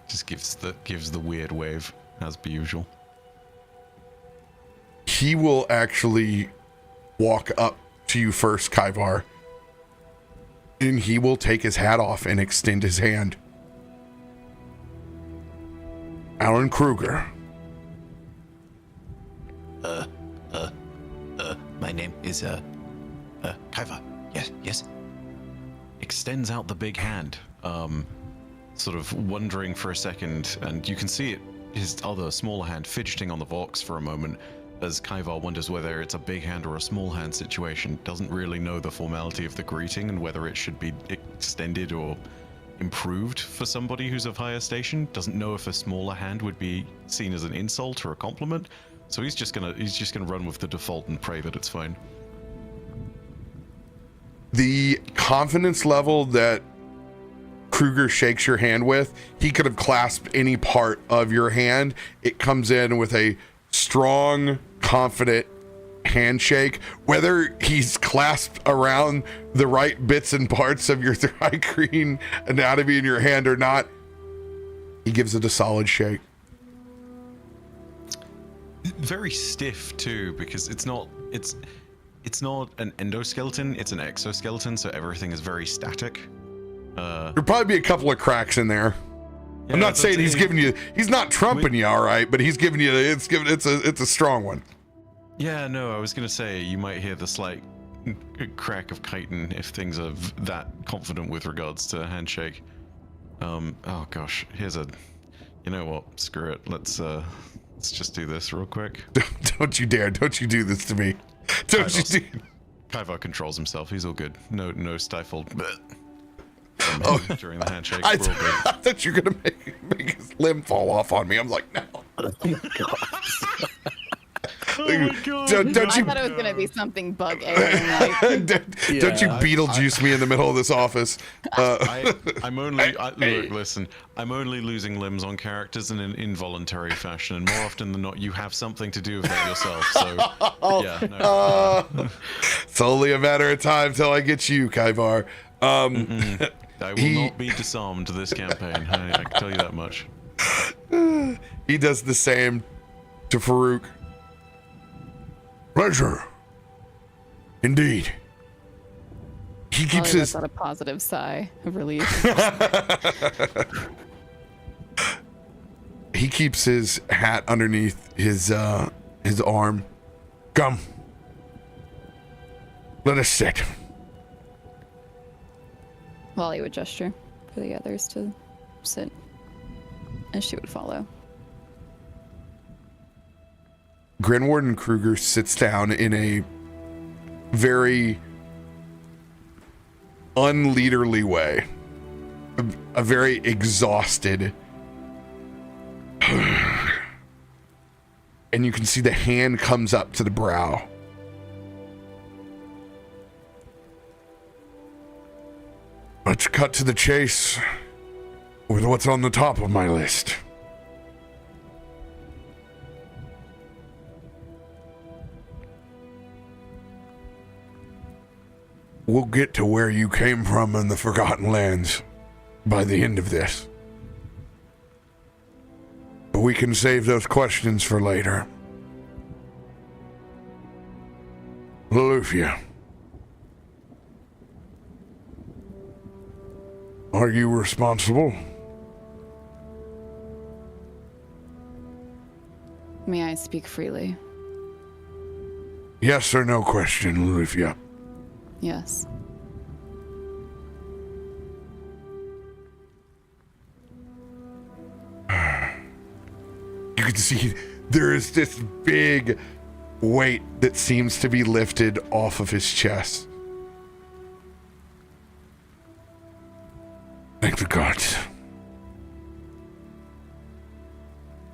Just gives the weird wave as per usual. He will actually walk up to you first, Kaivar, and he will take his hat off and extend his hand. Alan Kruger. My name is Kaiva. Yes. Extends out the big hand, sort of wondering for a second, and you can see it, his other smaller hand fidgeting on the Vox for a moment as Kaivar wonders whether it's a big hand or a small hand situation. Doesn't really know the formality of the greeting and whether it should be extended or improved for somebody who's of higher station. Doesn't know if a smaller hand would be seen as an insult or a compliment. So he's just gonna run with the default and pray that it's fine. The confidence level that Kruger shakes your hand with, he could have clasped any part of your hand. It comes in with a strong, confident handshake. Whether he's clasped around the right bits and parts of your dry green anatomy in your hand or not, he gives it a solid shake. Very stiff too, because it's not an endoskeleton, it's an exoskeleton, so everything is very static. There'll probably be a couple of cracks in there. Yeah, I'm not saying he's not trumping you, all right, but he's giving you, it's a strong one. Yeah, no, I was gonna say you might hear the slight crack of chitin if things are that confident with regards to a handshake. Oh gosh, you know what? Screw it. Let's just do this real quick. Don't you dare! Don't you do this to me! Don't you do? Kaivar controls himself. He's all good. No stifled. from him during the handshake. I We're all good. thought you were gonna make his limb fall off on me. I'm like, no. Oh my god! Don't I you thought it was gonna be something bug alien like. don't you Beetlejuice me in the middle of this office? I'm only look, listen. I'm only losing limbs on characters in an involuntary fashion, and more often than not, you have something to do with that yourself. So yeah, no. It's only a matter of time till I get you, Kaivar. I will not be disarmed this campaign. I can tell you that much. He does the same to Farouk. Pleasure. Indeed. He keeps Probably his. let out a positive sigh of relief. He keeps his hat underneath his arm. Come. Let us sit. Wally would gesture for the others to sit, and she would follow. Grenwarden Kruger sits down in a very unleaderly way, a very exhausted, and you can see the hand comes up to the brow. Let's cut to the chase with what's on the top of my list. We'll get to where you came from in the Forgotten Lands by the end of this. But we can save those questions for later. Loluphia. Are you responsible? May I speak freely? Yes or no question, Loluphia. Yes. You can see there is this big weight that seems to be lifted off of his chest. Thank the gods.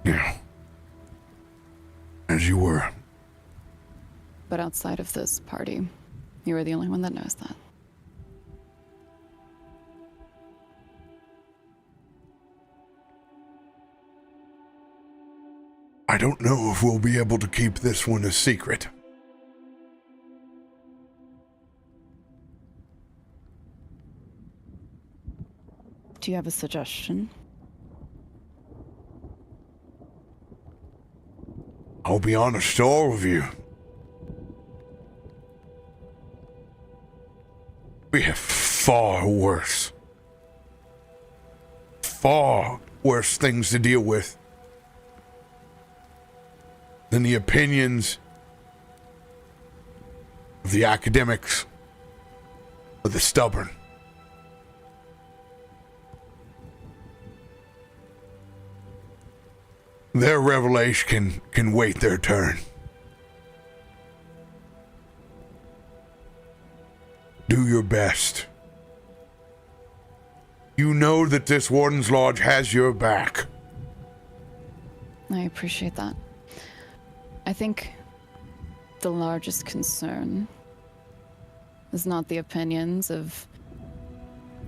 Yeah. As you were. But outside of this party, you are the only one that knows that. I don't know if we'll be able to keep this one a secret. Do you have a suggestion? I'll be honest to all of you. We have far worse things to deal with than the opinions of the academics or the stubborn. Their revelation can wait their turn. Do your best. You know that this Warden's Lodge has your back. I appreciate that. I think the largest concern is not the opinions of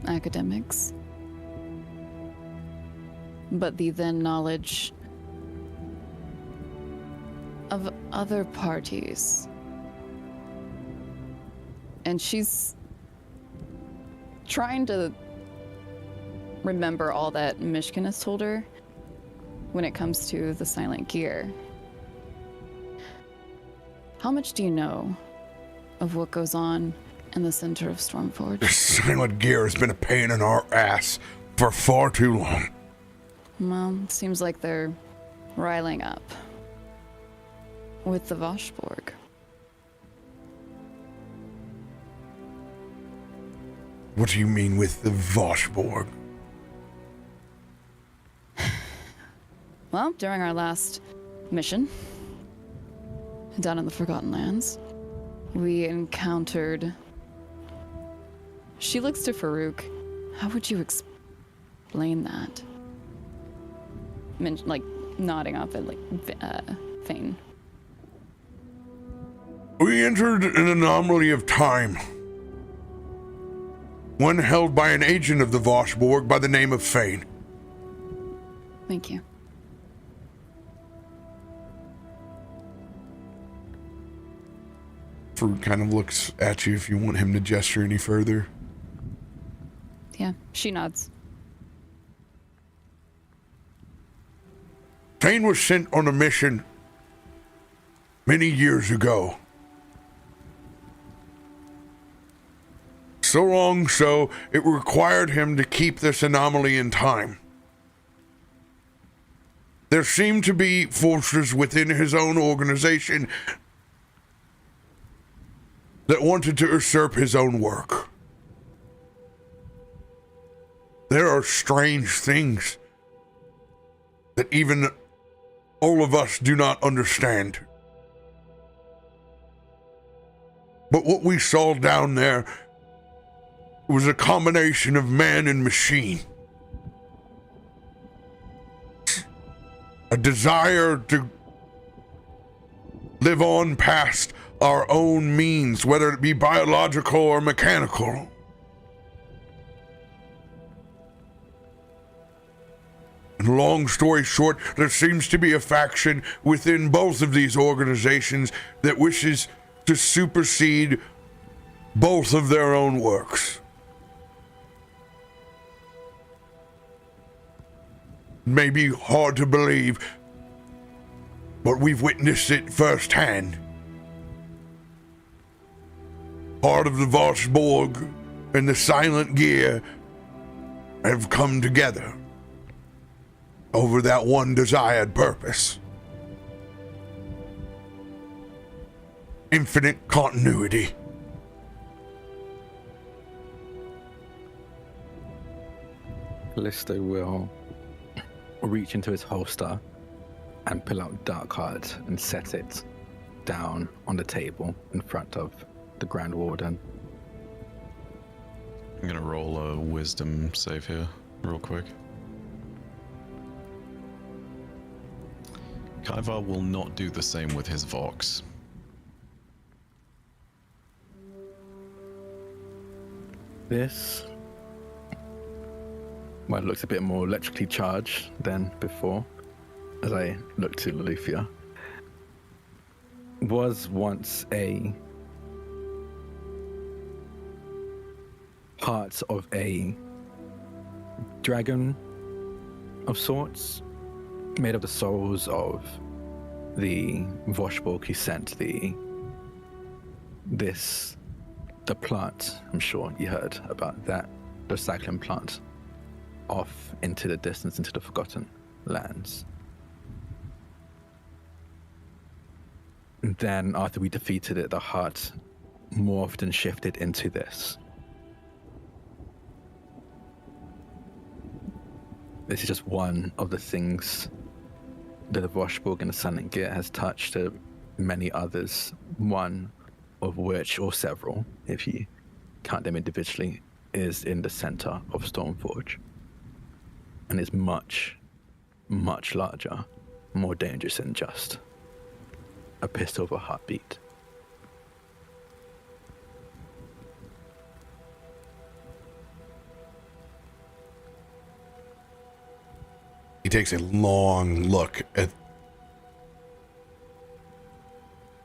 academics, but the then knowledge of other parties. And she's trying to remember all that Myshkin has told her when it comes to the silent gear. How much do you know of what goes on in the center of Stormforge? The silent gear has been a pain in our ass for far too long. Well, it seems like they're riling up with the Vashborg. What do you mean with the Vashborg? Well, during our last mission down in the Forgotten Lands, we encountered... She looks to Farouk How would you explain that? Like nodding off at Fane. We entered an anomaly of time. One held by an agent of the Voshborg by the name of Fane. Thank you. Faroük kind of looks at you if you want him to gesture any further. Yeah, she nods. Fane was sent on a mission many years ago. So long so, it required him to keep this anomaly in time. There seemed to be forces within his own organization that wanted to usurp his own work. There are strange things that even all of us do not understand. But what we saw down there was a combination of man and machine. A desire to live on past our own means, whether it be biological or mechanical. And long story short, there seems to be a faction within both of these organizations that wishes to supersede both of their own works. It may be hard to believe, but we've witnessed it firsthand. Part of the Voshborg and the Silent Gear have come together over that one desired purpose. Infinite continuity. Kallisto will reach into his holster and pull out Dark Card and set it down on the table in front of the Grand Warden. I'm gonna roll a wisdom save here, real quick. Kaivar will not do the same with his Vox. This, well, it looks a bit more electrically charged than before, as I look to Loluphia. Was once a part of a dragon of sorts, made of the souls of the Voshborg who sent the plant. I'm sure you heard about that, the cyclone plant, off into the distance, into the Forgotten Lands. And then after we defeated it, the heart morphed and shifted into this. This is just one of the things that the Voshborg and the Silent Gear has touched. Many others, one of which, or several, if you count them individually, is in the center of Stormforge. And is much, much larger, more dangerous than just a pistol of a heartbeat. He takes a long look at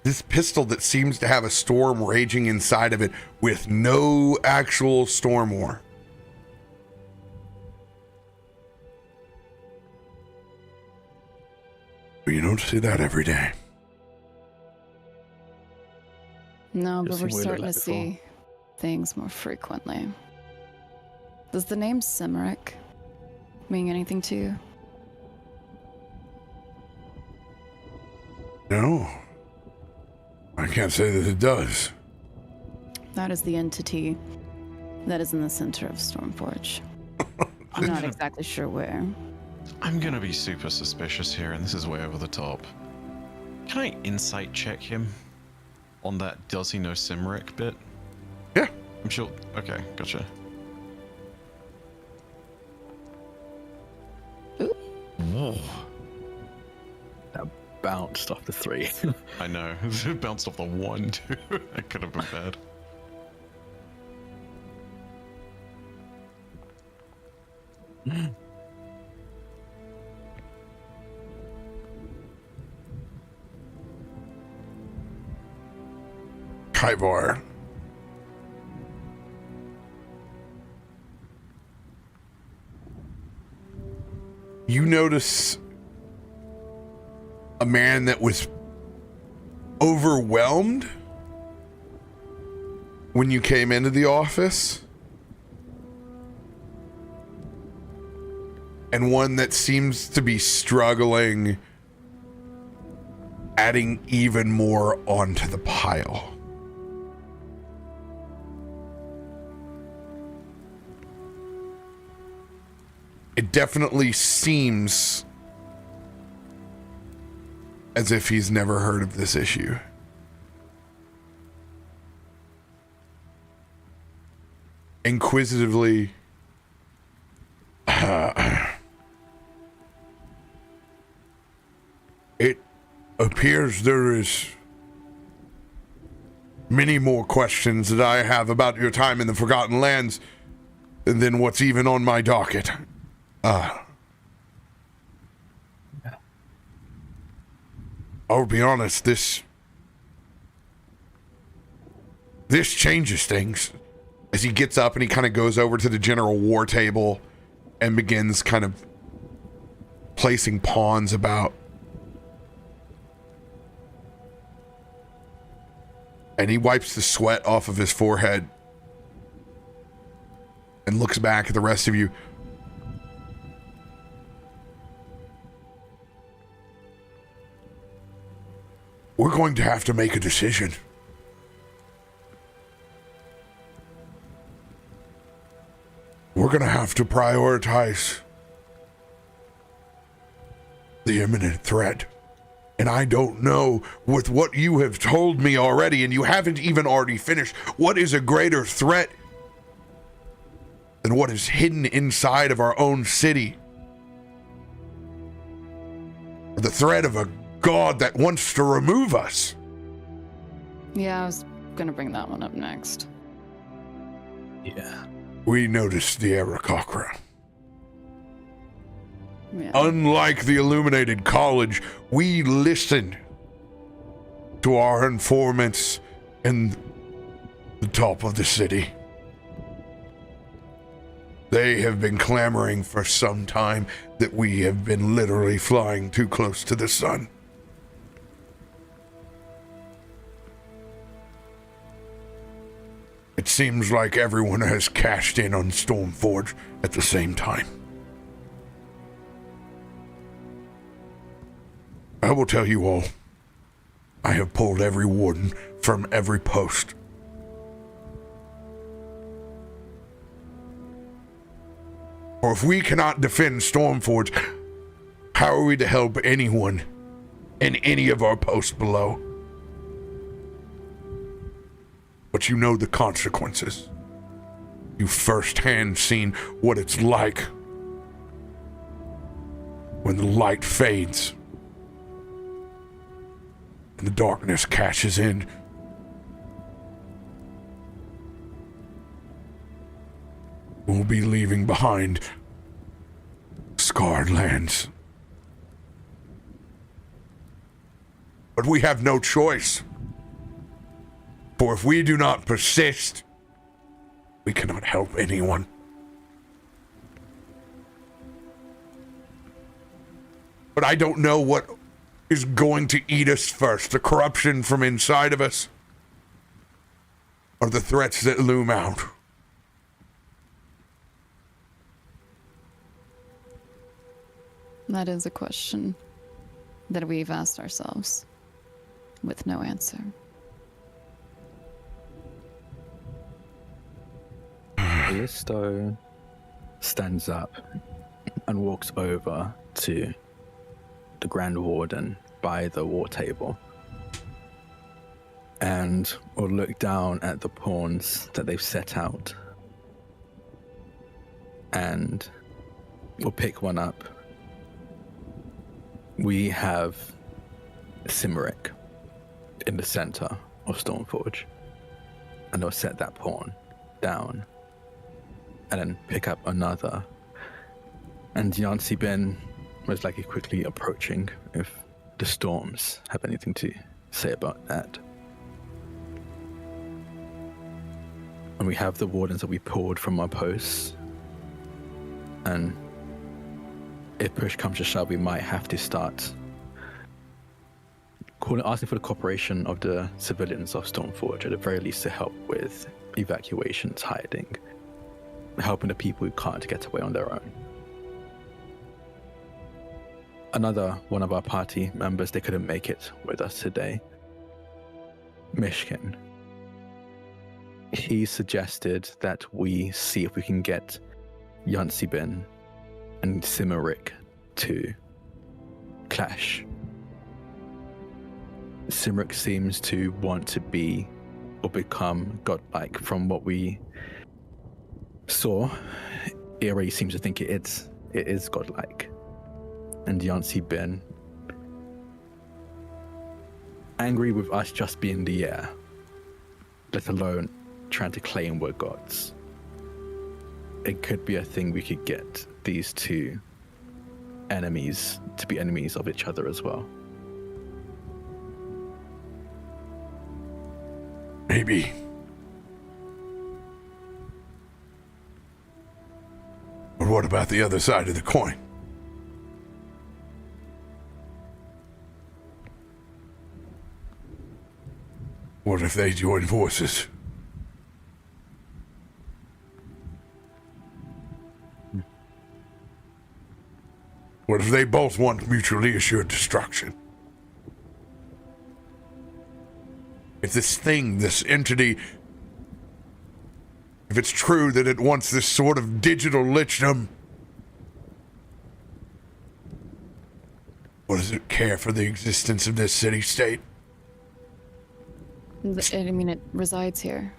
this pistol that seems to have a storm raging inside of it with no actual storm war. You don't see that every day. No, but Just we're seen starting to like before. see things more frequently. Does the name Cymric mean anything to you? No, I can't say that it does. That is the entity that is in the center of Stormforge. I'm not exactly sure where. I'm gonna be super suspicious here, and this is way over the top. Can I insight check him on that does he know Cymric bit? Yeah. I'm sure. Okay, gotcha. That bounced off the 3. I know. It bounced off the 1 too. That could have been bad. Kyvar. You notice a man that was overwhelmed when you came into the office, and one that seems to be struggling, adding even more onto the pile. It definitely seems as if he's never heard of this issue. Inquisitively, it appears there is many more questions that I have about your time in the Forgotten Lands than what's even on my docket. I'll be honest, this changes things. As he gets up and he kind of goes over to the general war table and begins kind of placing pawns about. And he wipes the sweat off of his forehead and looks back at the rest of you. We're going to have to make a decision. We're going to have to prioritize the imminent threat. And I don't know, with what you have told me already, and you haven't even already finished, what is a greater threat than what is hidden inside of our own city? The threat of a god that wants to remove us. Yeah, I was gonna bring that one up next. Yeah. We noticed the Aarakocra. Yeah. Unlike the Illuminated College, we listened to our informants in the top of the city. They have been clamoring for some time that we have been literally flying too close to the sun. It seems like everyone has cashed in on Stormforge at the same time. I will tell you all, I have pulled every warden from every post. Or if we cannot defend Stormforge, how are we to help anyone in any of our posts below? But you know the consequences. You've firsthand seen what it's like when the light fades and the darkness cashes in. We'll be leaving behind scarred lands. But we have no choice. For if we do not persist, we cannot help anyone. But I don't know what is going to eat us first, the corruption from inside of us, or the threats that loom out. That is a question that we've asked ourselves with no answer. Kallisto stands up and walks over to the Grand Warden by the war table and will look down at the pawns that they've set out and will pick one up we have Cymric in the center of Stormforge, and they'll set that pawn down and then pick up another. And Yancy Ben most likely quickly approaching if the storms have anything to say about that. And we have the wardens that we pulled from our posts. And if push comes to shove, we might have to start asking for the cooperation of the civilians of Stormforge, at the very least, to help with evacuations, hiding, helping the people who can't get away on their own. Another one of our party members, they couldn't make it with us today, Myshkin. He suggested that we see if we can get Yancibin and Cymric to clash. Cymric seems to want to be or become godlike. From what we saw, it already seems to think it is godlike. And Yancibin, angry with us just being the air, let alone trying to claim we're gods. It could be a thing we could get these two enemies to be enemies of each other as well. Maybe. But what about the other side of the coin? What if they join forces? What if they both want mutually assured destruction? If this thing, this entity, if it's true that it wants this sort of digital lichdom, what does it care for the existence of this city-state? I mean, it resides here.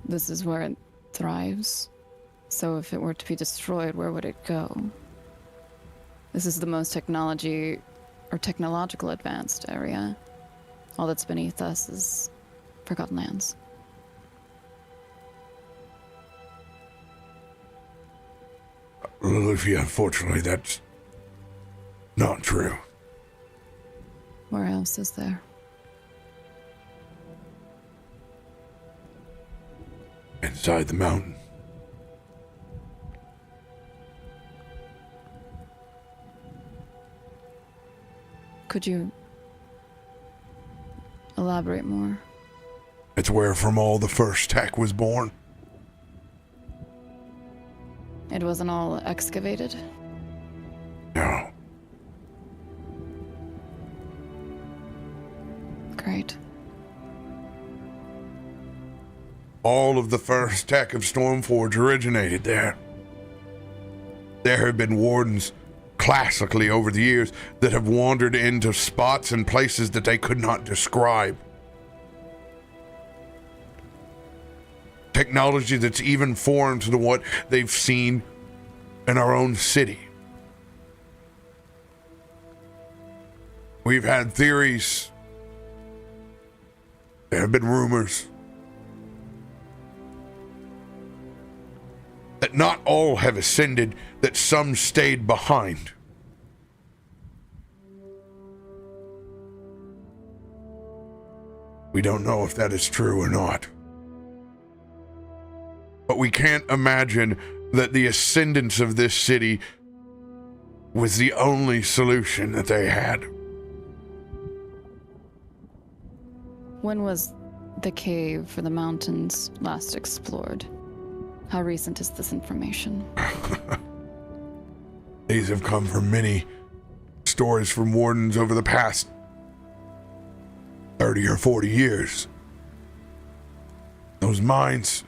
This is where it thrives. So if it were to be destroyed, where would it go? This is the most technological advanced area. All that's beneath us is Forgotten Lands. Loluphia, unfortunately, that's not true. Where else is there? Inside the mountain. Could you elaborate more? It's where from all the first tech was born. It wasn't all excavated? No. Great. All of the first tech of Stormforge originated there. There have been wardens classically over the years that have wandered into spots and places that they could not describe. Technology that's even foreign to what they've seen in our own city. We've had theories. There have been rumors that not all have ascended, that some stayed behind. We don't know if that is true or not. But we can't imagine that the ascendance of this city was the only solution that they had. When was the cave for the mountains last explored? How recent is this information? These have come from many stories from wardens over the past 30 or 40 years. Those mines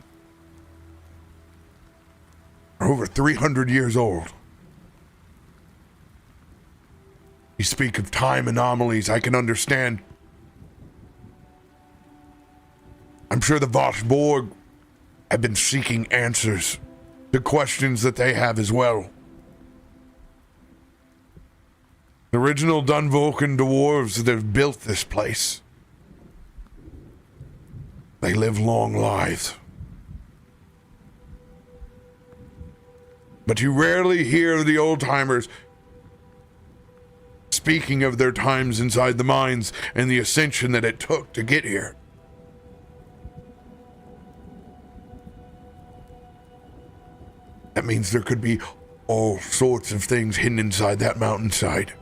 are over 300 years old. You speak of time anomalies, I can understand. I'm sure the Voshborg have been seeking answers to questions that they have as well. The original Dunvolcan dwarves that have built this place. They live long lives. But you rarely hear the old-timers speaking of their times inside the mines and the ascension that it took to get here. That means there could be all sorts of things hidden inside that mountainside.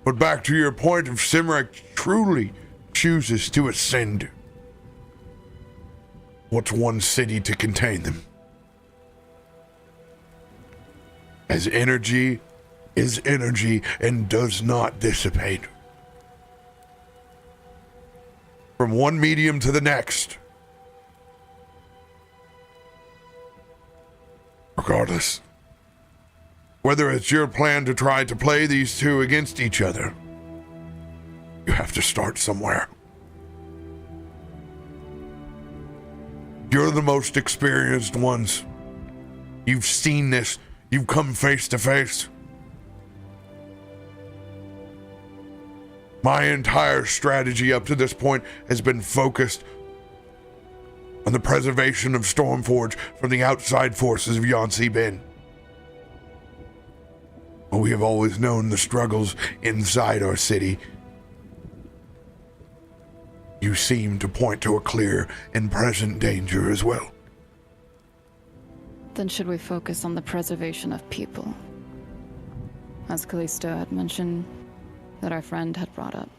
But back to your point, if Cymric truly chooses to ascend, what's one city to contain them? As energy is energy and does not dissipate. From one medium to the next. Regardless, whether it's your plan to try to play these two against each other, you have to start somewhere. You're the most experienced ones. You've seen this. You've come face to face. My entire strategy up to this point has been focused on the preservation of Stormforge from the outside forces of Yonsei Bin. We have always known the struggles inside our city. You seem to point to a clear and present danger as well. Then should we focus on the preservation of people? As Kallisto had mentioned, that our friend had brought up.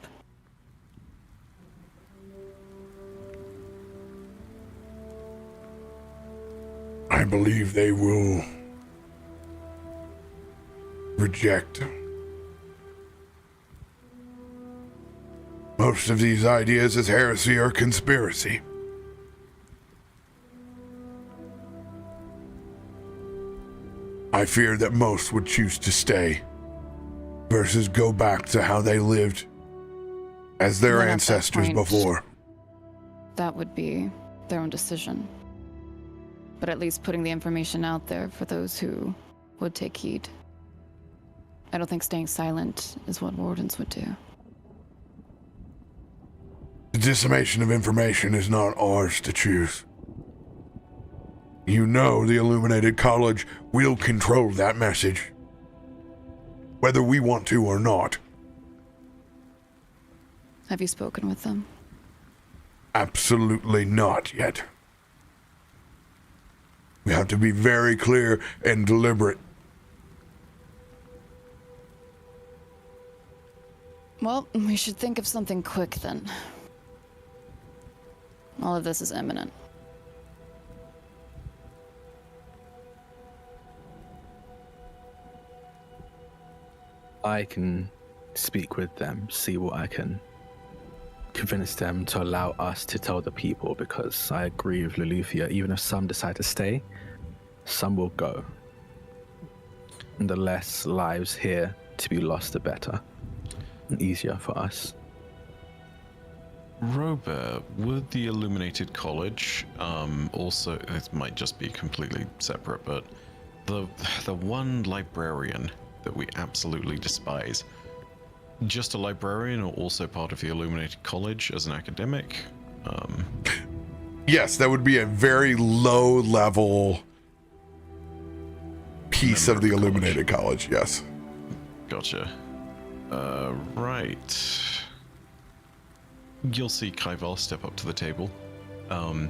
I believe they will reject most of these ideas as heresy or conspiracy. I fear that most would choose to stay versus go back to how they lived as their Then at that ancestors point, before. That would be their own decision. But at least putting the information out there for those who would take heed. I don't think staying silent is what wardens would do. The dissemination of information is not ours to choose. You know the Illuminated College will control that message, whether we want to or not. Have you spoken with them? Absolutely not yet. We have to be very clear and deliberate. Well, we should think of something quick then. All of this is imminent. I can speak with them, see what I can convince them to allow us to tell the people, because I agree with Loluphia, even if some decide to stay, some will go. And the less lives here to be lost, the better. And easier for us. RoBear, would the Illuminated College also, it might just be completely separate, but the one librarian that we absolutely despise, just a librarian or also part of the Illuminated College as an academic? Yes, that would be a very low level piece of the Illuminated College, yes. Gotcha. Right. You'll see Kaival step up to the table, and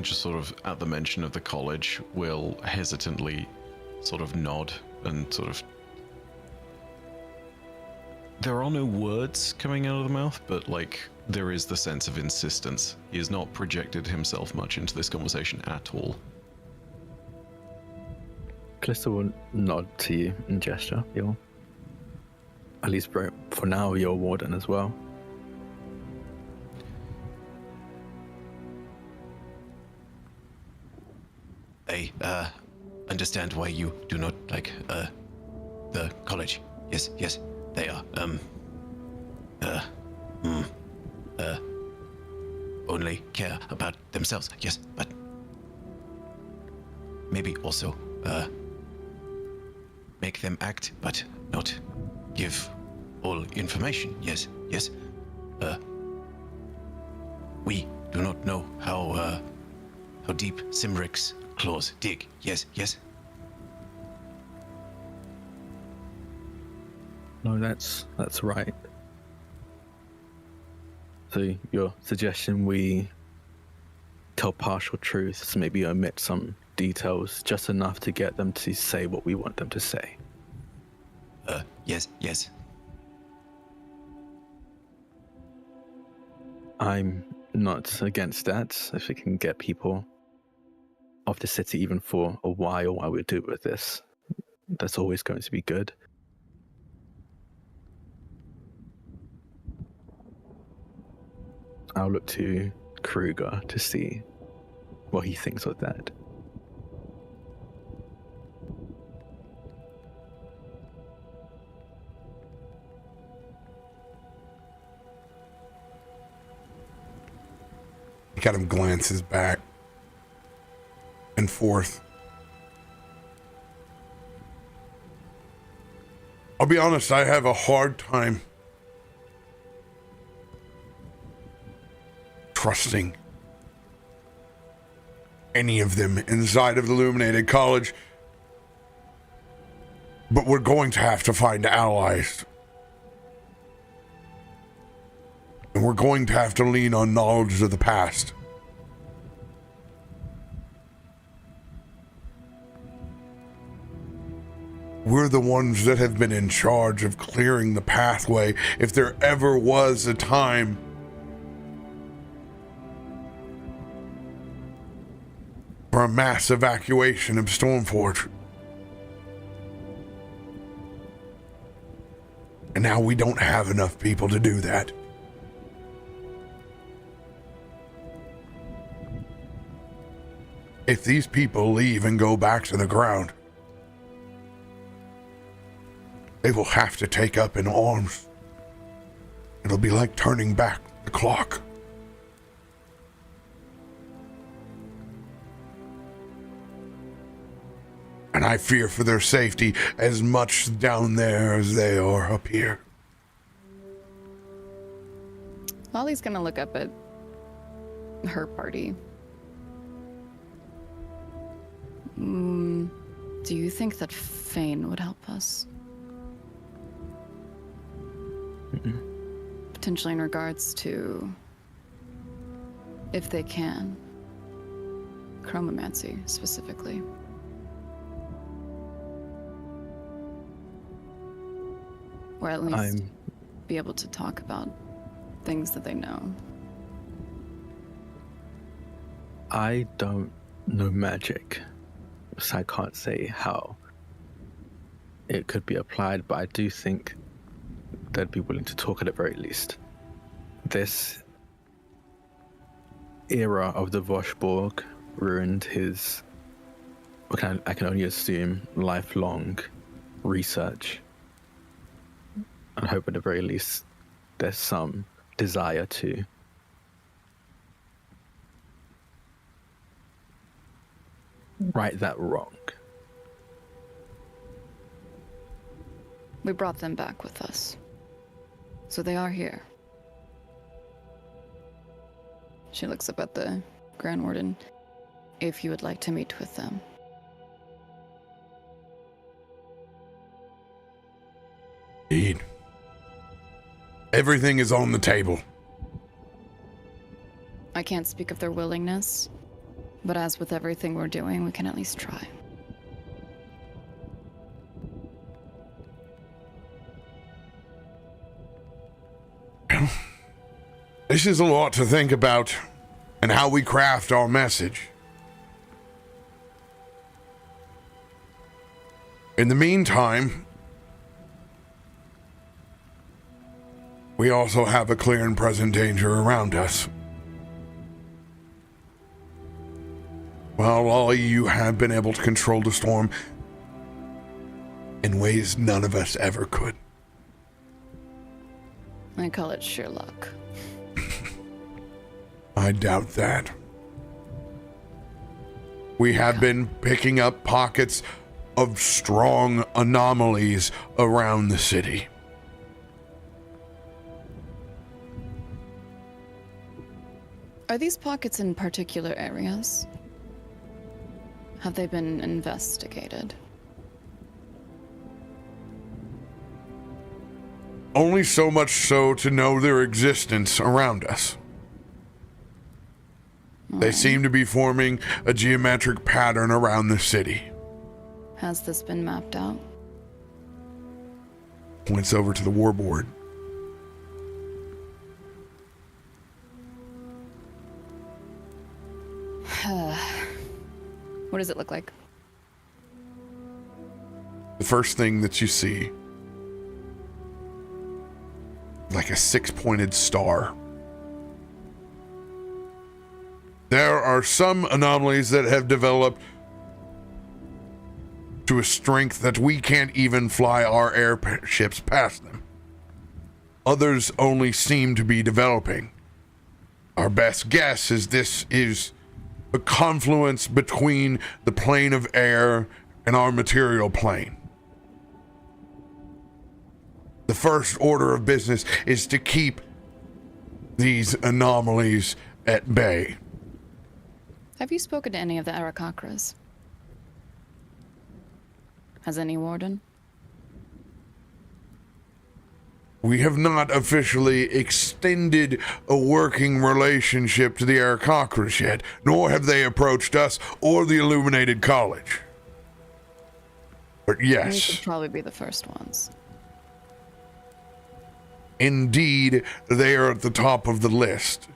just sort of at the mention of the college will hesitantly sort of nod and sort of... There are no words coming out of the mouth, but like there is the sense of insistence. He has not projected himself much into this conversation at all. Kallisto will nod to you and gesture. You're, at least for now, you're a warden as well. I understand why you do not like the college. Yes, they are only care about themselves. Yes, but maybe also make them act, but not give all information. Yes, yes. We do not know how deep Simric's claws dig. Yes, yes. No, that's right. So your suggestion we tell partial truths, maybe omit some details, just enough to get them to say what we want them to say. Yes, yes. I'm not against that. If we can get people off the city even for a while we do with this, that's always going to be good. I'll look to Kruger to see what he thinks of that. Got him glances back and forth. I'll be honest, I have a hard time trusting any of them inside of the Illuminated College, but we're going to have to find allies. And we're going to have to lean on knowledge of the past. We're the ones that have been in charge of clearing the pathway. If there ever was a time for a mass evacuation of Stormforge. And now we don't have enough people to do that. If these people leave and go back to the ground, they will have to take up in arms. It'll be like turning back the clock. And I fear for their safety as much down there as they are up here. Lolly's gonna look up at her party. Do you think that Fane would help us? Potentially in regards to, if they can, chromomancy specifically. Or at least be able to talk about things that they know. I don't know magic, so I can't say how it could be applied, but I do think they'd be willing to talk at the very least. This era of the Voshborg ruined his, I can only assume, lifelong research. I hope at the very least there's some desire to right that wrong. We brought them back with us. So they are here. She looks up at the Grand Warden. If you would like to meet with them. Indeed. Everything is on the table. I can't speak of their willingness, but as with everything we're doing, we can at least try. This is a lot to think about, and how we craft our message. In the meantime, we also have a clear and present danger around us. While all you have been able to control the storm in ways none of us ever could. I call it sheer luck. I doubt that. We have been picking up pockets of strong anomalies around the city. Are these pockets in particular areas? Have they been investigated? Only so much so to know their existence around us. They seem to be forming a geometric pattern around the city. Has this been mapped out? Points over to the warboard. What does it look like? The first thing that you see, like a 6-pointed star. There are some anomalies that have developed to a strength that we can't even fly our airships past them. Others only seem to be developing. Our best guess is this is a confluence between the plane of air and our material plane. The first order of business is to keep these anomalies at bay. Have you spoken to any of the Arakakras? Has any warden? We have not officially extended a working relationship to the Arakakras yet, nor have they approached us or the Illuminated College. But We yes, should probably be the first ones. indeed, they are at the top of the list.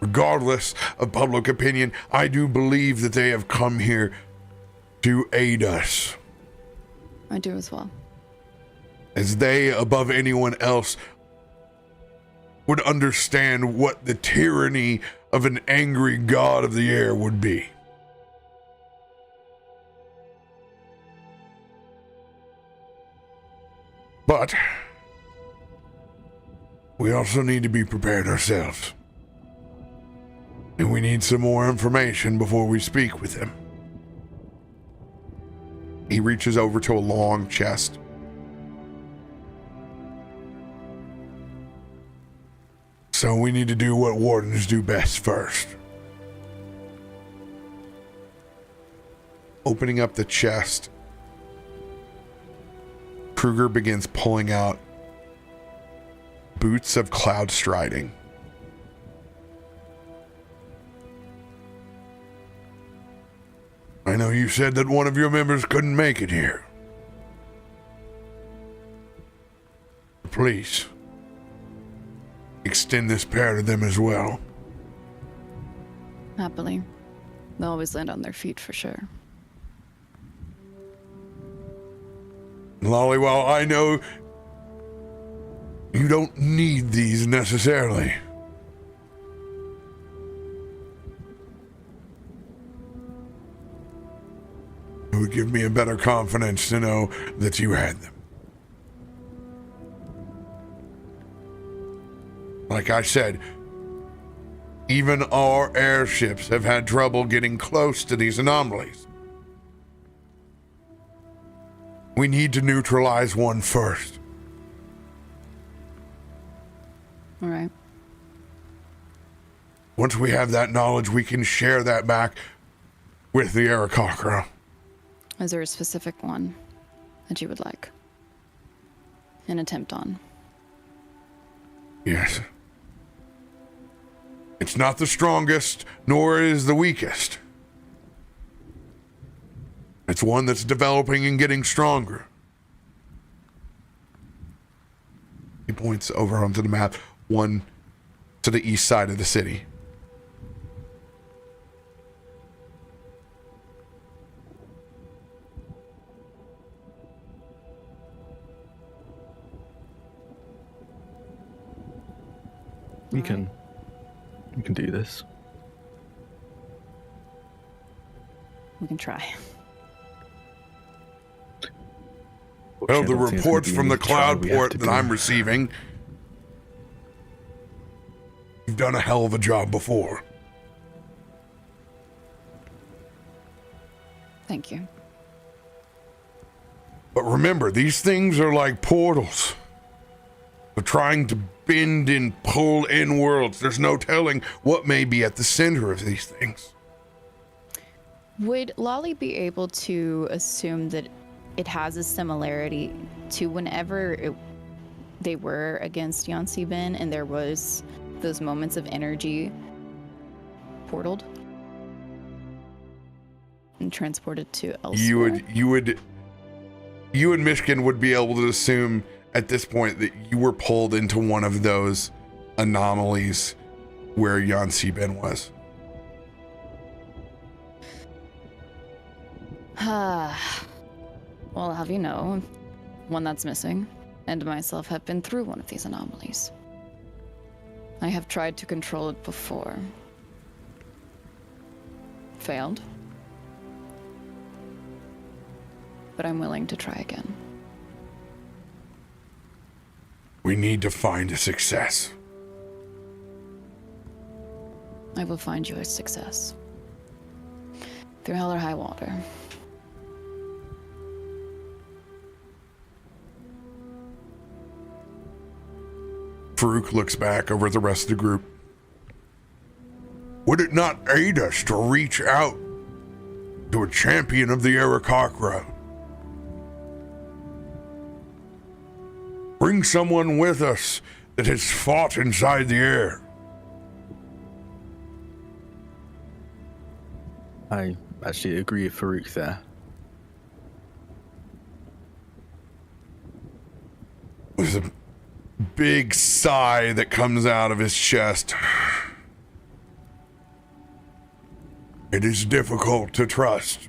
Regardless of public opinion, I do believe that they have come here to aid us, I do as well. as they, above anyone else, would understand what the tyranny of an angry god of the air would be. But we also need to be prepared ourselves. And we need some more information before we speak with him. He reaches over to a long chest. So we need to do what wardens do best first. Opening up the chest, Kruger begins pulling out boots of cloud striding. I know you said that one of your members couldn't make it here. Please, extend this pair to them as well. Happily. They'll always land on their feet for sure. Lollywell, I know you don't need these necessarily. It would give me a better confidence to know that you had them. Like I said, even our airships have had trouble getting close to these anomalies. We need to neutralize one first. All right. Once we have that knowledge, we can share that back with the Arakakra. Is there a specific one that you would like an attempt on? Yes. It's not the strongest, nor is the weakest. It's one that's developing and getting stronger. He points over onto the map, one to the east side of the city. You can do this. We can try. Well, the reports from the cloud port that I'm receiving, you've done a hell of a job before. Thank you. But remember, these things are like portals. They're trying to bend and pull in worlds. There's no telling what may be at the center of these things. Would Lolly be able to assume that it has a similarity to whenever they were against Yansi Ben and there was those moments of energy portaled and transported to elsewhere? You and Myshkin would be able to assume at this point that you were pulled into one of those anomalies where Yansi Ben was. Well, I'll have you know, one that's missing, and myself have been through one of these anomalies. I have tried to control it before. Failed. But I'm willing to try again. We need to find a success. I will find you a success. Through hell or high water. Faroük looks back over the rest of the group. Would it not aid us to reach out to a champion of the Arakakra? Bring someone with us that has fought inside the air. I actually agree with Farouk there. There's a big sigh that comes out of his chest. It is difficult to trust.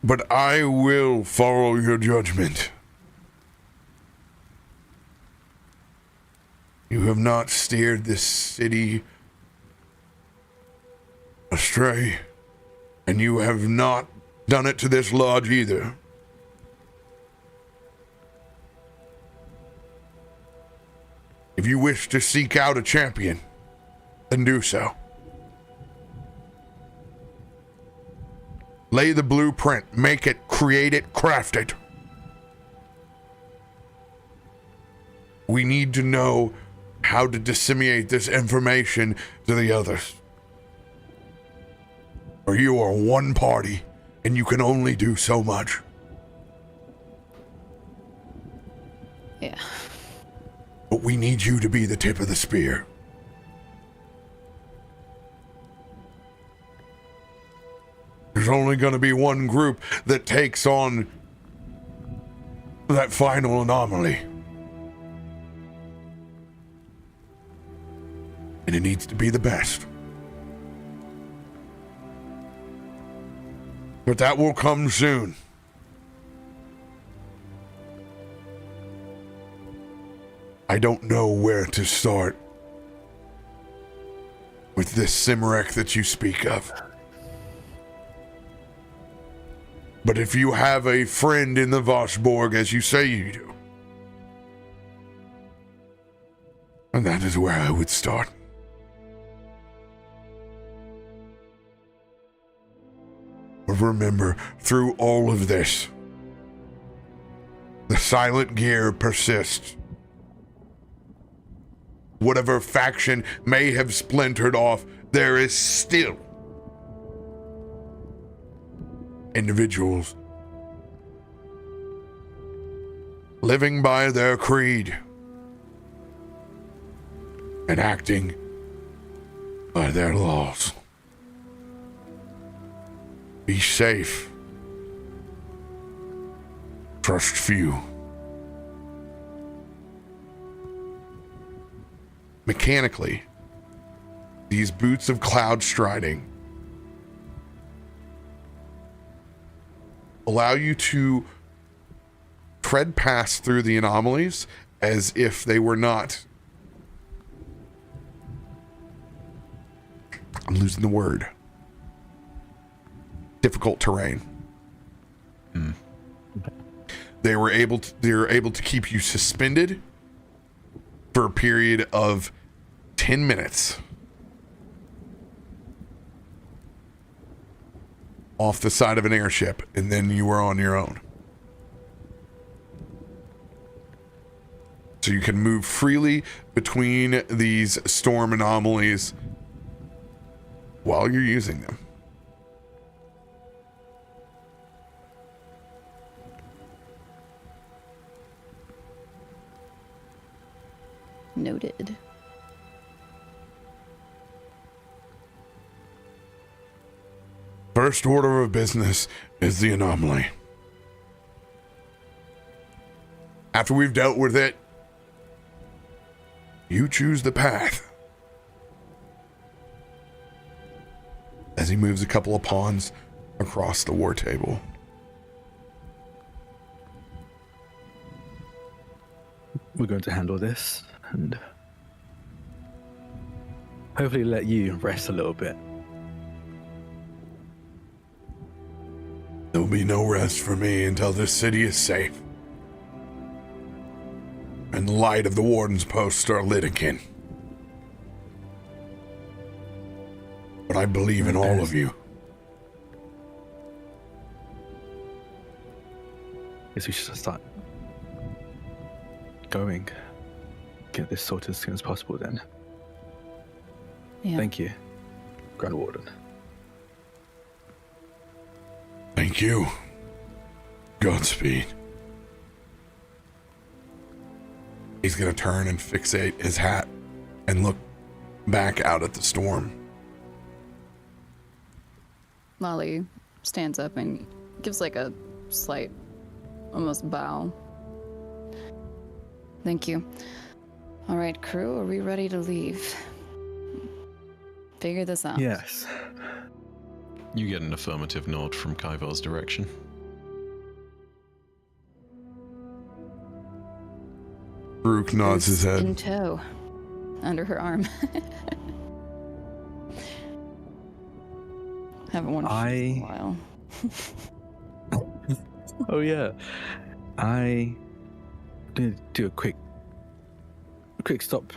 But I will follow your judgment. You have not steered this city astray, and you have not done it to this lodge either. If you wish to seek out a champion, then do so. Lay the blueprint, make it, create it, craft it. We need to know how to disseminate this information to the others. Or you are one party, and you can only do so much. Yeah. But we need you to be the tip of the spear. There's only going to be one group that takes on that final anomaly. And it needs to be the best. But that will come soon. I don't know where to start with this Cymrek that you speak of. But if you have a friend in the Voshborg, as you say you do, and that is where I would start. But remember, through all of this, the silent gear persists. Whatever faction may have splintered off, there is still individuals living by their creed and acting by their laws. Be safe. Trust few. Mechanically, these boots of cloud striding allow you to tread past through the anomalies as if they were not. I'm losing the word. Difficult terrain. They're able to keep you suspended for a period of 10 minutes off the side of an airship, and then you were on your own. So you can move freely between these storm anomalies while you're using them. Noted. First order of business is the anomaly. After we've dealt with it, you choose the path. As he moves a couple of pawns across the war table. We're going to handle this and hopefully let you rest a little bit. There'll be no rest for me until this city is safe. And the light of the warden's posts are lit again. But I believe in all of you. Guess we should start going. Get this sorted as soon as possible then. Yeah. Thank you, Grand Warden. Thank you. Godspeed. He's gonna turn and fixate his hat and look back out at the storm. Molly stands up and gives like a slight, almost bow. Thank you. All right, crew, are we ready to leave? Figure this out. Yes. You get an affirmative nod from Kaivar's direction. Farouk nods his head. In tow, under her arm. Haven't worn shoes in a while. Oh yeah. I did do a quick stop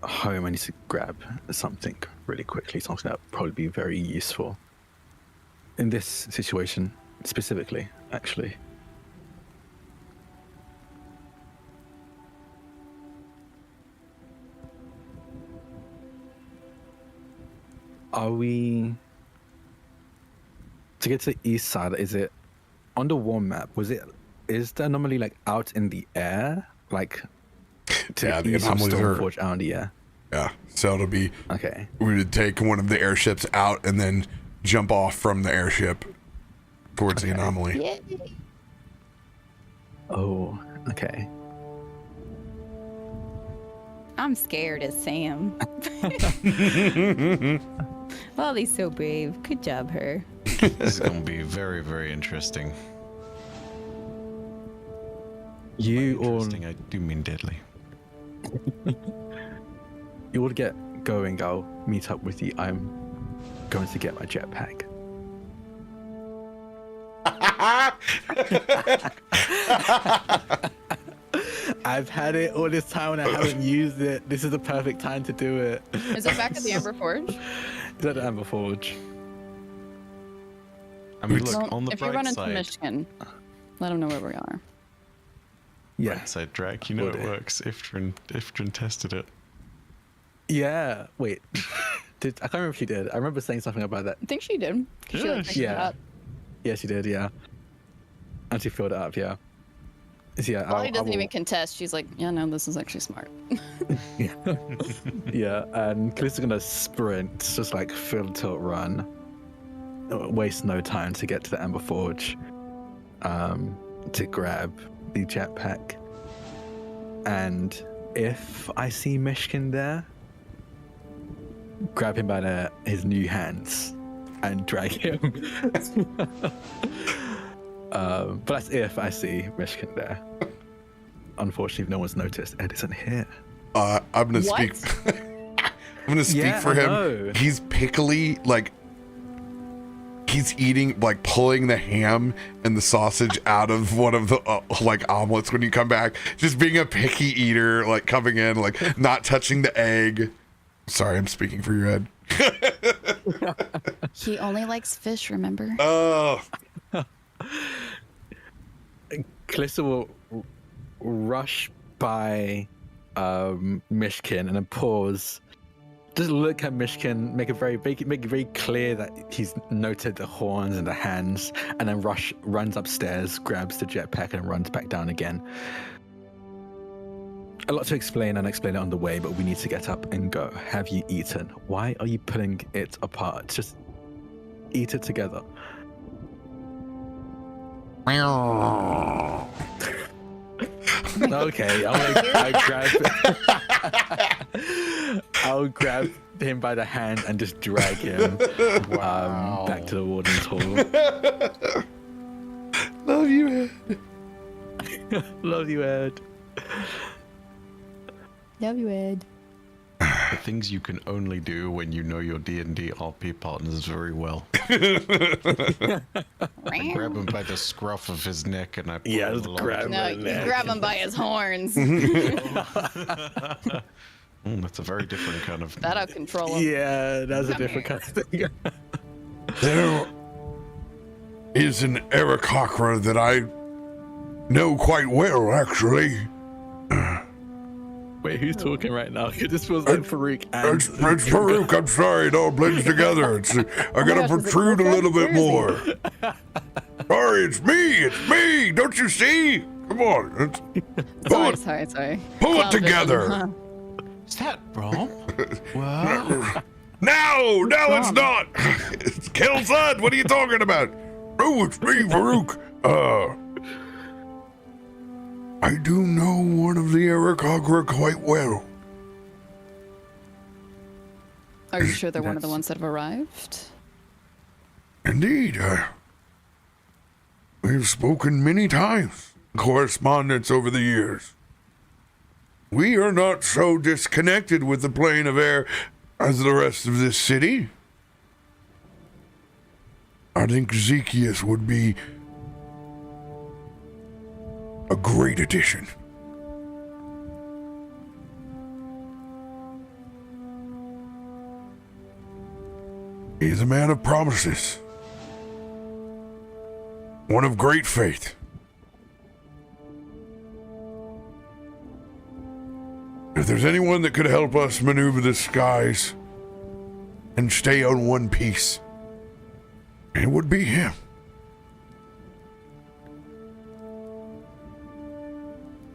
home. I need to grab something really quickly, something that would probably be very useful in this situation specifically, actually. Are we to get to the east side? Is it on the war map? Is the anomaly like out in the air, like to Yeah, the the east of anomalies are- Stormforge out in the air? Yeah, so it'll be, Okay. we would take one of the airships out and then jump off from the airship towards the anomaly. Yay. Oh, okay. I'm scared as Sam. Well, he's so brave. Good job, her. This is going to be very, very interesting. You all Interesting, I do mean deadly. you all get going. I'll meet up with you. I'm going to get my jetpack. I've had it all this time and I haven't used it. This is the perfect time to do it. Is it back at the Amber Forge? Is that the Amber Forge? I mean, Well, look, on the if you run bright into side, Myshkin, let him know where we are. Yeah. bright side, Drak, you know Will it do. works. Ifrin tested it. Yeah. Wait. I can't remember if she did. I remember saying something about that. I think she did. She Yeah, like, picked it yeah. up. Yeah, she did. Yeah. And she filled it up. Yeah. So, yeah. Molly I doesn't will- even contest. She's like, yeah, no, this is actually smart. Yeah, and Kallisto's gonna sprint, just like full tilt run. Waste no time to get to the Amber Forge, to grab the jetpack. And if I see Myshkin there, grab him by his new hands and drag him. But that's if I see Myshkin there. Unfortunately, no one's noticed Ed isn't here. I'm gonna What? speak. I'm gonna speak Yeah, for I him. know. He's pickly, like he's eating, like pulling the ham and the sausage out of one of the like omelets when you come back. Just being a picky eater, like coming in, like not touching the egg. Sorry, I'm speaking for your head. He only likes fish, remember? Oh, Kallisto will rush by Myshkin and then pause. Just look at Myshkin, make it very clear that he's noted the horns and the hands, and then runs upstairs, grabs the jetpack, and runs back down again. A lot to explain and explain it on the way, but we need to get up and go. Have you eaten? Why are you pulling it apart? Just eat it together. Okay, I'll grab him by the hand and just drag him back to the warden's hall. love you, Ed. Love you, Ed. Love you, Ed. The things you can only do when you know your D&D RP partners very well. I grab him by the scruff of his neck and I pull him just along. grab No, him. you grab him by his horns. That's a very different kind of... That'll control him. Yeah, that's a Come different kind of thing. There is an Aarakocra that I know quite well, actually. Wait, who's talking right now? This feels like Farouk and... It's Farouk, I'm sorry, it all blends together. I gotta protrude a little bit more. Sorry, it's me, don't you see? Come on, Sorry. pull it Clown together. vision, huh? Is that wrong? Wow. No, it's not. It's Kel'Thuzad, what are you talking about? Oh, it's me, Farouk. I do know one of the Aarakocra quite well. Are you sure they're one of the ones that have arrived? Indeed, we've spoken many times, correspondence over the years. We are not so disconnected with the plane of air as the rest of this city. I think Zycius would be a great addition. He's a man of promises, one of great faith. If there's anyone that could help us maneuver the skies and stay on one piece, it would be him.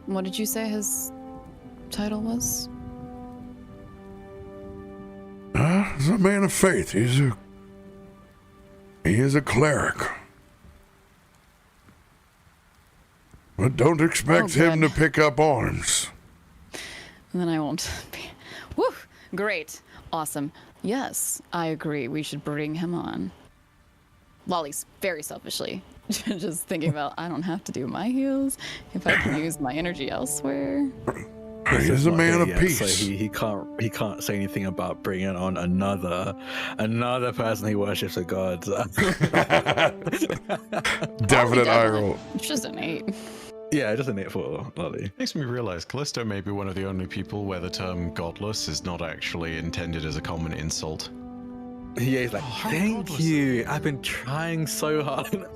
What did you say his title was? He's a man of faith. He is a cleric. But don't expect him to pick up arms. Then I won't be. Woo! Great. Awesome. Yes, I agree. We should bring him on. Lolly's very selfishly just thinking about, I don't have to do my heals if I can use my energy elsewhere. He is a man of peace. So he can't say anything about bringing on another person he worships a god. Definite eye roll. It's just an 8. Yeah, just an 8 for Lolly. Makes me realize Kallisto may be one of the only people where the term godless is not actually intended as a common insult. Yeah, he's like, thank you. I've been trying so hard.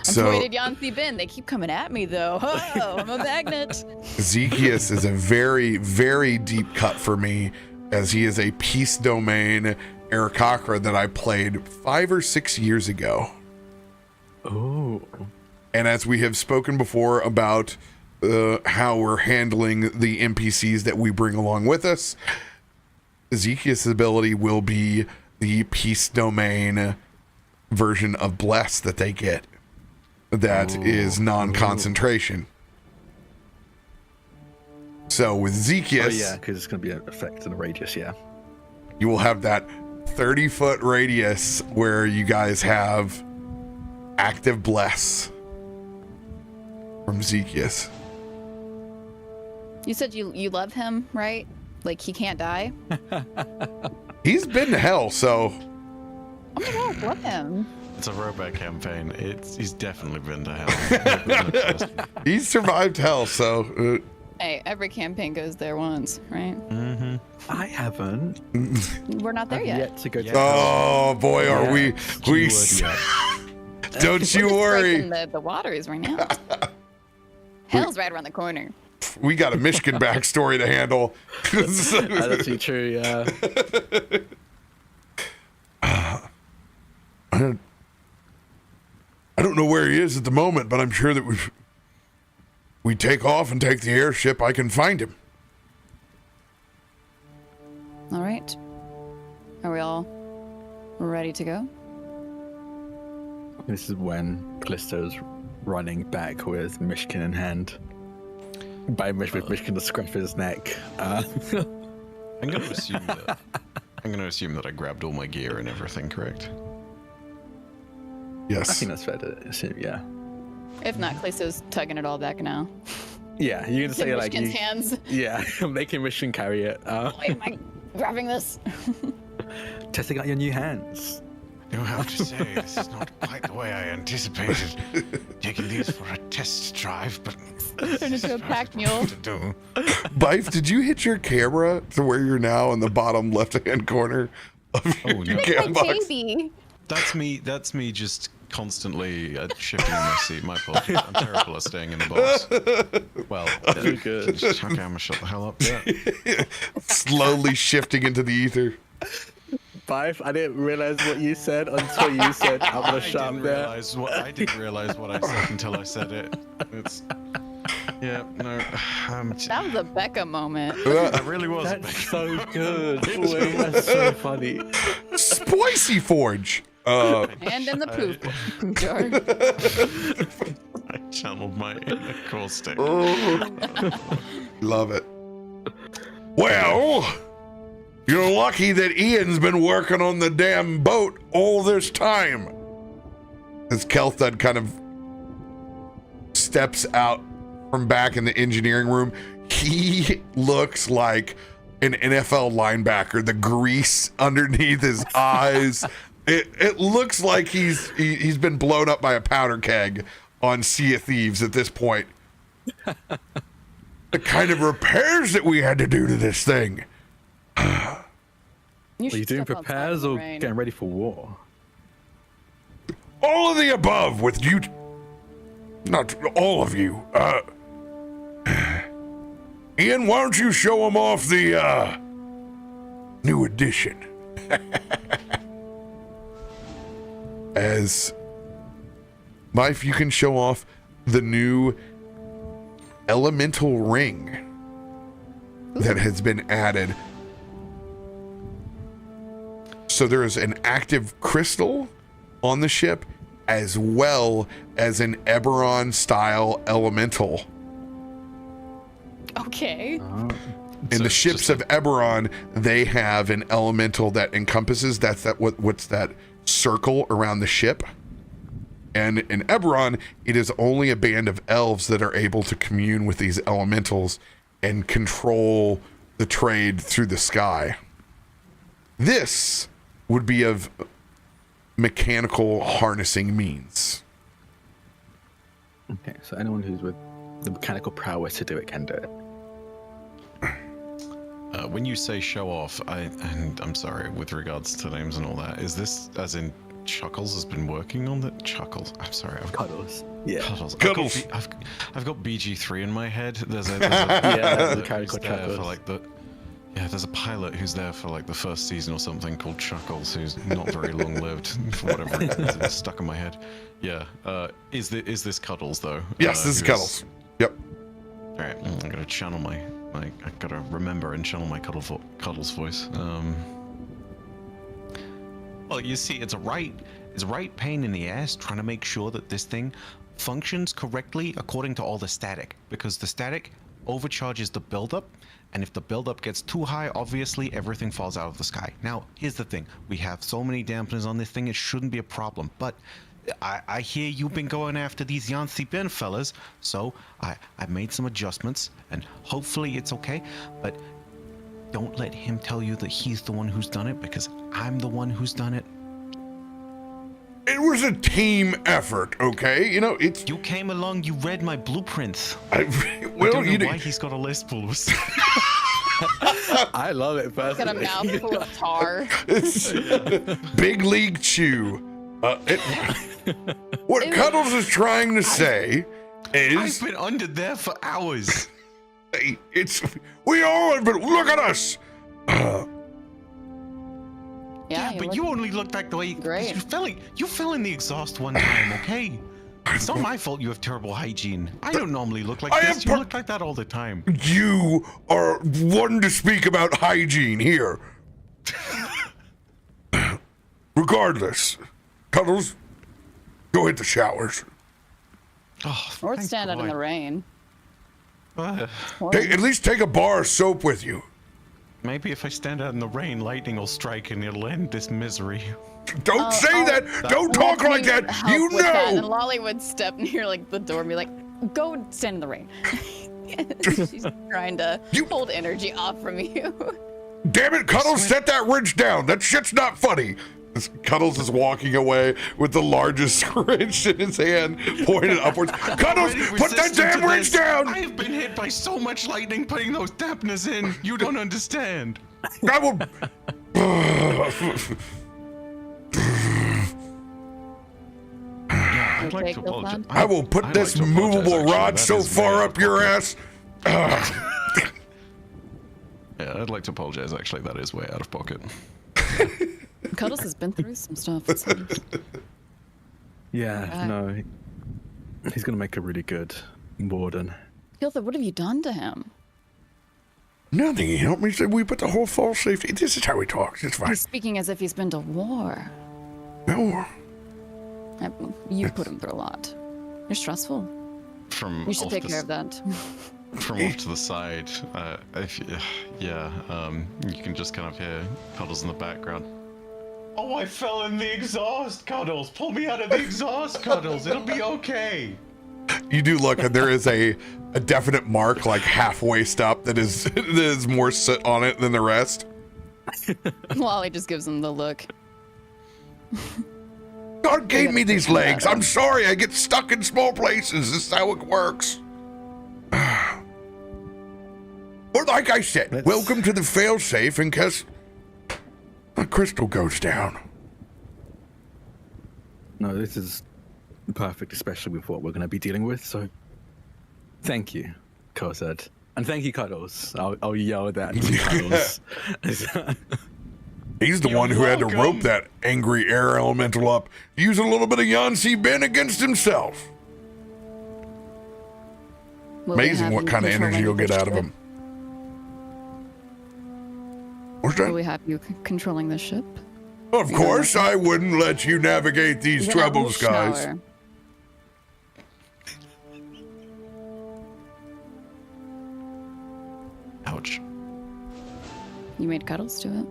So Avoided Yanthi Bin. They keep coming at me though. Oh, I'm a magnet. Zycius is a very, very deep cut for me, as he is a peace domain Aarakocra that I played 5 or 6 years ago. Oh. And as we have spoken before about how we're handling the NPCs that we bring along with us, Zycius' ability will be the peace domain version of Bless that they get. That is non-concentration. So with Zycius, Oh yeah, because it's going to be an effect in the radius, yeah. you will have that 30-foot radius where you guys have active Bless from Zycius. You said you love him, right? Like he can't die? He's been to hell, so Oh my god, love him. It's a RoBear campaign. He's definitely been to hell. he's survived hell, so Hey, every campaign goes there once, right? Mm-hmm. I haven't. We're not there I've yet. yet to go to. Oh boy, are we? Don't you worry. The waters right now. Hell's right around the corner. We got a Myshkin backstory to handle. That's actually true. Yeah. I don't know where he is at the moment, but I'm sure that we take off and take the airship, I can find him. All right. Are we all ready to go? This is when Kallisto's running back with Myshkin in hand. By Myshkin to scruff his neck. I'm gonna assume that I grabbed all my gear and everything, correct? I Yes. think that's fair to assume, yeah. If not, Kallisto's tugging it all back now. Yeah, you can say like Myshkin's hands. Yeah, making Myshkin carry it. Why am I grabbing this? Testing out your new hands. I do have to say, this is not quite the way I anticipated taking these for a test drive, but Turn into a pack mule. to do. Bife, did you hit your camera to where you're now in the bottom left-hand corner of your no. cam My box? baby. That's me just constantly shifting in my seat. My fault. I'm terrible at staying in the box. Well, good. okay, I'm gonna shut the hell up. Yeah. Slowly shifting into the ether. Bife, I didn't realize what you said until you said, I'm gonna shut up there. I didn't realize what I said until I said it. It's yeah, no. That was a Becca moment. That really was. That's so good. Wait, that's so funny. Spicy Forge. And in the poop jar. I channeled my inner caustic. Love it. Well, you're lucky that Ian's been working on the damn boat all this time. As Kelthud kind of steps out from back in the engineering room, he looks like an NFL linebacker. The grease underneath his eyes. It looks like he's been blown up by a powder keg on Sea of Thieves at this point. The kind of repairs that we had to do to this thing. Are you should doing step outside in prepares the or rain. getting ready for war? All of the above with you. Not all of you. Ian, why don't you show him off the new edition? As Mike, you can show off the new elemental ring that has been added. So there is an active crystal on the ship, as well as an Eberron style elemental. Okay. In the ships of Eberron, they have an elemental that encompasses what's that circle around the ship. And in Eberron, it is only a band of elves that are able to commune with these elementals and control the trade through the sky. This would be of mechanical harnessing means. Okay, so anyone who's with the mechanical prowess to do it can do it. When you say show off, and I'm sorry, with regards to names and all that, is this as in Chuckles has been working on the Chuckles? I'm sorry, I've got Cuddles. Yeah. Cuddles. Cuddles. I've got BG3 in my head. There's a Yeah, the pilot character who's there Chuckles. for like there's a pilot who's there for like the first season or something called Chuckles, who's not very long lived for whatever reason. It's stuck in my head. Yeah. Is this Cuddles though? Yes, this is Cuddles. Yep. All right, I'm gonna channel I gotta remember and channel my Cuddles voice. Well, you see, it's a right pain in the ass trying to make sure that this thing functions correctly according to all the static, because the static overcharges the buildup, and if the buildup gets too high, obviously everything falls out of the sky. Now, here's the thing: we have so many dampeners on this thing, it shouldn't be a problem, but I hear you've been going after these Yancy Ben fellas, so I made some adjustments, and hopefully it's okay, but don't let him tell you that he's the one who's done it, because I'm the one who's done it. It was a team effort, okay? You know, it's. You came along, you read my blueprints. I I don't know why he's got a list full of I love it Got a personally. mouthful of tar. It's Big League Chew. What Cuddles is trying to say is, I've been under there for hours. we all have been. Look at us. Yeah, But you only look back the way Great. you fell in the exhaust one time, okay? It's not my fault you have terrible hygiene. I don't normally look like this. You look like that all the time. You are one to speak about hygiene here. Regardless, Cuddles, go hit the showers. Oh, Or thank stand out in God. the rain. At least take a bar of soap with you. Maybe if I stand out in the rain, lightning will strike and it'll end this misery. Don't say that. Don't talk like that. Help You with that. And know. Lolly would step near like the door and be like, "Go stand in the rain." She's trying to hold energy off from you. Damn it, Cuddles, set that wrench down. That shit's not funny. Cuddles is walking away with the largest wrench in his hand, pointed upwards. Cuddles, put that damn wrench down! I have been hit by so much lightning putting those dampeners in. You don't understand. I will. I'd like Okay, to Gilfan? apologize. I will put I'd this like to apologize, movable actually. rod That so is far way up your ass. Yeah, I'd like to apologize. Actually, that is way out of pocket. Cuddles has been through some stuff. It seems. Yeah, no. He's going to make a really good warden. Gilford, what have you done to him? Nothing. He helped me. We put the whole fall safety. This is how he talks. It's fine. He's speaking as if he's been to war. No. You put him through a lot. You're stressful. From You should off take the care of that. From off to the side, you can just kind of hear Cuddles in the background. Oh, I fell in the exhaust, Cuddles. Pull me out of the exhaust, Cuddles. It'll be okay. You do look, and there is a definite mark like halfway up that is more soot on it than the rest. Lolly just gives him the look. God gave me these legs. I'm sorry. I get stuck in small places. This is how it works. Or like I said, welcome to the failsafe in case a crystal goes down. No, this is perfect, especially with what we're going to be dealing with. So, thank you, Cosette. And thank you, Cuddles. I'll yell that to Cuddles. He's the one who had to rope that angry air elemental up, use a little bit of Yancy Ben against himself. Will we Amazing have what you kind of energy controlling you'll get this out of ship? him. What's Will that? we have you controlling the ship? Of course, I wouldn't let you navigate these Then I will troubles, guys. shower. Ouch. You made Cuddles do it.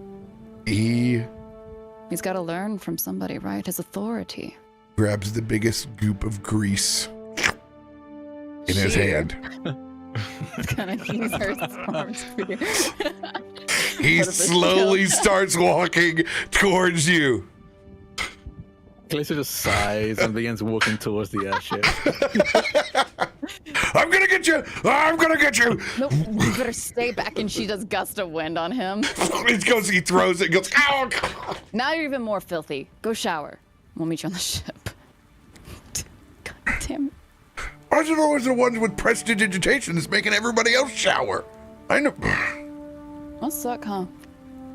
He He's got to learn from somebody, right? His authority. grabs the biggest goop of grease in his hand. He's gonna use her storm spear. He What if it's slowly killed? starts walking towards you. Kallisto just sighs and begins walking towards the airship. I'm gonna get you! I'm gonna get you! Nope, you better stay back. And she does gust of wind on him. He throws it, goes, ow! Now you're even more filthy. Go shower. We'll meet you on the ship. God damn it. Why is it always the ones with prestidigitation that's making everybody else shower? I know. Must suck, huh?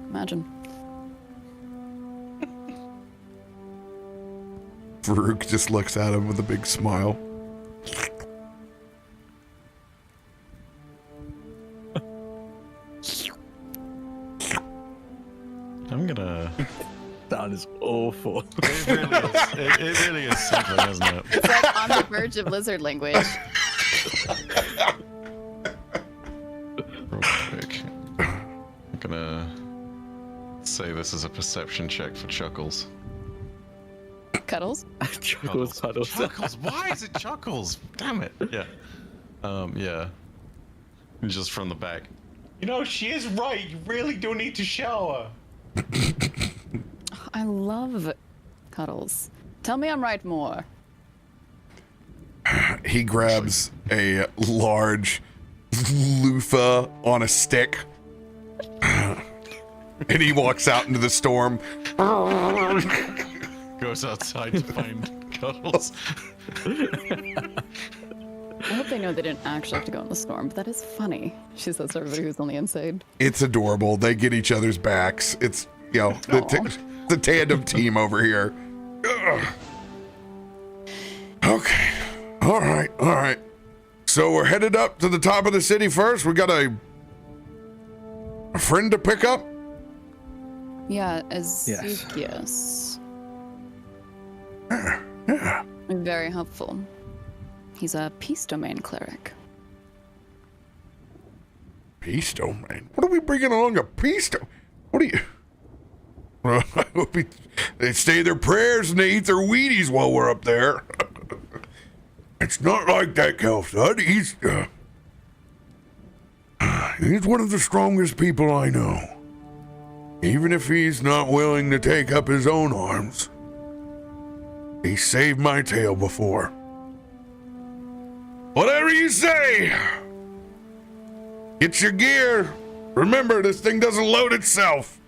Imagine. Farouk just looks at him with a big smile. I'm gonna. That is awful. It really is. It really is something, isn't it? It's like on the verge of lizard language. Real quick. I'm gonna say this is a perception check for Chuckles. Cuddles. Chuckles, Cuddles. Chuckles. Why is it Chuckles? Damn it. Yeah. Yeah. Just from the back. You know, she is right. You really do need to shower. I love Cuddles. Tell me I'm right more. He grabs a large loofah on a stick and he walks out into the storm. Goes outside to find Cuddles. I hope they know they didn't actually have to go in the storm, but that is funny. She says to everybody who's on the inside. It's adorable. They get each other's backs. It's, you know, the tandem team over here. Ugh. Okay. All right. So we're headed up to the top of the city first. We got a friend to pick up. Yeah, Ezekiel. Yeah. Very helpful. He's a peace domain cleric. Peace domain? What are we bringing along a peace domain? What are you... I hope they say their prayers and they eat their Wheaties while we're up there. It's not like that, Kelfstud. He's one of the strongest people I know. Even if he's not willing to take up his own arms. He saved my tail before. Whatever you say! Get your gear! Remember, this thing doesn't load itself!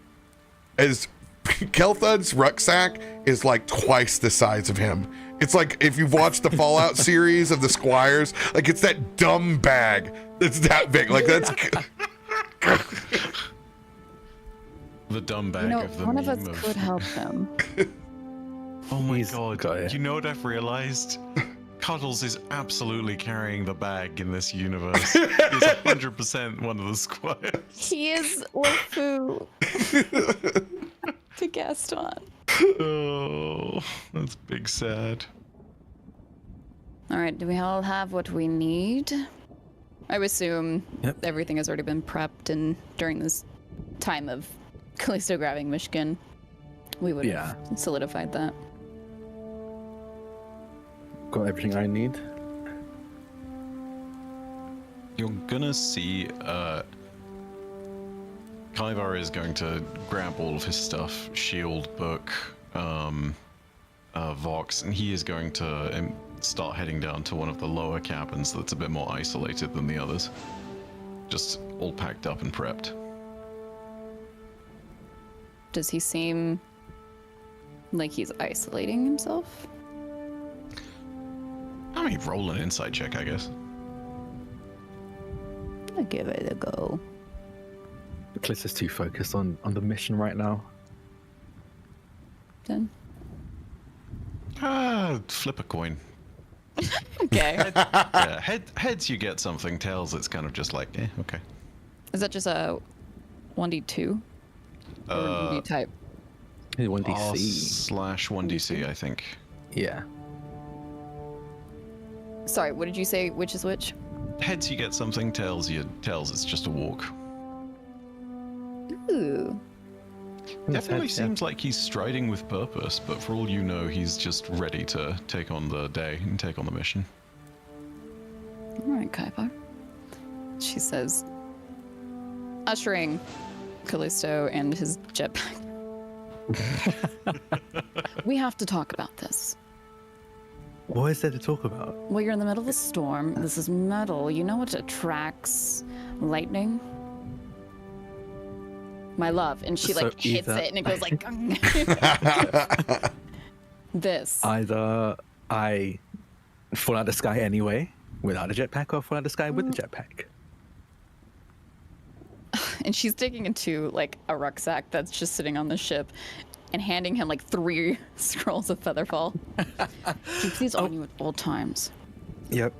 As Kelthud's rucksack is like twice the size of him. It's like if you've watched the Fallout series of the Squires, like it's that dumb bag that's that big. Like that's... The dumb bag of the one meme of us could help them. Oh my He's god, got it. you know what I've realized? Cuddles is absolutely carrying the bag in this universe. He's 100% one of the squires. He is Loluphia to Gaston. Oh, that's big sad. All right, do we all have what we need? I would assume everything has already been prepped, and during this time of Kallisto grabbing Myshkin, we would have solidified that. Got everything I need. You're gonna see, Kaivar is going to grab all of his stuff, shield, book, Vox, and he is going to start heading down to one of the lower cabins that's a bit more isolated than the others. Just all packed up and prepped. Does he seem like he's isolating himself? I mean, roll an insight check, I guess. I'll give it a go. Kliss is too focused on the mission right now. 10. Flip a coin. Okay. Yeah, heads you get something, tails it's kind of just like, okay. Is that just a 1d2? Or 1d type? 1DC. /1dc, I think. Yeah. Sorry, what did you say? Which is which? Heads you get something, tails it's just a walk. Ooh. Definitely seems like he's striding with purpose, but for all you know, he's just ready to take on the day and take on the mission. All right, Kaivar. She says, ushering Kallisto and his jetpack. We have to talk about this. What is there to talk about? Well, you're in the middle of a storm. This is metal. You know what attracts lightning? My love. And she So hits either- it and it goes like... This. Either I fall out of the sky anyway without a jetpack, or fall out of the sky with a jetpack. And she's digging into like a rucksack that's just sitting on the ship and handing him like 3 scrolls of Featherfall. Keep these on you at all times. Yep.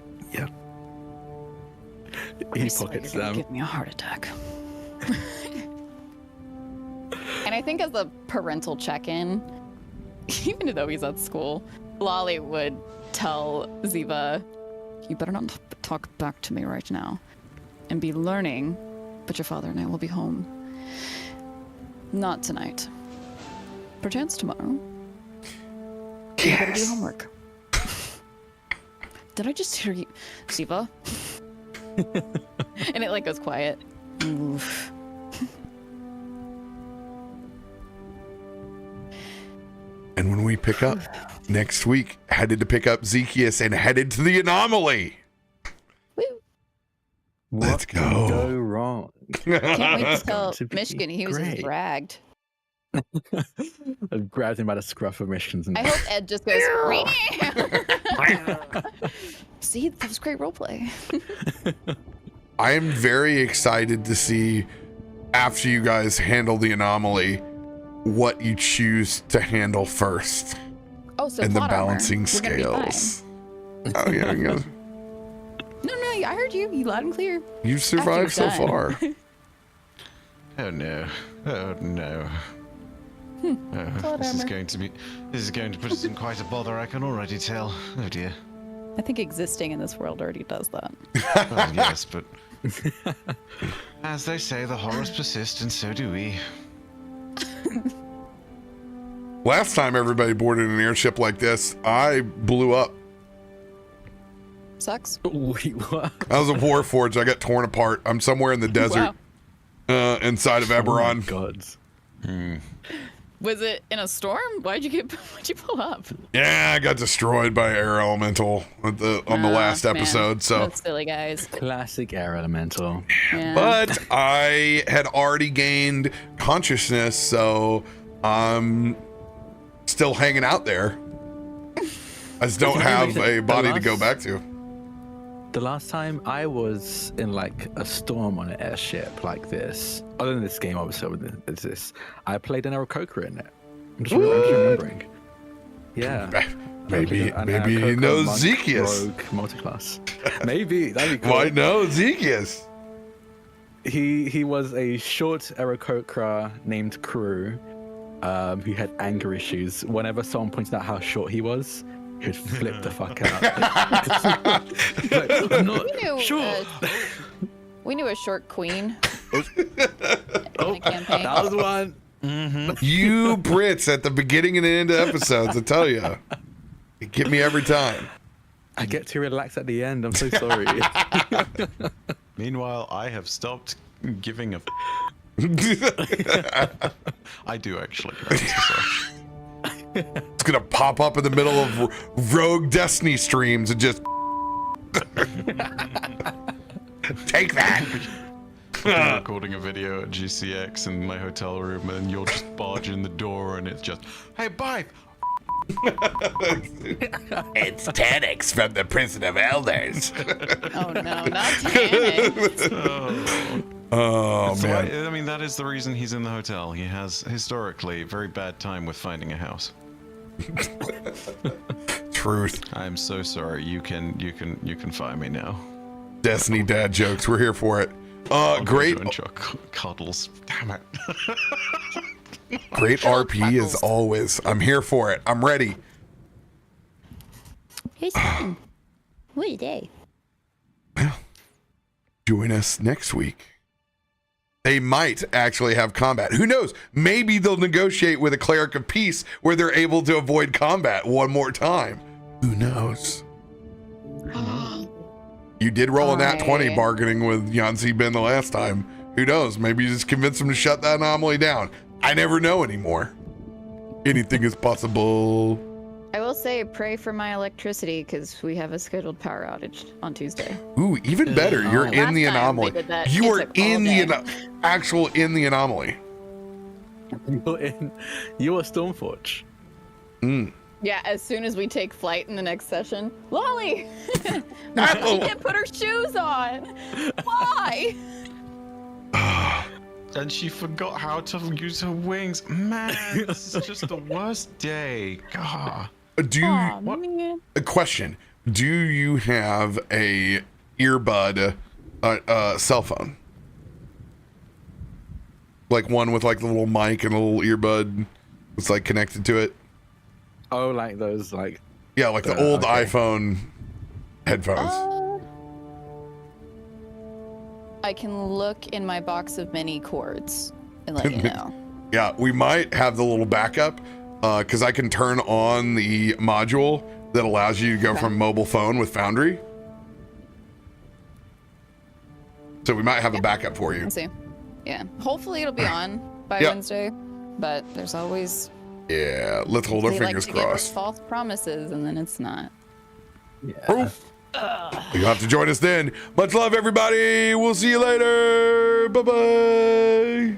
I He swear pockets you're gonna them. give me a heart attack. And I think as a parental check-in, even though he's at school, Lolly would tell Ziva, you better not talk back to me right now and be learning, but your father and I will be home. Not tonight. Perchance tomorrow. You better do homework. Did I just hear you, Ziva? And it like goes quiet. Oof. And when we pick up, next week, headed to pick up Zekius and headed to the anomaly. Let's go. What can go wrong? Can't wait to tell To be Myshkin he was great. dragged. I grabbed him by the scruff of Myshkin's neck. I hope Ed just goes. See, that was great roleplay. I am very excited to see, after you guys handle the anomaly, what you choose to handle first. Oh, so and the plot armor. balancing We're gonna be fine. scales. Oh, yeah, yeah. No, I heard you. You loud and clear. You've survived so done. far. Oh no. Oh no. Oh, this is going to put us in quite a bother, I can already tell. Oh dear. I think existing in this world already does that. Oh, yes, but as they say, the horrors persist, and so do we. Last time everybody boarded an airship like this, I blew up. Sucks. Wait, what? I was a Warforged. I got torn apart. I'm somewhere in the desert, inside of Eberron. Oh my gods. Was it in a storm? Why'd you pull up? Yeah, I got destroyed by air elemental on the last episode. So, That's silly, guys. Classic air elemental. Yeah. but I had already gained consciousness, so I'm still hanging out there. I just don't have a body to go back to. The last time I was in like a storm on an airship like this, other than this game, obviously, it's this. I played an Aarakocra in it. I'm just remembering. Yeah. Maybe you Aarakocra know monk Zekius. rogue multiclass. Maybe that'd be cool. Might know Zekius. He was a short Aarakocra named Crew, who had anger issues. Whenever someone pointed out how short he was, he'd flip the fuck out. Like, I'm not sure. We knew a short queen. Oh, in the campaign. that was one. You Brits at the beginning and end of episodes, I tell you. You get me every time. I get too relaxed at the end. I'm so sorry. Meanwhile, I have stopped giving a. I do actually. I'm so sorry. It's gonna pop up in the middle of Rogue Destiny streams and just take that. I'm recording a video at GCX in my hotel room, and you'll just barge in the door, and it's just, hey, bye. It's Tanix from the Prison of Elders. Oh no, not Tanix. Oh So man. I mean, that is the reason he's in the hotel. He has historically a very bad time with finding a house. Truth. I'm so sorry. You can fire me now. Destiny dad jokes. We're here for it. I'll go Great. join Chuck Cuddles. Damn it. Great RP as always. I'm here for it. I'm ready. Who's fun? What a day. Join us next week. They might actually have combat. Who knows? Maybe they'll negotiate with a cleric of peace where they're able to avoid combat one more time. Who knows? You did roll a nat 20 bargaining with Yancy Ben the last time. Who knows? Maybe you just convince him to shut that anomaly down. I never know anymore. Anything is possible. I will say, pray for my electricity because we have a scheduled power outage on Tuesday. Ooh, even better. You're in Last the time anomaly. we did that, You it are took all in day. the actual in the anomaly. You are Stormforge. Yeah, as soon as we take flight in the next session, Lolly, she Oh. didn't put her shoes on. Why? And she forgot how to use her wings. Man, this is just the worst day. God. Aw, man. A question: do you have a earbud, cell phone, like one with like the little mic and a little earbud that's like connected to it? Oh, like those, like. Yeah, like the old okay. iPhone headphones. I can look in my box of mini cords and let you know. Yeah, we might have the little backup because I can turn on the module that allows you to go from mobile phone with Foundry. So we might have a backup for you. Let's see. Yeah, hopefully it'll be on by Yeah. Wednesday, but there's always Yeah, let's hold our They fingers like to give us crossed. false promises, and then it's not. Proof. You'll have to join us then. Much love, everybody. We'll see you later. Bye-bye.